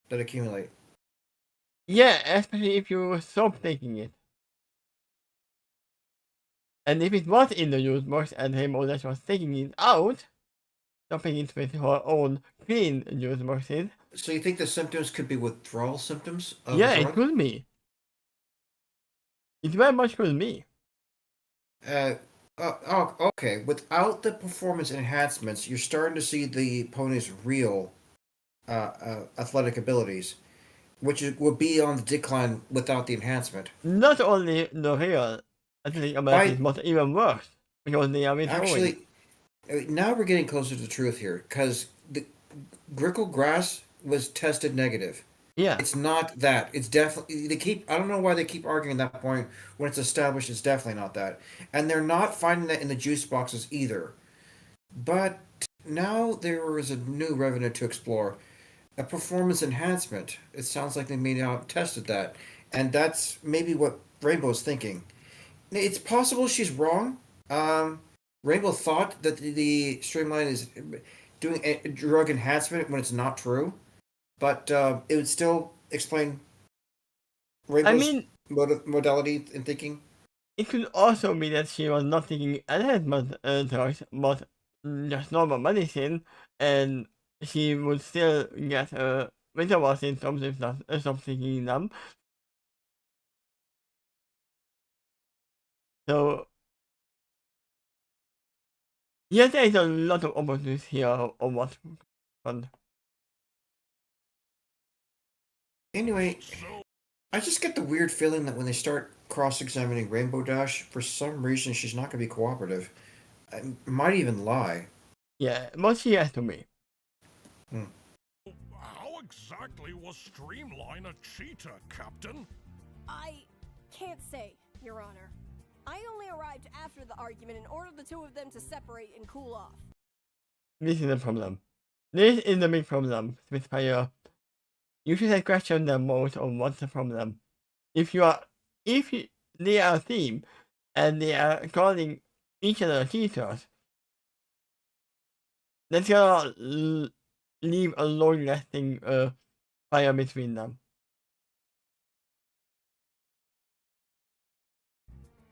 that accumulate. Yeah, especially if you stop taking it. And if it was in the use box and Rainbow Dash was taking it out, stopping it with her own clean use boxes. So you think the symptoms could be withdrawal symptoms of Yeah, the it drug? could be. It very much could be. Okay. Without the performance enhancements, you're starting to see the pony's real athletic abilities, which would be on the decline without the enhancement. Not only the real athletic abilities, but even worse, because they are withdrawing. Actually, now we're getting closer to the truth here, because the Grickle Grass was tested negative. Yeah. It's not that. It's definitely... I don't know why they keep arguing that point when it's established it's definitely not that. And they're not finding that in the juice boxes either. But now there is a new revenue to explore. A performance enhancement. It sounds like they may not have tested that. And that's maybe what Rainbow's thinking. It's possible she's wrong. Rainbow thought that the Streamline is doing a drug enhancement when it's not true. But it would still explain Rainbow's modality in thinking. It could also be that she was not taking enhancement drugs, but just normal medicine, and she would still get withdrawal symptoms if not stop taking them. So, yeah, there is a lot of opportunities here of what happened. Anyway, I just get the weird feeling that when they start cross-examining Rainbow Dash, for some reason she's not going to be cooperative. I might even lie. Yeah, but she has to be. How exactly was Streamline a cheater, Captain? I can't say, Your Honor. I only arrived after the argument and ordered the two of them to separate and cool off. This is the problem. This is the big problem, Spitfire. You should question them most on what's the problem. If they are a team and they are calling each other cheaters, that's gonna leave a long-lasting fire between them.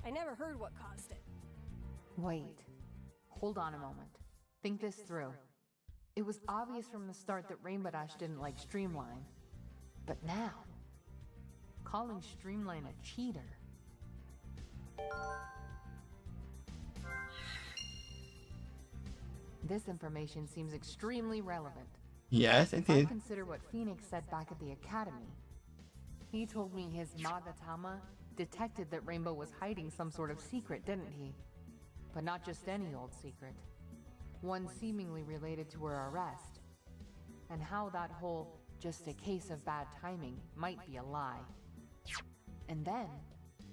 I never heard what caused it. Wait. Hold on a moment. Think this through. It was obvious from the start that Rainbow Dash didn't like Streamline. But now, calling Streamline a cheater. This information seems extremely relevant. Yes, it If I is. consider what Phoenix said back at the academy, he told me his Magatama detected that Rainbow was hiding some sort of secret, didn't he? But not just any old secret. One seemingly related to her arrest. And how that whole just a case of bad timing might be a lie. And then,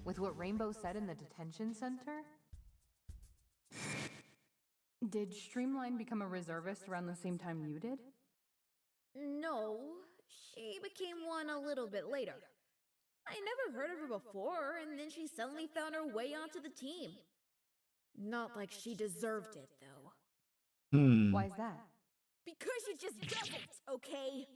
with what Rainbow said in the detention center, did Streamline become a reservist around the same time you did? No, she became one a little bit later. I never heard of her before, and then she suddenly found her way onto the team. Not like she deserved it, though. Why's that? Because she just doesn't, okay?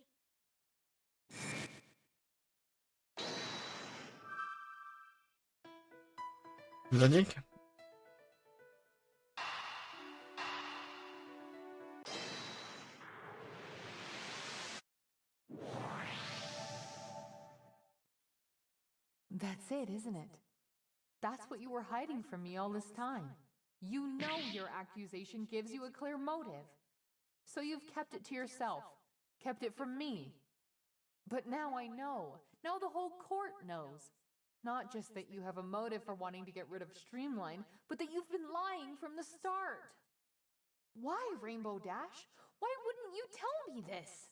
Logic? That's it, isn't it? That's what you were hiding from me all this time. You know your accusation gives you a clear motive. So you've kept it to yourself, kept it from me. But now I know. Now the whole court knows. Not just that you have a motive for wanting to get rid of Streamline, but that you've been lying from the start. Why, Rainbow Dash? Why wouldn't you tell me this?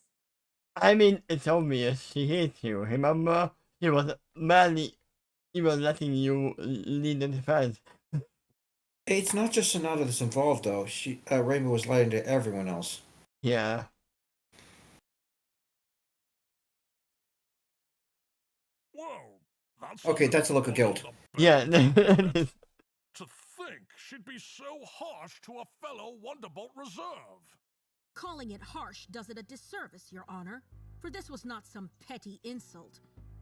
I mean, it's obvious she hates you. Remember? She was merely even letting you lead the defense. It's not just Sonata that's involved, though. Rainbow was lying to everyone else. Yeah. Whoa, that's Okay, that's a look of guilt. Yeah. To think she'd be so harsh to a fellow Wonderbolt Reserve. Calling it harsh does it a disservice, Your Honor, for this was not some petty insult,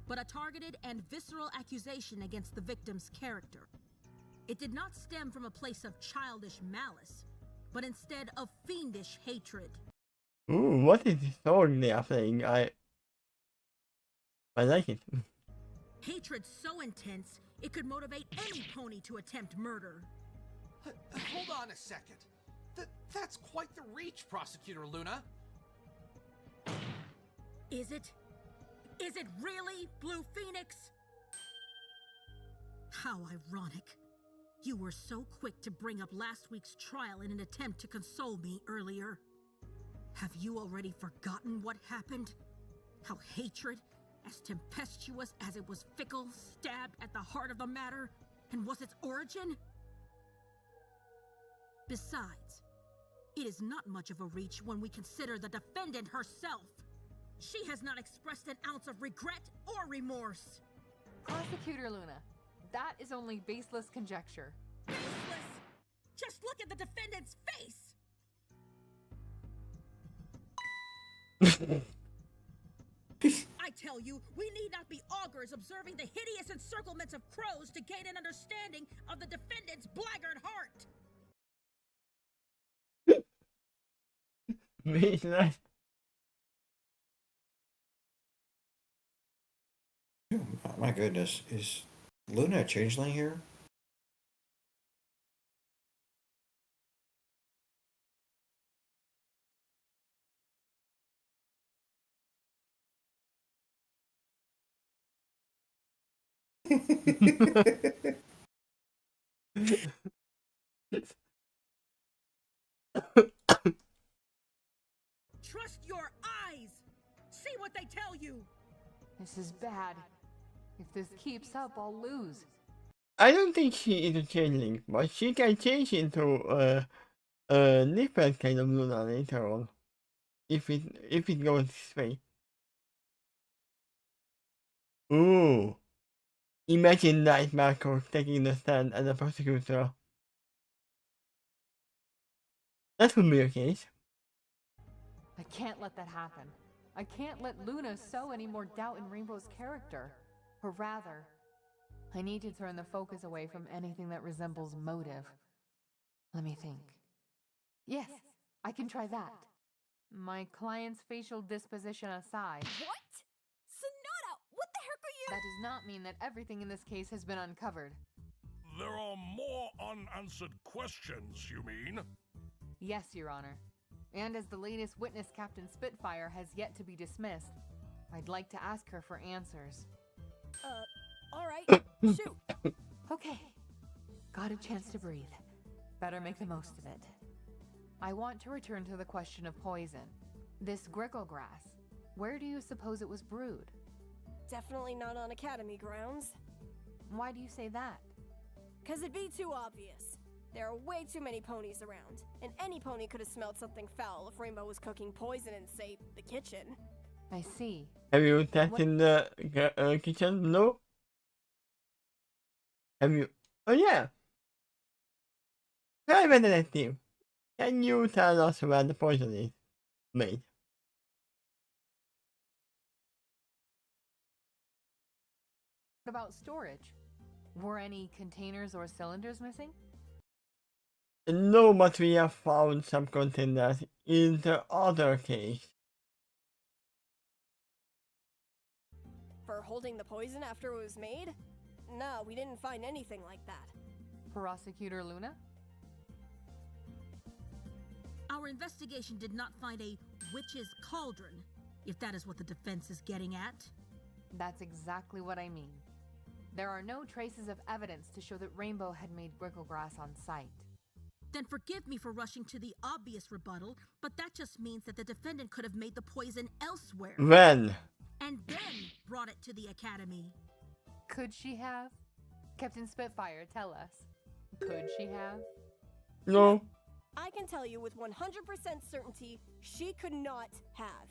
but a targeted and visceral accusation against the victim's character. It did not stem from a place of childish malice, but instead of fiendish hatred. Ooh, what is this song they are playing? I like it. Hatred so intense, it could motivate any pony to attempt murder. Hold on a second. That's quite the reach, Prosecutor Luna. Is it? Is it really, Blue Phoenix? How ironic. You were so quick to bring up last week's trial in an attempt to console me earlier. Have you already forgotten what happened? How hatred, as tempestuous as it was fickle, stabbed at the heart of the matter, and was its origin? Besides, it is not much of a reach when we consider the defendant herself. She has not expressed an ounce of regret or remorse. Prosecutor Luna, that is only baseless conjecture. Baseless? Just look at the defendant's face! I tell you, we need not be augurs observing the hideous encirclements of crows to gain an understanding of the defendant's blackguard heart. Nice. Oh, my goodness. Is Luna a changeling here? Trust your eyes! See what they tell you! This is bad. If this keeps up, I'll lose. I don't think she is a changeling, but she can change into a different kind of Luna later on. If it goes this way. Ooh. Imagine that Marco taking the stand as a prosecutor. That would be a case. I can't let that happen. I can't let Luna sow any more doubt in Rainbow's character. Or rather, I need to turn the focus away from anything that resembles motive. Let me think. Yes, I can try that. My client's facial disposition aside. What? Sonata, what the heck are That does not mean that everything in this case has been uncovered. There are more unanswered questions, you mean? Yes, Your Honor. And as the latest witness, Captain Spitfire, has yet to be dismissed, I'd like to ask her for answers. Alright, shoot. Okay. Got a chance to breathe. Better make the most of it. I want to return to the question of poison. This grickle grass, where do you suppose it was brewed? Definitely not on Academy grounds. Why do you say that? 'Cause it'd be too obvious. There are way too many ponies around, and any pony could have smelled something foul if Rainbow was cooking poison in, say, the kitchen. I see. Have you checked in the kitchen? No? Have you? Oh yeah! Private detective, can you tell us where the poison is made? What about storage? Were any containers or cylinders missing? No, but we have found some containers in the other case. For holding the poison after it was made? No, we didn't find anything like that. Prosecutor Luna? Our investigation did not find a witch's cauldron, if that is what the defense is getting at. That's exactly what I mean. There are no traces of evidence to show that Rainbow had made grickle grass on site. Then forgive me for rushing to the obvious rebuttal, but that just means that the defendant could have made the poison elsewhere. When? And then brought it to the Academy. Could she have? Captain Spitfire, tell us. Could she have? No. I can tell you with 100% certainty, she could not have.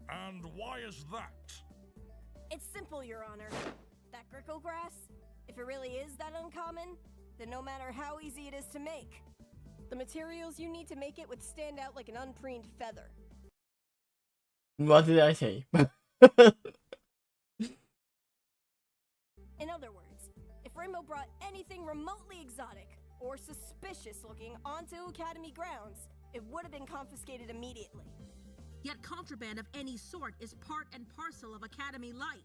And why is that? It's simple, Your Honor. That grickle grass, if it really is that uncommon, then no matter how easy it is to make, the materials you need to make it would stand out like an unpreened feather. What did I say? In other words, if Rainbow brought anything remotely exotic or suspicious looking onto Academy grounds, it would have been confiscated immediately. Yet contraband of any sort is part and parcel of Academy life.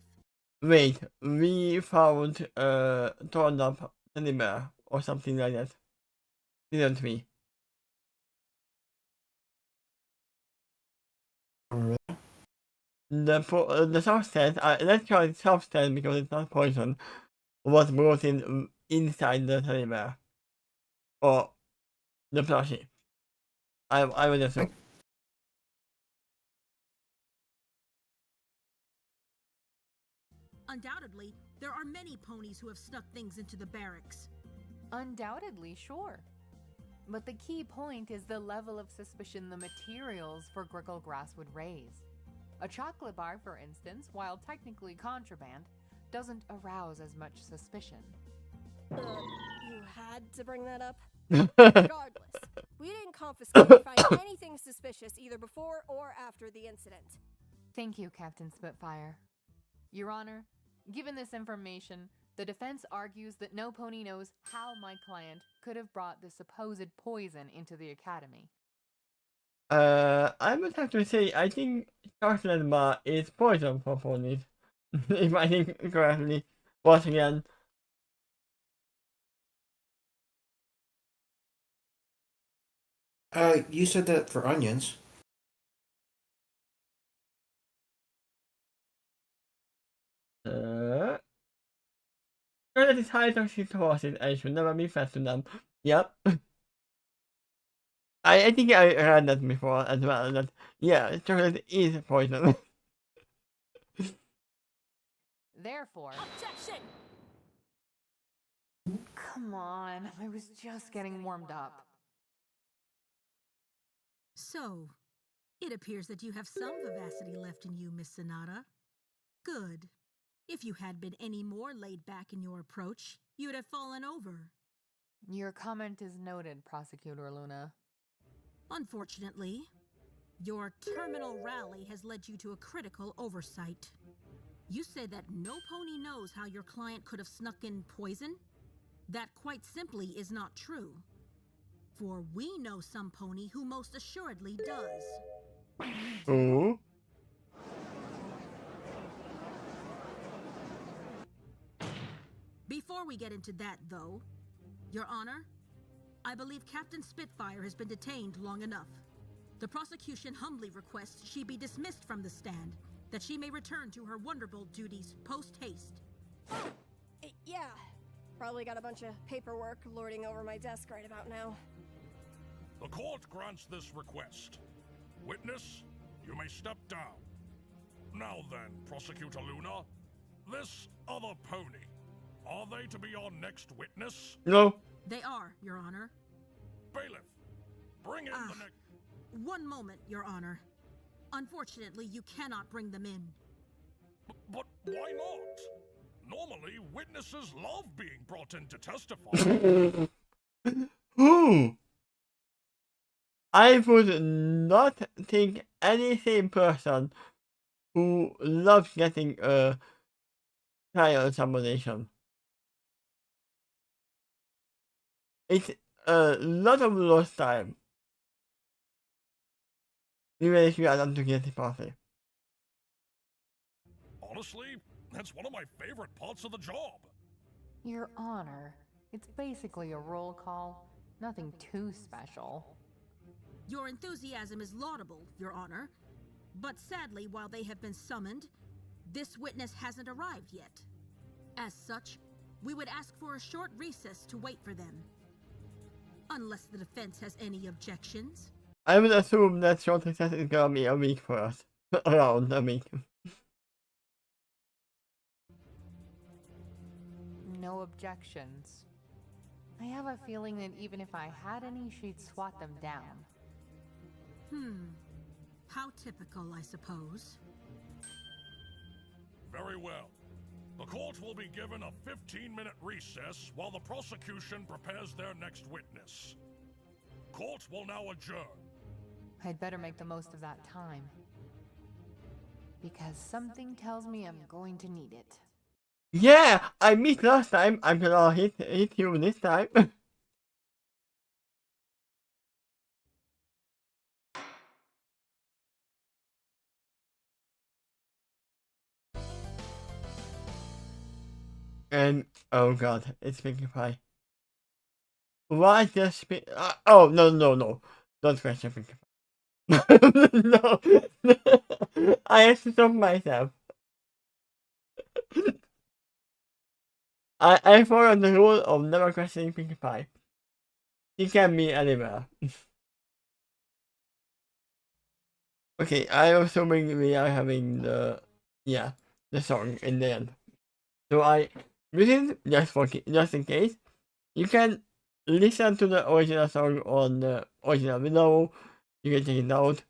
Wait, we found torn up teddy bear or something like that, didn't we? The substance, let's call it substance because it's not poison, was brought in inside the teddy bear. Or the plushie. I would assume. Undoubtedly, there are many ponies who have snuck things into the barracks. Undoubtedly, sure. But the key point is the level of suspicion the materials for grickle grass would raise. A chocolate bar, for instance, while technically contraband, doesn't arouse as much suspicion. You had to bring that up? Regardless, we didn't confiscate or find anything suspicious either before or after the incident. Thank you, Captain Spitfire. Your Honor, given this information, the defense argues that no pony knows how my client could have brought the supposed poison into the Academy. I would have to say, I think chocolate bar is poison for ponies. If I think correctly. Once again. You said that for onions. Chocolate is high toxic horses and should never be fed to them. Yep. I think I read that before as well, that, yeah, chocolate is poison. Therefore... Objection! Come on, I was just getting warmed up. So, it appears that you have some vivacity left in you, Miss Sonata. Good. If you had been any more laid back in your approach, you'd have fallen over. Your comment is noted, Prosecutor Luna. Unfortunately, your terminal rally has led you to a critical oversight. You said that no pony knows how your client could have snuck in poison? That quite simply is not true. For we know some pony who most assuredly does. Oh? Before we get into that, though, Your Honor, I believe Captain Spitfire has been detained long enough. The prosecution humbly requests she be dismissed from the stand, that she may return to her Wonderbolt duties post-haste. Yeah, probably got a bunch of paperwork lording over my desk right about now. The court grants this request. Witness, you may step down. Now then, Prosecutor Luna, this other pony, are they to be our next witness? No. They are, Your Honor. Bailiff, bring in the next... One moment, Your Honor. Unfortunately, you cannot bring them in. But why not? Normally, witnesses love being brought in to testify. Who? I would not think any sane person who loves getting a trial examination. It's a lot of lost time. Even if you are not to get the party. Honestly, that's one of my favorite parts of the job. Your Honor, it's basically a roll call. Nothing too special. Your enthusiasm is laudable, Your Honor. But sadly, while they have been summoned, this witness hasn't arrived yet. As such, we would ask for a short recess to wait for them. Unless the defense has any objections. I would assume that short recess is gonna be a week for us. Around a week. No objections. I have a feeling that even if I had any, she'd swat them down. How typical, I suppose. Very well. The court will be given a 15-minute recess while the prosecution prepares their next witness. Court will now adjourn. I'd better make the most of that time. Because something tells me I'm going to need it. Yeah, I missed last time. I'm gonna hit you this time. And oh god, it's Pinkie Pie. Why just oh no. Don't question Pinkie Pie. No. I have to stop myself. I follow the rule of never questioning Pinkie Pie. He can be anywhere. Okay, I'm assuming we are having the song in the end. So this is just in case. You can listen to the original song on the original below. You can check it out.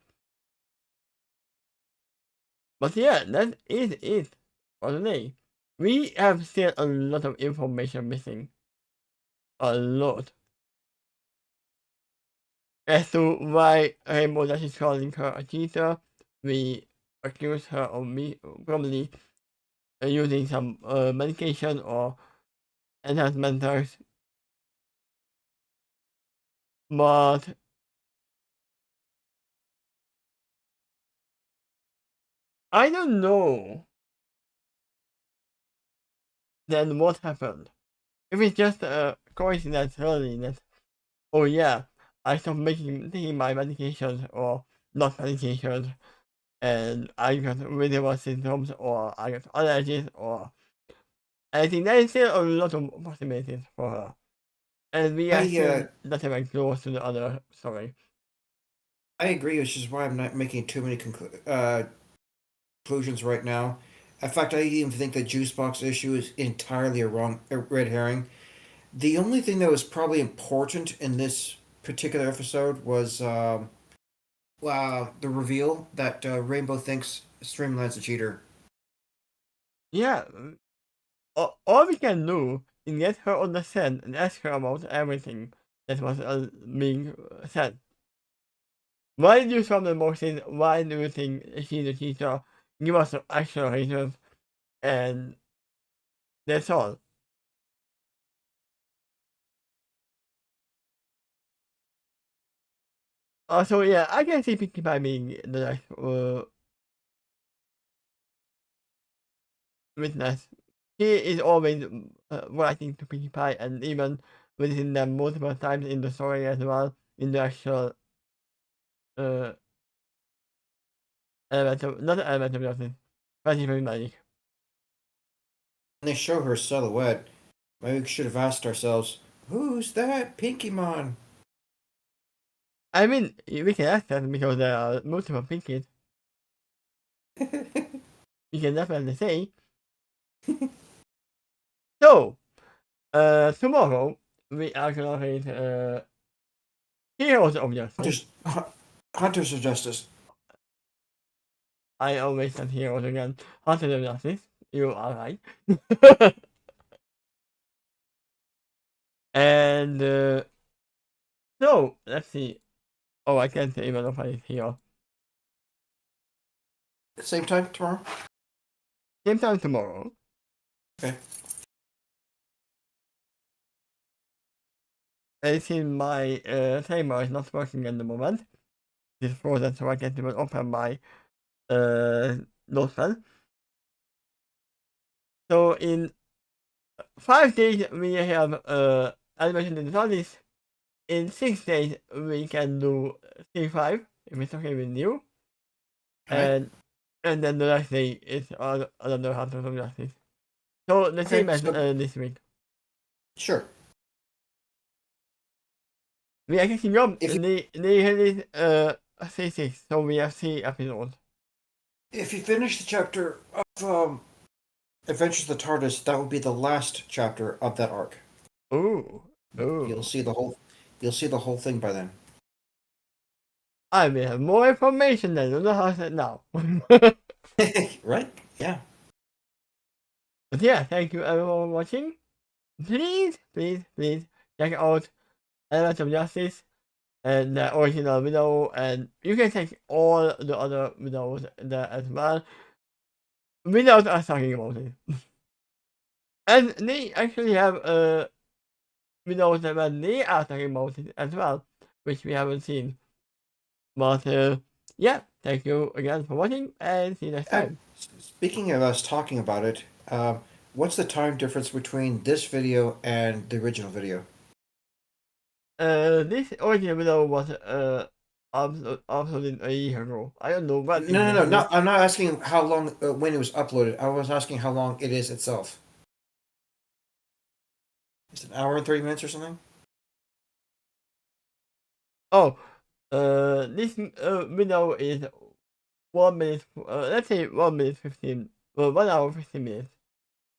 But yeah, that is it for today. We have still a lot of information missing. A lot. As to why Rainbow Dash is calling her a cheater, we accuse her of probably using some medication or enhancements. But I don't know. Then what happened? If it's just a coincidence really that, oh yeah, I stopped taking my medications or not medications and I got really bad symptoms or I got allergies or anything, there is still a lot of possibilities for her. And we are still not even close to the other story. I agree, which is why I'm not making too many conclusions right now. In fact, I even think the juice box issue is entirely a red herring. The only thing that was probably important in this particular episode was the reveal that Rainbow thinks Streamline's a cheater. Yeah, all we can do is get her on the set and ask her about everything that was being said. Why did you swap the boxes? Why do you think she's a cheater? Give us some actual reasons, and that's all. So yeah, I can see Pinkie Pie being the next witness he is always writing to Pinkie Pie and even visiting them multiple times in the story as well, in the actual not the element of justice, Festival Magic. When they show her silhouette, maybe we should have asked ourselves, who's that Pinkymon? I mean, we can ask that because there are multiple Pinkies. We can definitely say. So, tomorrow we are gonna read Heroes of Justice. Hunters of Justice. I always said Heroes again. Hunters of Justice. You are right. And so let's see. Oh, I can't even open it here. Same time tomorrow? Same time tomorrow. Okay. I see my timer is not working at the moment. It's frozen, so I can't even open my notepad. So in 5 days we have animation in the TARDIS. In 6 days we can do C5 if it's okay with you. Right. And then the next day is another Hunters of Justice. So the same as this week. Sure. We are catching up. They released C6, so we have 3 episodes. If you finish the chapter of Adventures of the TARDIS, that would be the last chapter of that arc. Ooh. You'll see the whole thing by then. I will have more information than on the house now. Right? Yeah. But yeah, thank you everyone for watching. Please check out Element of Justice and the original video, and you can check all the other videos there as well without us talking about it. And they actually have videos where they are talking about it as well, which we haven't seen. But yeah, thank you again for watching, and see you next time. Speaking of us talking about it, what's the time difference between this video and the original video? This original video was uploaded a year ago. I don't know what. No. I'm not asking how long when it was uploaded. I was asking how long it is itself. Is it an hour and 30 minutes or something? Oh, this video is 1 minute. Let's say 1 minute 15. 1 hour 15 minutes,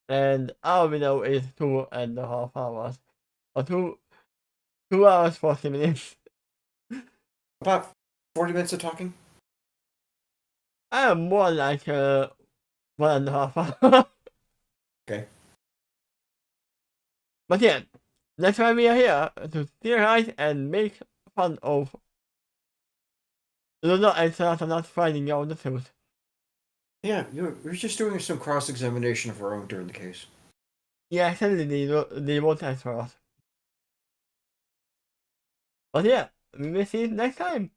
and our video is 2.5 hours, or 2 hours 40 minutes. About 40 minutes of talking? I am more like 1.5 hours. Okay. But yeah, that's why we are here, to theorize and make fun of Luna and Sonata not finding out the truth. Yeah, we're just doing some cross-examination of our own during the case. Yeah, actually they won't answer us. But yeah, we will see you next time.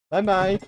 Bye bye.